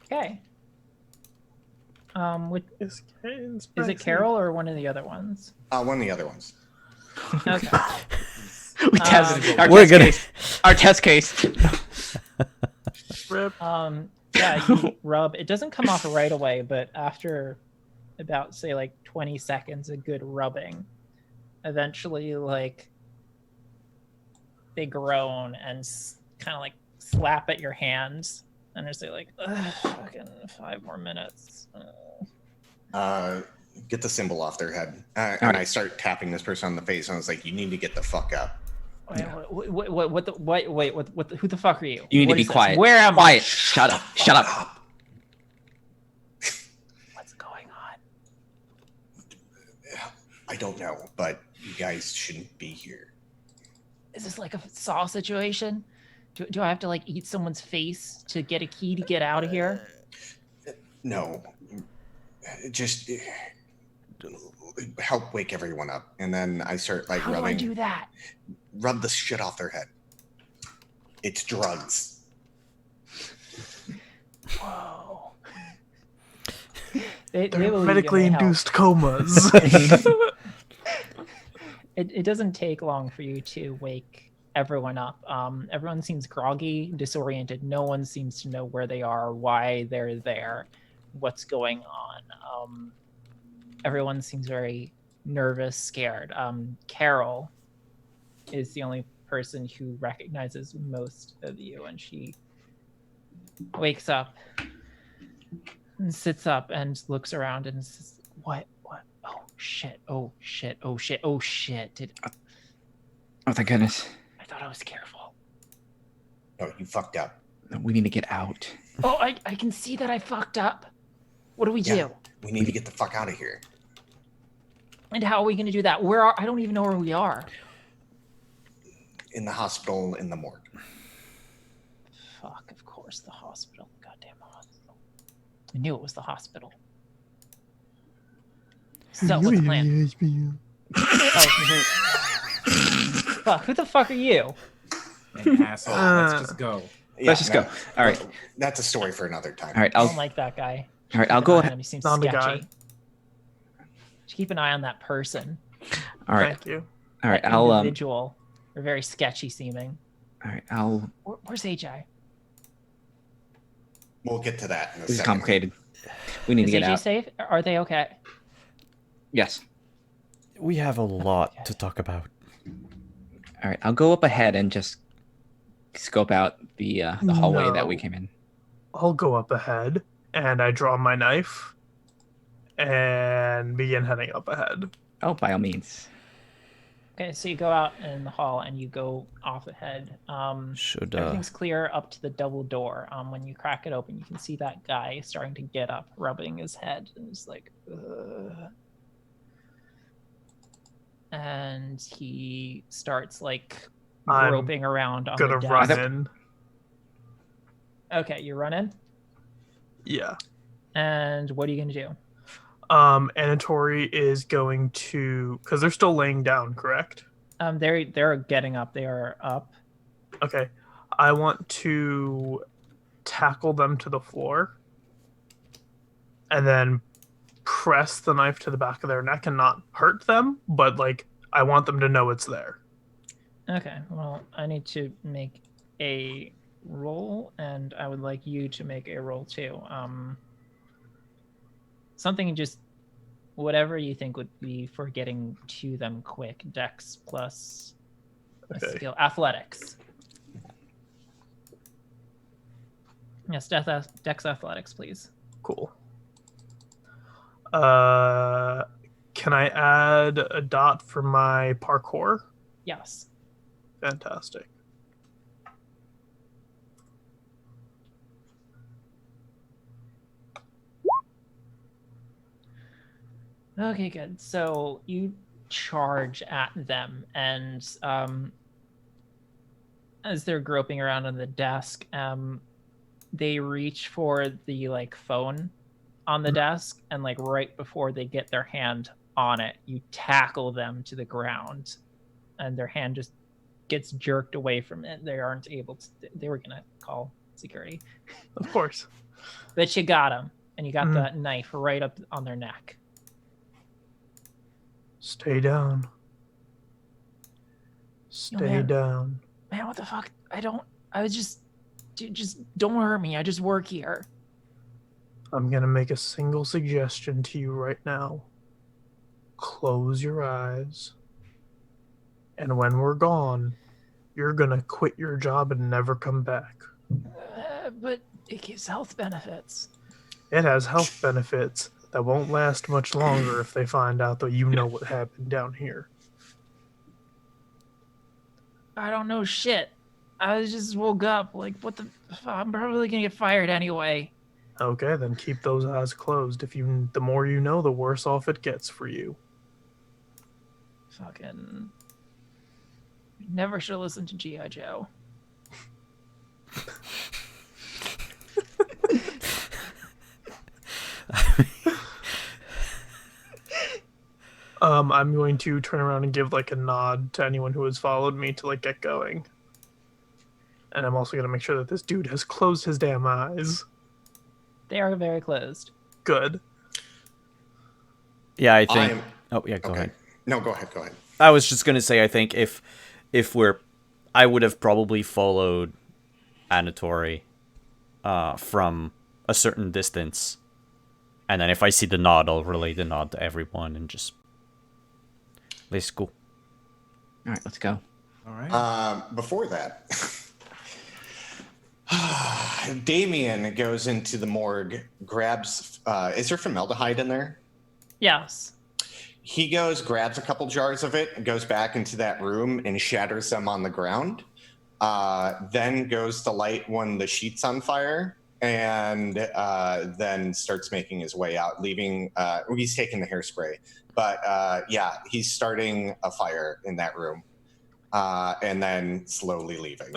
Okay. Is it Carol or one of the other ones? One of the other ones. Okay. We tested our test case. Rip. Yeah, you rub. It doesn't come off right away, but after about say like 20 seconds of good rubbing, eventually like they groan and kind of like slap at your hands and they say like, fucking 5 more minutes. Get the symbol off their head. And I start tapping this person on the face and I was like, you need to get the fuck up. Wait, who the fuck are you? You need What to be is this? quiet. Where am Quiet. I? Shut up. Shut up. What's going on? I don't know, but you guys shouldn't be here. Is this like a Saw situation? Do I have to like eat someone's face to get a key to get out of here? No. Just help wake everyone up. And then I start like How rubbing. do I do that? Rub the shit off their head. It's drugs. Whoa. They're believe medically you may help. induced comas. It doesn't take long for you to wake everyone up. Everyone seems groggy, disoriented. No one seems to know where they are, why they're there, what's going on. Everyone seems very nervous, scared. Carol is the only person who recognizes most of you, and she wakes up and sits up and looks around and says, what? Oh shit. Oh shit. Oh, thank goodness. I thought I was careful. No, you fucked up. We need to get out. Oh, I can see that I fucked up. What do we do? We need to get the fuck out of here. And how are we going to do that? I don't even know where we are. In the hospital, in the morgue. Fuck, of course, the hospital. Goddamn hospital. I knew it was the hospital. So, what's the plan? Fuck, who the fuck are you? An asshole. Let's just go. Let's just go. All right. That's a story for another time. All right. I don't like that guy. All right. I'll go ahead. He seems Not the sketchy. guy. Just keep an eye on that person. All right. Thank you. All right. That I'll individual. They're very sketchy seeming. All right. Where's AJ? We'll get to that in a This is second. complicated. We need Is to get AJ out. safe? Are they okay? Yes. We have a lot to talk about. All right. I'll go up ahead and just scope out the hallway that we No. came in. I'll go up ahead and I draw my knife and begin heading up ahead. Oh, by all means. Okay, so you go out in the hall and you go off ahead. Should Everything's clear up to the double door. When you crack it open, you can see that guy starting to get up, rubbing his head, and he's like, ugh. And he starts like I'm groping around on gonna the run desk. in. Okay, you run in. Yeah. And what are you gonna do? Anatori is going to, because they're still laying down, correct? They're getting up. They are up. Okay. I want to tackle them to the floor and then press the knife to the back of their neck and not hurt them, but like I want them to know it's there. Okay. Well, I need to make a roll, and I would like you to make a roll too. Something just whatever you think would be for getting to them quick. Dex plus a Okay. skill. Athletics. Yes, Dex athletics, please. Cool. Can I add a dot for my parkour? Yes. Fantastic. Okay, good. So you charge at them, and as they're groping around on the desk, they reach for the like phone on the desk, and like right before they get their hand on it, you tackle them to the ground, and their hand just gets jerked away from it. They aren't able to. They were gonna call security, Of course. but you got them, and you got that knife right up on their neck. Stay down. Stay man. down. Man, what the fuck? I was just, dude, just don't hurt me. I just work here. I'm going to make a single suggestion to you right now. Close your eyes. And when we're gone, you're going to quit your job and never come back. But it gives health benefits. It has health benefits that won't last much longer if they find out that you know what happened down here. I don't know shit. I just woke up. Like, what the? I'm probably gonna get fired anyway. Okay, then keep those eyes closed. The more you know, the worse off it gets for you. Fucking. Never should have listened to G.I. Joe. I'm going to turn around and give like a nod to anyone who has followed me to like get going. And I'm also going to make sure that this dude has closed his damn eyes. They are very closed. Good. Yeah, I think. Oh yeah, go ahead. No, go ahead. Go ahead. I was just gonna say, I think if I would have probably followed Anatori, from a certain distance, and then if I see the nod, I'll relay the nod to everyone and just let's go. All right, let's go. All right. Before that, Damien goes into the morgue, grabs. Is there formaldehyde in there? Yes. He goes, grabs a couple jars of it, goes back into that room and shatters them on the ground. Then goes to light one of the sheets on fire, and then starts making his way out, leaving. He's taking the hairspray, but yeah, he's starting a fire in that room, and then slowly leaving.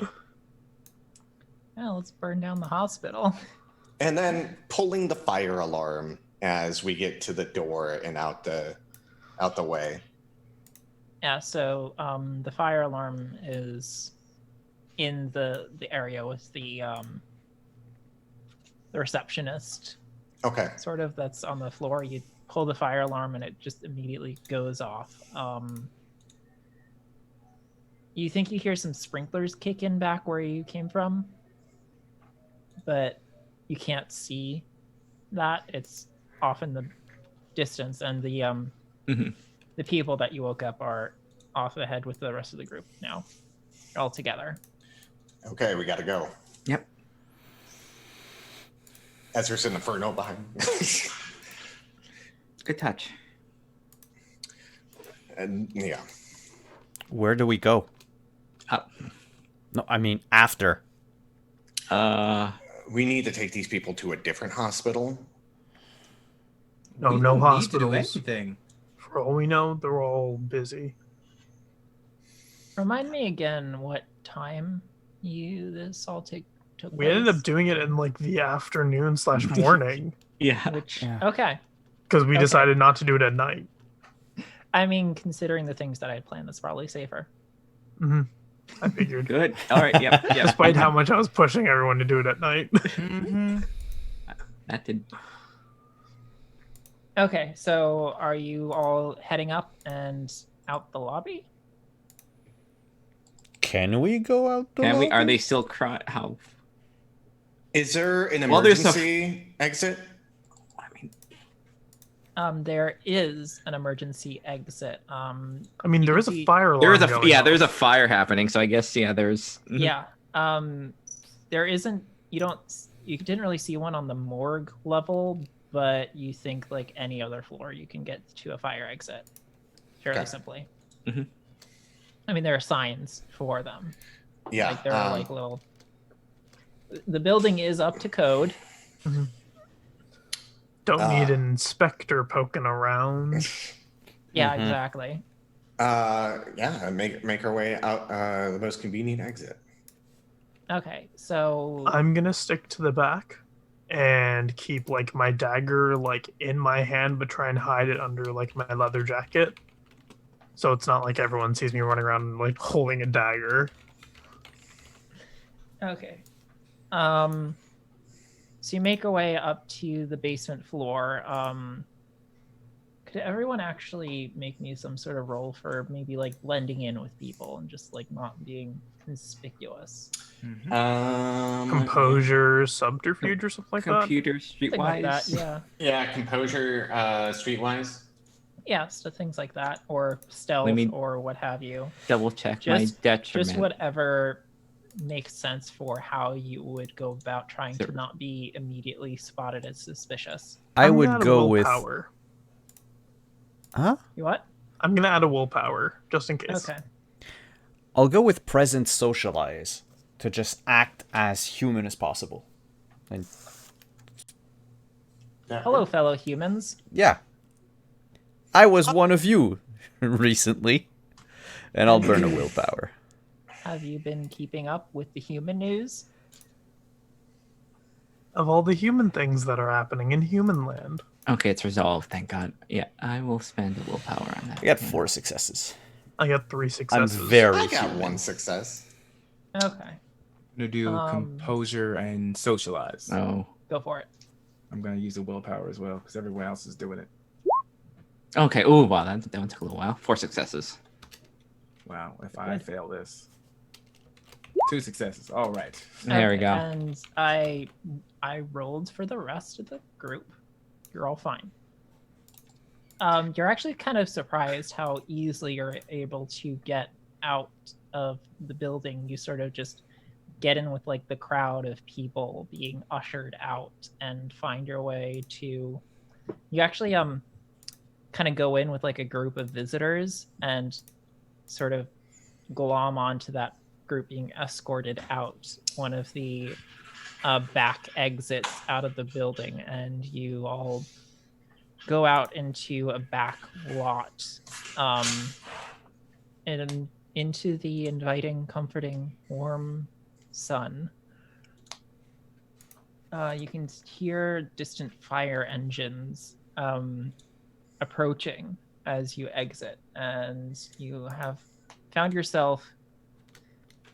Well, let's burn down the hospital. And then pulling the fire alarm as we get to the door and out the way. Yeah, so the fire alarm is in the area with the receptionist. Okay. Sort of, that's on the floor. You pull the fire alarm and it just immediately goes off. You think you hear some sprinklers kick in back where you came from, but you can't see that. It's off in the distance, and the people that you woke up are off ahead with the rest of the group now. They're all together. Okay, we got to go. Yep. Ezra's in Inferno behind. Good touch. And yeah. Where do we go? Up. No, I mean after. We need to take these people to a different hospital. No, We no don't need to do hospitals. anything. For all we know, they're all busy. Remind me again what time this all took We ended up place? doing it in like the afternoon / morning Yeah. Which Yeah. okay. because we Okay. decided not to do it at night. I mean, considering the things that I had planned, that's probably safer. I figured. Good. All right. Yep. Yep. Despite how much I was pushing everyone to do it at night. Mm-hmm. That did. Okay, so are you all heading up and out the lobby? Can we go out the Can we? Are lobby? they still crying? How? Is there an Well, there's emergency exit? I mean, There is an emergency exit. I mean, You there can is a see- fire alarm. there is a going there's a off. fire happening. So I guess there's. Yeah. There isn't. You didn't really see one on the morgue level, but you think like any other floor, you can get to a fire exit fairly Okay. simply. Mhm. I mean, there are signs for them. Yeah. Like there are like little. The building is up to code. Don't need an inspector poking around. Yeah, Mhm. exactly. Yeah. Make our way out the most convenient exit. Okay, so I'm gonna stick to the back and keep like my dagger like in my hand, but try and hide it under like my leather jacket. So it's not like everyone sees me running around like holding a dagger. okay. So you make your way up to the basement floor. Could everyone actually make me some sort of roll for maybe like blending in with people and just like not being conspicuous? Composure, subterfuge, or something like that. Computer Something like that, streetwise. yeah. Yeah. Composure. Streetwise. Yeah, so things like that, or stealth, mean- or what have you. Double check Just- my detriment. Just whatever makes sense for how you would go about trying Sure. to not be immediately spotted as suspicious. I I'm gonna would add a go with. willpower. Huh? You what? I'm gonna add a willpower just in case. Okay. I'll go with present socialize to just act as human as possible. And Hello, fellow humans. yeah, I was one of you recently, and I'll burn a willpower. Have you been keeping up with the human news? Of all the human things that are happening in human land. Okay, it's resolved. Thank God. Yeah, I will spend a willpower on that. I got 4 successes. I got 3 I'm successes. very I got human. one success. Okay, I'm gonna do Um, composure and socialize. Oh. go for it. I'm gonna use the willpower as well because everyone else is doing it. Okay. Oh wow, that one took a little while. 4 successes. Wow, if I fail this. 2 successes. All right. There we Okay, go. And I rolled for the rest of the group. You're all fine. You're actually kind of surprised how easily you're able to get out of the building. You sort of just get in with like the crowd of people being ushered out and find your way to. You actually kind of go in with like a group of visitors and sort of glom onto that group being escorted out one of the back exits out of the building, and you all go out into a back lot and into the inviting, comforting, warm sun. You can hear distant fire engines approaching as you exit, and you have found yourself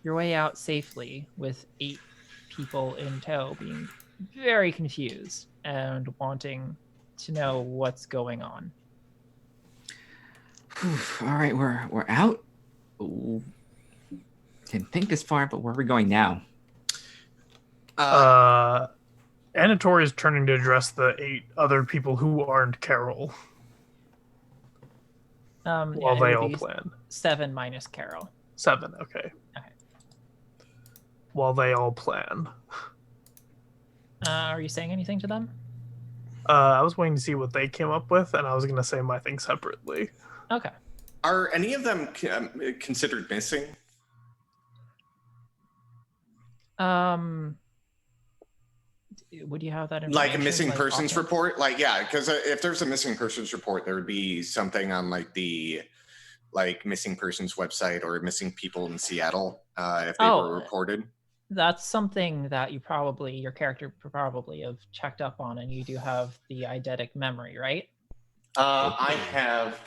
your way out safely with 8 people in tow, being very confused and wanting to know what's going on. Oof, all right, we're out. Ooh. Didn't think this far, but where are we going now? Anator is turning to address the 8 other people who aren't Carol while Yeah, they it all would be plan. 7 minus Carol. 7, okay. Okay. While they all plan. Are you saying anything to them? I was waiting to see what they came up with, and I was gonna say my thing separately. Okay. Are any of them considered missing? Would you have that information? Like a missing like, persons offhand? report? Like, yeah, because if there's a missing persons report, there would be something on like the missing persons website or missing people in Seattle if they were reported. That's something that your character probably have checked up on, and you do have the eidetic memory, right? I have.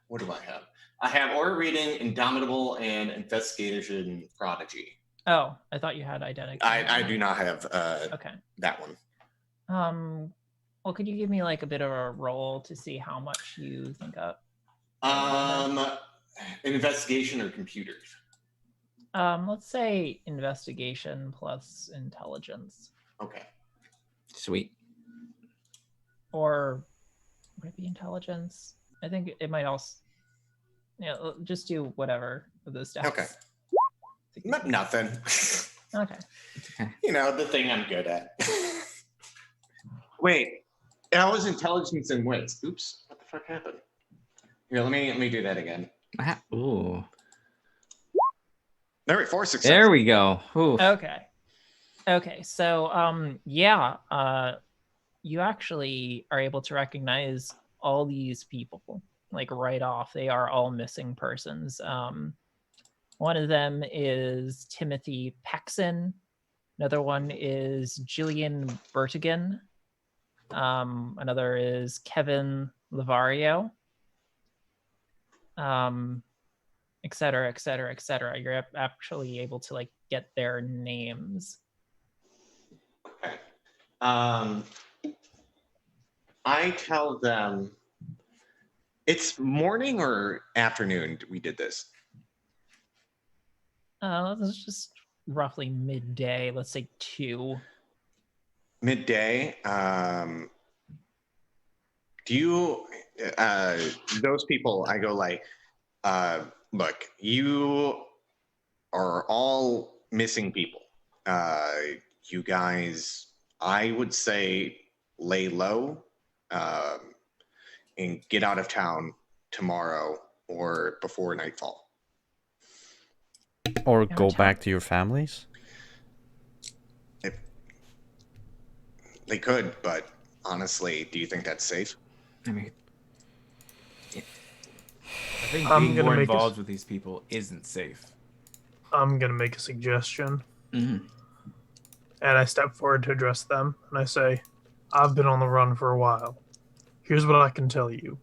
What do I have? I have Aura Reading, Indomitable, and Investigation Prodigy. Oh, I thought you had eidetic. I do not have Okay. that one. Well, could you give me like a bit of a roll to see how much you think up? Investigation or computers? Let's say investigation plus intelligence. Okay. Sweet. Or would it be intelligence? I think it might also. Yeah, just do whatever of those stats. Okay. Nothing. Okay. You know, the thing I'm good at. Wait, that was intelligence and wits. Oops, what the fuck happened? Here, let me do that again. Ooh. There we 4 successes. There we go. Oof. Okay. So you actually are able to recognize all these people like right off. They are all missing persons. One of them is Timothy Paxson. Another one is Jillian Bertigan. Another is Kevin Lavario. Et cetera, et cetera, et cetera. You're actually able to like get their names. Okay. I tell them it's morning or afternoon we did this. It's just roughly midday. Let's say 2. Midday. Do you those people? I go like, look, you are all missing people. You guys, I would say, lay low and get out of town tomorrow or before nightfall. Or go back to your families? They could, but honestly, do you think that's safe? I mean, I think I'm being gonna more make involved with these people isn't safe. I'm gonna make a suggestion, mhm. and I step forward to address them, and I say, "I've been on the run for a while. Here's what I can tell you.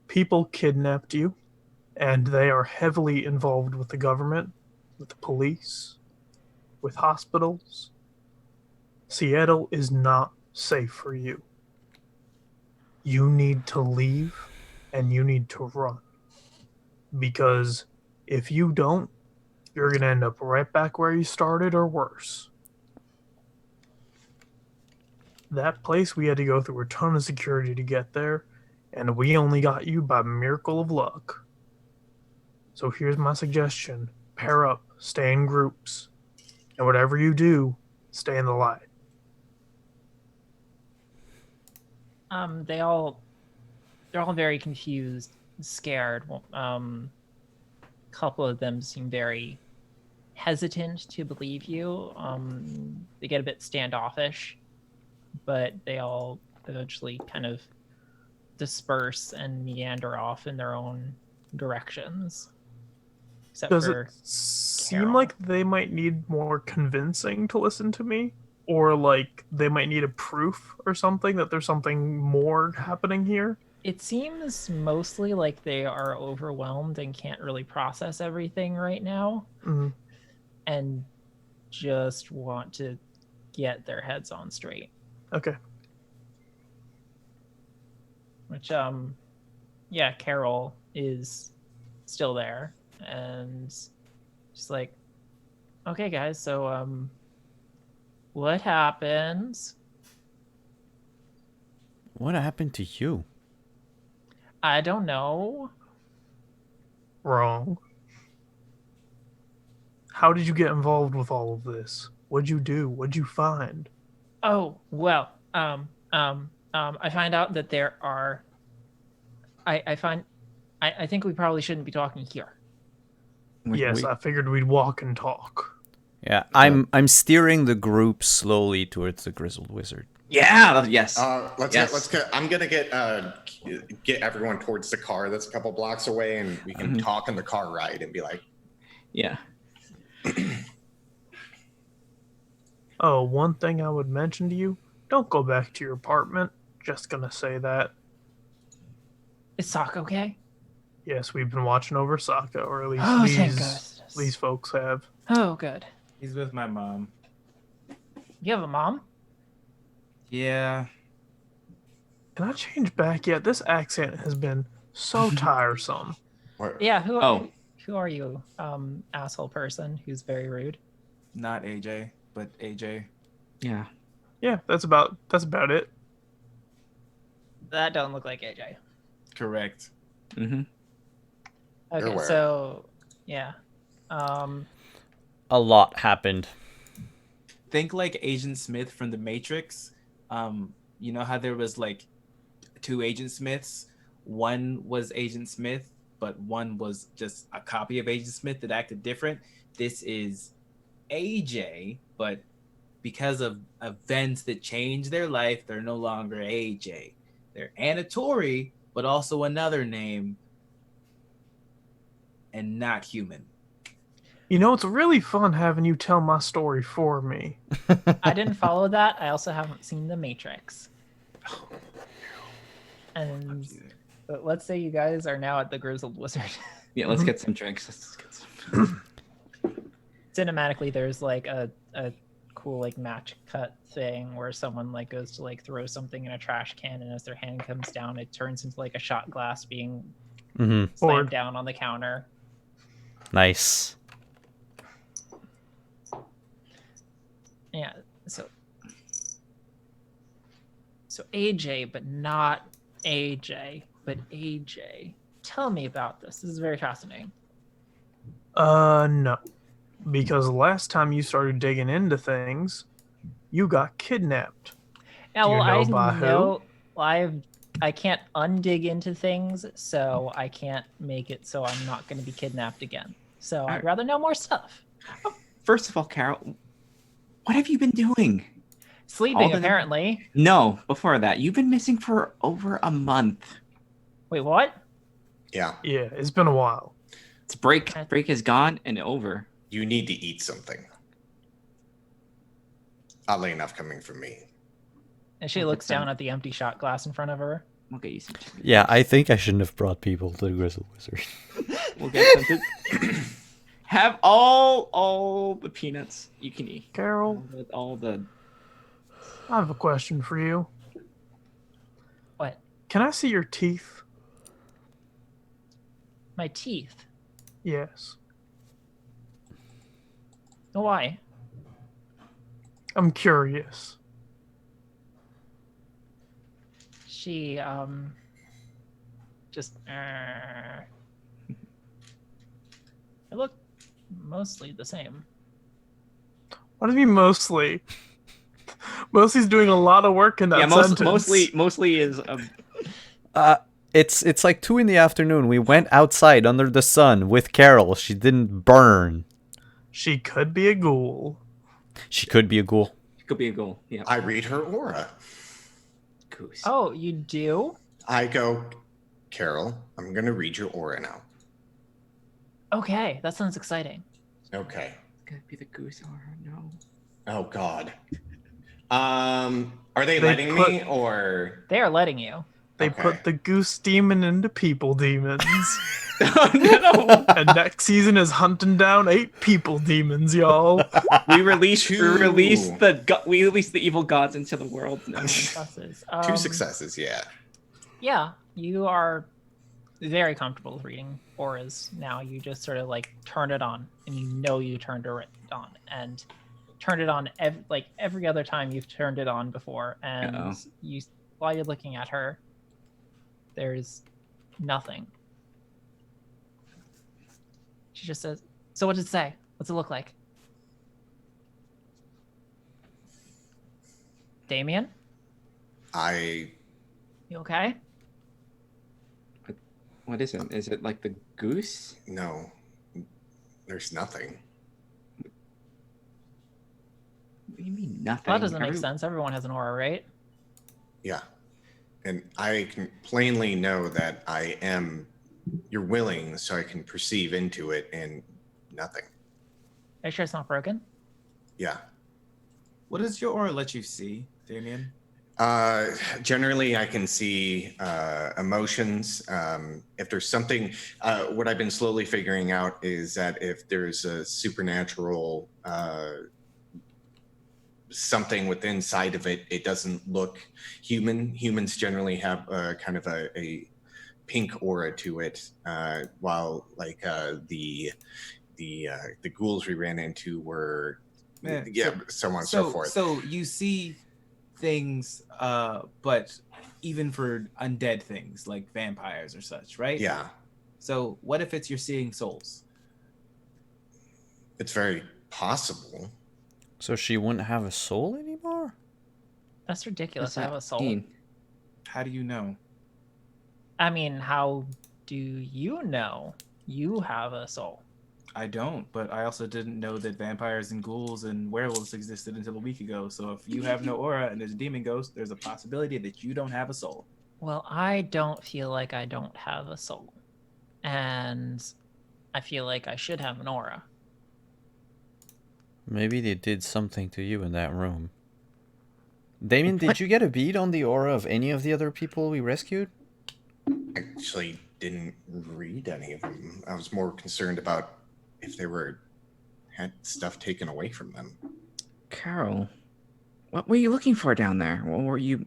People kidnapped you, and they are heavily involved with the government, with the police, with hospitals. Seattle is not safe for you. You need to leave, and you need to run. Because if you don't, you're going to end up right back where you started or worse. That place, we had to go through a ton of security to get there, and we only got you by miracle of luck. So here's my suggestion. Pair up, stay in groups, and whatever you do, stay in the light." They're all very confused, scared. Couple of them seem very hesitant to believe you. They get a bit standoffish, but they all eventually kind of disperse and meander off in their own directions. Except Does for it seem Carol. like they might need more convincing to listen to me? Or like they might need a proof or something that there's something more happening here? It seems mostly like they are overwhelmed and can't really process everything right now, Mhm. and just want to get their heads on straight. Okay. Which, yeah, Carol is still there, and she's like, "Okay, guys, so what happens?" What happened to you? I don't know. Wrong. How did you get involved with all of this? What'd you do? What'd you find? Oh, well, I find out that there are. I think we probably shouldn't be talking here. Yes, I figured we'd walk and talk. Yeah, I'm steering the group slowly towards the grizzled wizard. Yeah. Yes. Let's get. I'm gonna get everyone towards the car that's a couple blocks away, and we can talk on the car ride and be like, Yeah. Oh, one thing I would mention to you: don't go back to your apartment. Just gonna say that. Is Sock okay? Yes, we've been watching over Sokka, or at least Oh, thank goodness. these folks have. Oh, good. He's with my mom. You have a mom? Yeah. Can I change back yet? This accent has been so tiresome. Yeah. Who are you? Asshole person who's very rude. Not AJ, but AJ. Yeah. Yeah, that's about it. That don't look like AJ. Correct. Mm-hmm. Okay, aware. so yeah. A lot happened. Think like Agent Smith from The Matrix. You know how there was like 2 Agent Smiths? One was Agent Smith, but one was just a copy of Agent Smith that acted different. This is AJ, but because of events that changed their life, they're no longer AJ. They're Anatori, but also another name, and not human. You know, it's really fun having you tell my story for me. I didn't follow that. I also haven't seen The Matrix. And but let's say you guys are now at the Grizzled Wizard. Yeah. Let's get some drinks. Let's get some. Cinematically, there's like a cool like match cut thing where someone like goes to like throw something in a trash can, and as their hand comes down, it turns into like a shot glass being slammed down on the counter. Nice. Yeah, so AJ, but not AJ, but AJ. Tell me about this. This is very fascinating. No. Because last time you started digging into things, you got kidnapped. Yeah, Do you well, know I by who? know I can't undig into things, so I can't make it so I'm not going to be kidnapped again. So I'd rather know more stuff. First of all, Carol, what have you been doing? Sleeping, apparently. No, before that, you've been missing for over a month. Wait, what? yeah, Yeah, it's been a while. It's break is gone and over. you need to eat something. Oddly enough, coming from me. And she looks down at the empty shot glass in front of her. We'll get you some. Yeah, I think I shouldn't have brought people to the grizzled wizard. We'll get some. Have all the peanuts you can eat. Carol, All the. I have a question for you. What? Can I see your teeth? My teeth. Yes. Why? I'm curious. She just they look mostly the same. What do you mean mostly? Mostly's doing a lot of work in that sentence. Mostly is. It's like 2 p.m. We went outside under the sun with Carol. She didn't burn. She could be a ghoul. She could be a ghoul. Could be a goal. Yeah. I read her aura. Goose. Oh, you do? I go, Carol, I'm going to read your aura now. Okay, that sounds exciting. Okay. It's gonna be the goose or no. Oh, God. Are they They letting put- me or? They are letting you. They Okay. put the goose demon into people demons. Oh, no. And next season is hunting down 8 people demons, y'all. we released Two. the evil gods into the world. No. Successes. 2 successes, yeah. Yeah, you are very comfortable with reading auras now. You just sort of like turn it on, and you know you turned it on, and turned it on like every other time you've turned it on before. And Uh-oh. you, while you're looking at her, there's nothing. She just says, "So what does it say? What's it look like?" Damien? I You okay? What is it? Is it like the goose? no. There's nothing. What do you mean nothing? Well, that doesn't make sense. Everyone has an aura, right? Yeah. And I can plainly know that I am you're willing, so I can perceive into it, and nothing. Are you sure it's not broken? Yeah. What does your aura let you see, Damien? Generally, I can see emotions. If there's something, what I've been slowly figuring out is that if there's a supernatural something within inside of it, it doesn't look human. Humans generally have kind of a pink aura to it, while like the ghouls we ran into were so on and so forth. So you see things, but even for undead things like vampires or such, right? Yeah, So what if you're seeing souls? it's very possible. So she wouldn't have a soul anymore? That's ridiculous. What's I have that a soul. mean? How do you know? I mean, how do you know you have a soul? I don't, but I also didn't know that vampires and ghouls and werewolves existed until a week ago. So if you have no aura and there's a demon ghost, there's a possibility that you don't have a soul. Well, I don't feel like I don't have a soul. And I feel like I should have an aura. Maybe they did something to you in that room. Damien, did you get a bead on the aura of any of the other people we rescued? Actually, didn't read any of them. I was more concerned about if they had stuff taken away from them. Carol, what were you looking for down there? What were you?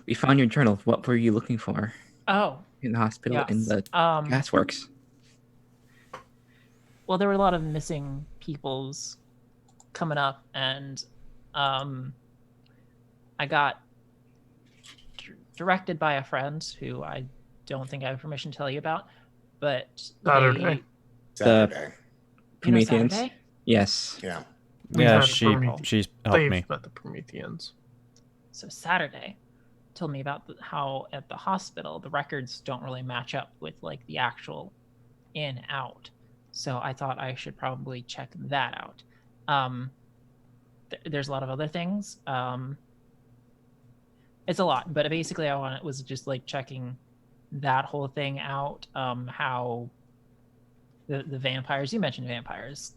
We found your journal. What were you looking for Oh, in the hospital, in yes. the gasworks? Well, there were a lot of missing peoples coming up, and I got directed by a friend who I don't think I have permission to tell you about, but Saturday. Saturday. You know Prometheans? Saturday? Yes. Yeah. We've Yeah, met she Promethe- helped They've me. met the Prometheans. So Saturday told me about how at the hospital the records don't really match up with like the actual in out. So I thought I should probably check that out. There's a lot of other things. It's a lot, but basically I was just like checking that whole thing out. How the vampires, you mentioned vampires,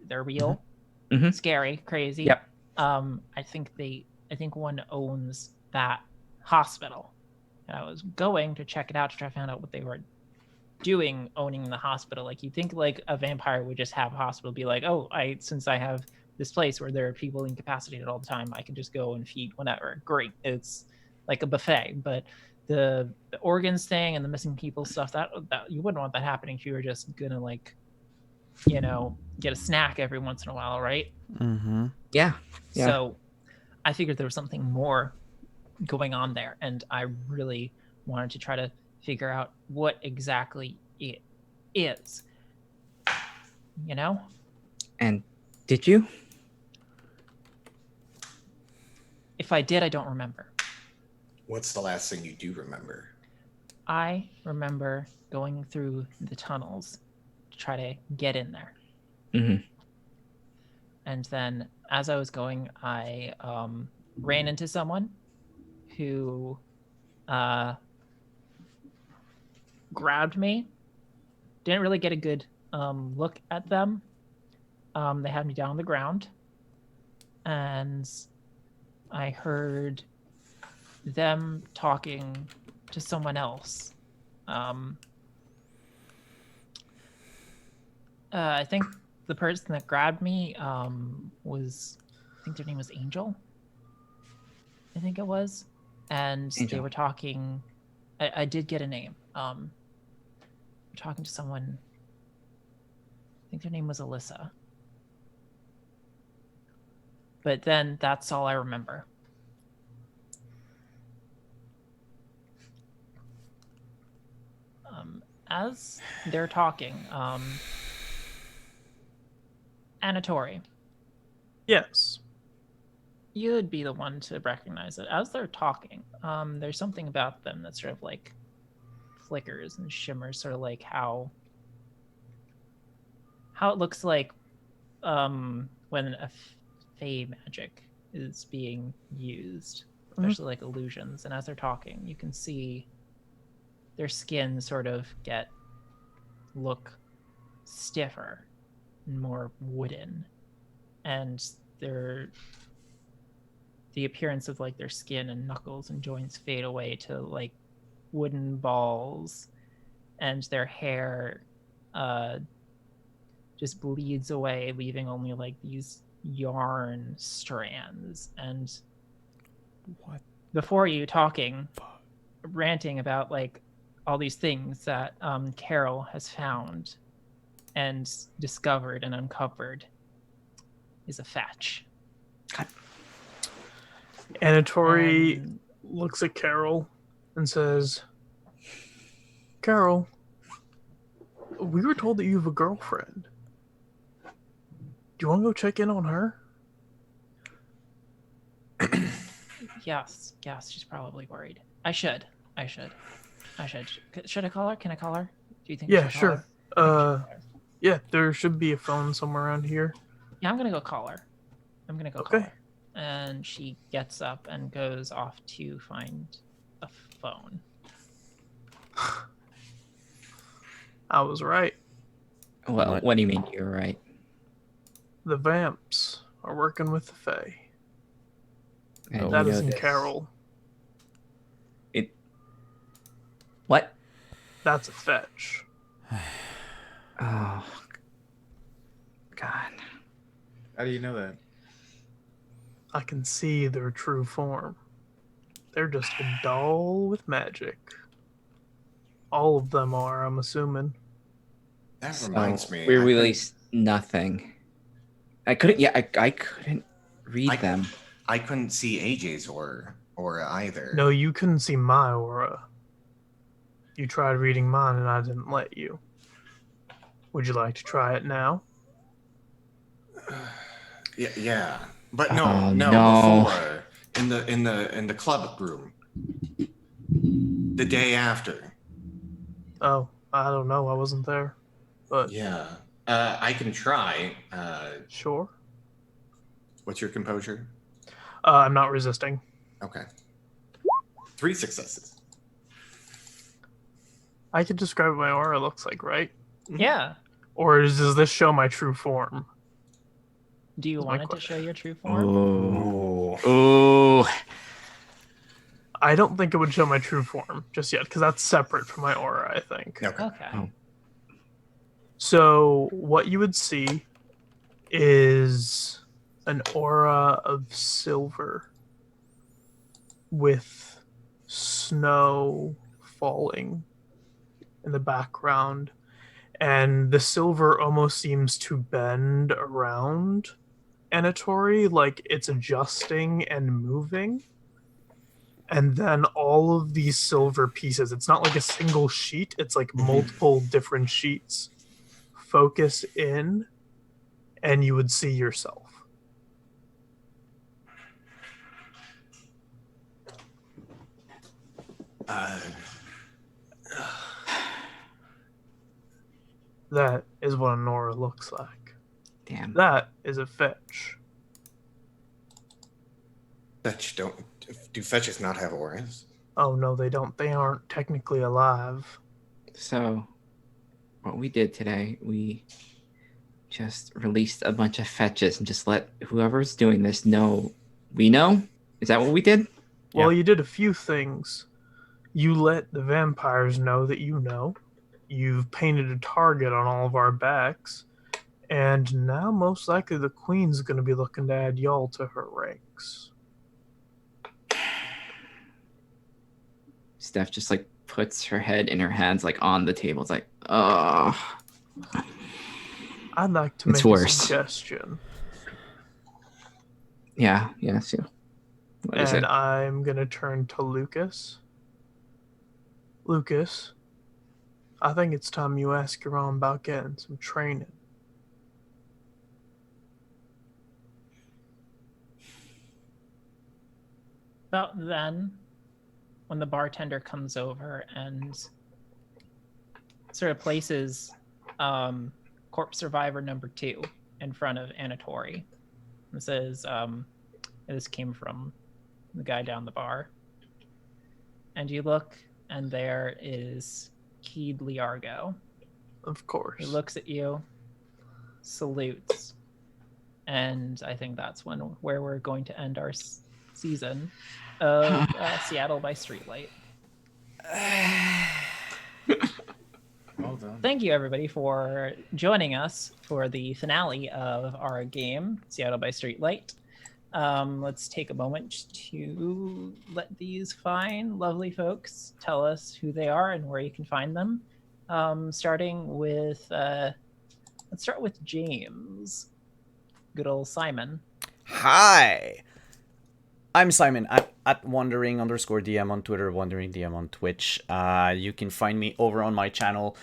they're real, Mhm. scary, crazy. Yep. I think one owns that hospital, and I was going to check it out to try to find out what they were doing owning the hospital. Like, you'd think like a vampire would just have a hospital, be like, oh, since I have this place where there are people incapacitated all the time, I can just go and feed whenever. Great, it's like a buffet. But the organs thing and the missing people stuff, that you wouldn't want that happening if you were just gonna like, get a snack every once in a while, right? Mm-hmm. Yeah. Yeah. So I figured there was something more going on there, and I really wanted to try to figure out what exactly it is. And did you? If I did, I don't remember. What's the last thing you do remember? I remember going through the tunnels to try to get in there. Mm-hmm. And then as I was going, I ran into someone who grabbed me. Didn't really get a good look at them. They had me down on the ground, and I heard them talking to someone else. I think the person that grabbed me I think their name was Angel. I think it was. And Angel. They were talking. I did get a name. Talking to someone. I think their name was Alyssa. But then that's all I remember. As they're talking, Anatori, Yes. you'd be the one to recognize it. As they're talking, there's something about them that sort of like flickers and shimmers, sort of like how it looks like when a fey magic is being used, especially like illusions. And as they're talking, you can see their skin sort of look stiffer and more wooden, and the appearance of like their skin and knuckles and joints fade away to like wooden balls, and their hair just bleeds away, leaving only like these yarn strands. And What? before you talking, ranting about like all these things that Carol has found and discovered and uncovered is a fetch. Anatori And looks at Carol and says, Carol, we were told that you have a girlfriend. Do you want to go check in on her? yes, she's probably worried. I should. Should I call her? Can I call her? Do you think? Yeah, I should call sure. her? I think I should call her. Yeah, there should be a phone somewhere around here. Yeah, I'm gonna go call her. Call her. And she gets up and goes off to find a phone. I was right. Well, what do you mean you're right? The vamps are working with the Fae. And That you know isn't this. Carol. What? That's a fetch. Oh, God. How do you know that? I can see their true form. They're just a doll with magic. All of them are, I'm assuming. That reminds So me. we I released nothing. I couldn't. Yeah, I couldn't read them. I couldn't see AJ's aura either. No, you couldn't see my aura. You tried reading mine and I didn't let you. Would you like to try it now? Yeah. But Oh, no. no. Before in the club room, the day after. Oh, I don't know. I wasn't there. But Yeah. I can try. sure. What's your composure? I'm not resisting. Okay. 3 successes. I could describe what my aura looks like, right? Yeah. Or does this show my true form? Do you That's my want it to question. show your true form? Ooh. Ooh. Ooh. I don't think it would show my true form just yet, because that's separate from my aura, I think. Okay. Okay. Oh. So what you would see is an aura of silver with snow falling in the background, and the silver almost seems to bend around Anatori, like it's adjusting and moving. And then all of these silver pieces, it's not like a single sheet, it's like multiple different sheets, focus in, and you would see yourself. That is what an aura looks like. Damn. That is a fetch. Do fetches not have auras? Oh no, they don't. They aren't technically alive. So, what we did today, we just released a bunch of fetches and just let whoever's doing this know we know. Is that what we did? Well, you did a few things. You let the vampires know that you know. You've painted a target on all of our backs. And now most likely the queen's going to be looking to add y'all to her ranks. Steph just like puts her head in her hands like on the table. It's like, oh. I'd like to It's make a worse. suggestion. Yeah, so what is And it? I'm going to turn to Lucas. Lucas, I think it's time you ask your mom about getting some training. About then, when the bartender comes over and sort of places corpse survivor number 2 in front of Anatori and says, this came from the guy down the bar. And you look, and there is Keed Liargo. Of course. He looks at you, salutes, and I think that's where we're going to end our season of Seattle by Streetlight. Well done. Thank you, everybody, for joining us for the finale of our game, Seattle by Streetlight. Let's take a moment to let these fine, lovely folks tell us who they are and where you can find them. Starting with, let's start with James. Good old Simon. Hi, I'm Simon at wandering_DM on Twitter, wandering DM on Twitch. You can find me over on my channel.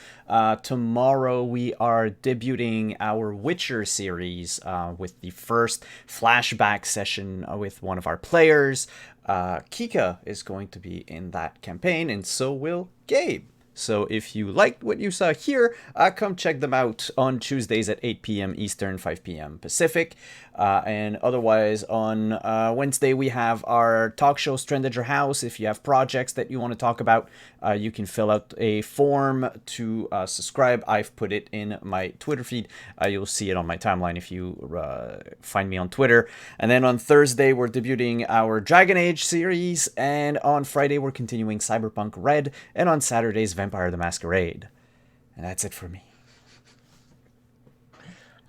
Tomorrow we are debuting our Witcher series with the first flashback session with one of our players. Kika is going to be in that campaign, and so will Gabe. So if you liked what you saw here, come check them out on Tuesdays at 8 p.m. Eastern, 5 p.m. Pacific. And otherwise, on Wednesday, we have our talk show, Stranded Your House. If you have projects that you want to talk about, you can fill out a form to subscribe. I've put it in my Twitter feed. You'll see it on my timeline if you find me on Twitter. And then on Thursday, we're debuting our Dragon Age series. And on Friday, we're continuing Cyberpunk Red. And on Saturdays, Vampire the Masquerade. And that's it for me.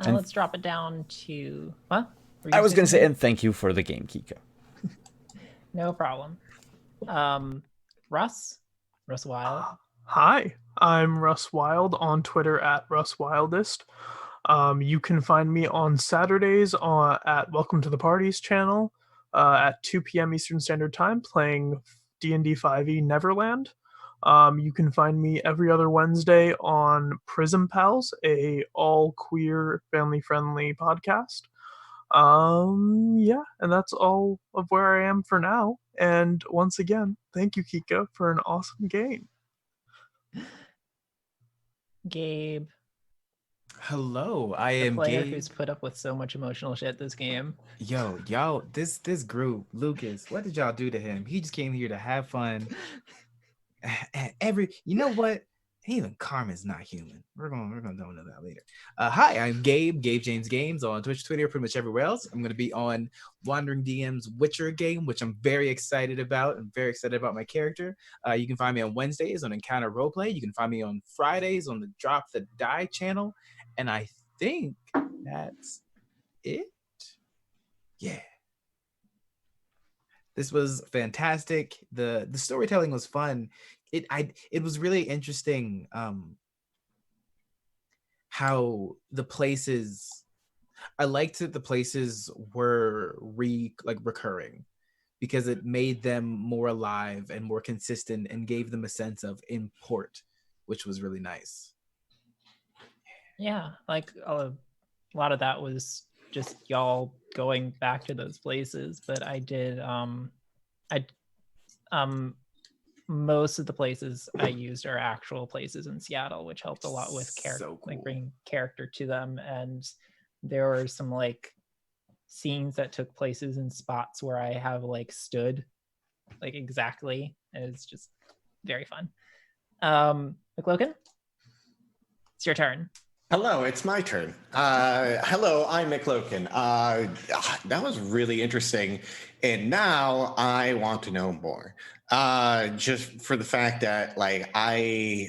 Let's drop it down to... What? I was going to say, and thank you for the game, Kika. No problem. Russ Wild. Hi, I'm Russ Wild on Twitter at RussWildest. You can find me on Saturdays at Welcome to the Parties channel at 2 p.m. Eastern Standard Time playing D&D 5e Neverland. You can find me every other Wednesday on Prism Pals, a all queer family friendly podcast. Yeah, and that's all of where I am for now. And once again, thank you, Kika, for an awesome game. Gabe. Hello, I The am player Gabe. who's put up with so much emotional shit this game. Yo, y'all, this group, Lucas, what did y'all do to him? He just came here to have fun. You know what? Even Karma's not human. We're gonna go into that later. Hi, I'm Gabe James Games on Twitch, Twitter, pretty much everywhere else. I'm gonna be on Wandering DM's Witcher game, which I'm very excited about. I'm very excited about my character. You can find me on Wednesdays on Encounter Roleplay. You can find me on Fridays on the Drop the Die channel, and I think that's it. Yeah. This was fantastic. The storytelling was fun. It was really interesting how the places, I liked that the places were recurring because it made them more alive and more consistent and gave them a sense of import, which was really nice. Yeah, like a lot of that was just y'all going back to those places, but I did most of the places I used are actual places in Seattle, which helped a lot with character, So cool. like bringing character to them. And there were some like scenes that took places in spots where I have like stood like exactly, and it's just very fun. McLogan, it's your turn. Hello, it's my turn. Hello, I'm McLokin. That was really interesting. And now I want to know more. Just for the fact that, like, why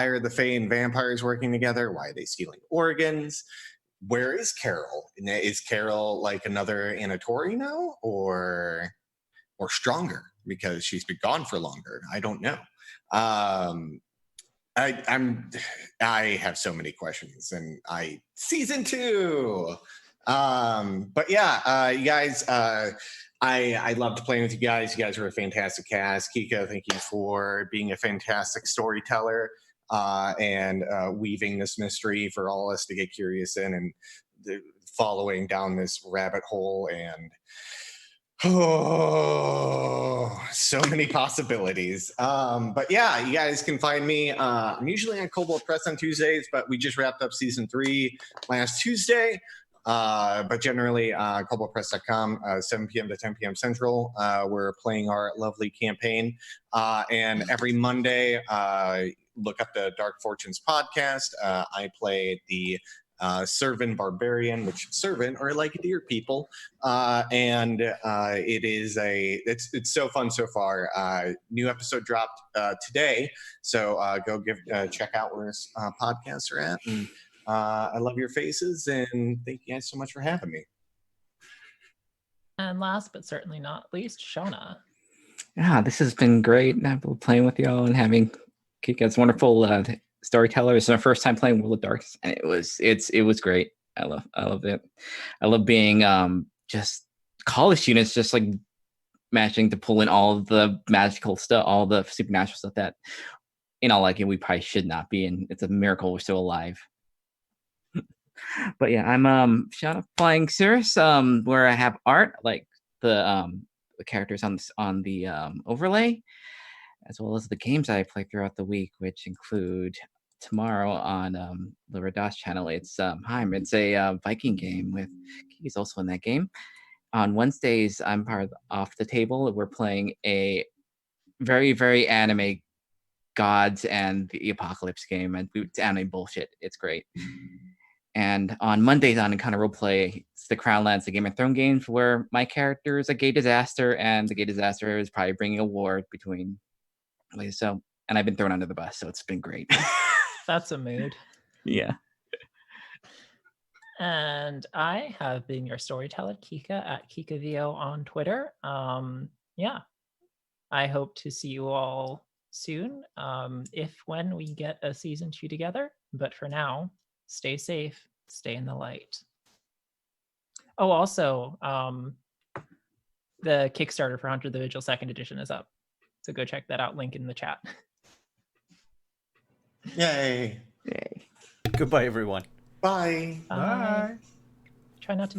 are the Fae and vampires working together? Why are they stealing organs? Where is Carol? Is Carol like another Anatori now, or stronger because she's been gone for longer? I don't know. I have so many questions, and season 2. But yeah, you guys, I loved playing with you guys. You guys were a fantastic cast. Kika, thank you for being a fantastic storyteller and weaving this mystery for all of us to get curious in and following down this rabbit hole. And Oh, so many possibilities. But yeah, you guys can find me. I'm usually on Cobalt Press on Tuesdays, but we just wrapped up season 3 last Tuesday. But generally, cobaltpress.com, 7 p.m. to 10 p.m. Central. We're playing our lovely campaign. And every Monday, look up the Dark Fortunes podcast. I play the Servant Barbarian, which servant are like deer people. And it's so fun so far. New episode dropped today. So go check out where podcasts are at. And I love your faces, and thank you guys so much for having me. And last but certainly not least, Shona. Yeah, this has been great. I've been playing with y'all and having Kika's wonderful storyteller. It's my first time playing World of Darkness, and it was great. I love it. I love being just college students, just like managing to pull in all the magical stuff, all the supernatural stuff that, like we probably should not be, and it's a miracle we're still alive. But yeah, I'm playing Cirrus, where I have art like the characters on the overlay, as well as the games I play throughout the week, which include tomorrow on the Rados channel. It's Heim. It's a Viking game with Kiki's also in that game. On Wednesdays, I'm part of Off the Table. We're playing a very, very anime gods and the apocalypse game, and it's anime bullshit. It's great. And on Mondays on Encounter Roleplay, it's the Crownlands, the Game of Thrones games, where my character is a gay disaster, and the gay disaster is probably bringing a war between. So, and I've been thrown under the bus, so it's been great. That's a mood. Yeah. And I have been your storyteller, Kika, at KikaVO on Twitter. Yeah, I hope to see you all soon, when we get a season 2 together. But for now, stay safe, stay in the light. Oh, also, the Kickstarter for Hunter the Vigil 2nd edition is up. So go check that out, link in the chat. Yay. Yay. Goodbye, everyone. Bye. Bye. Try not to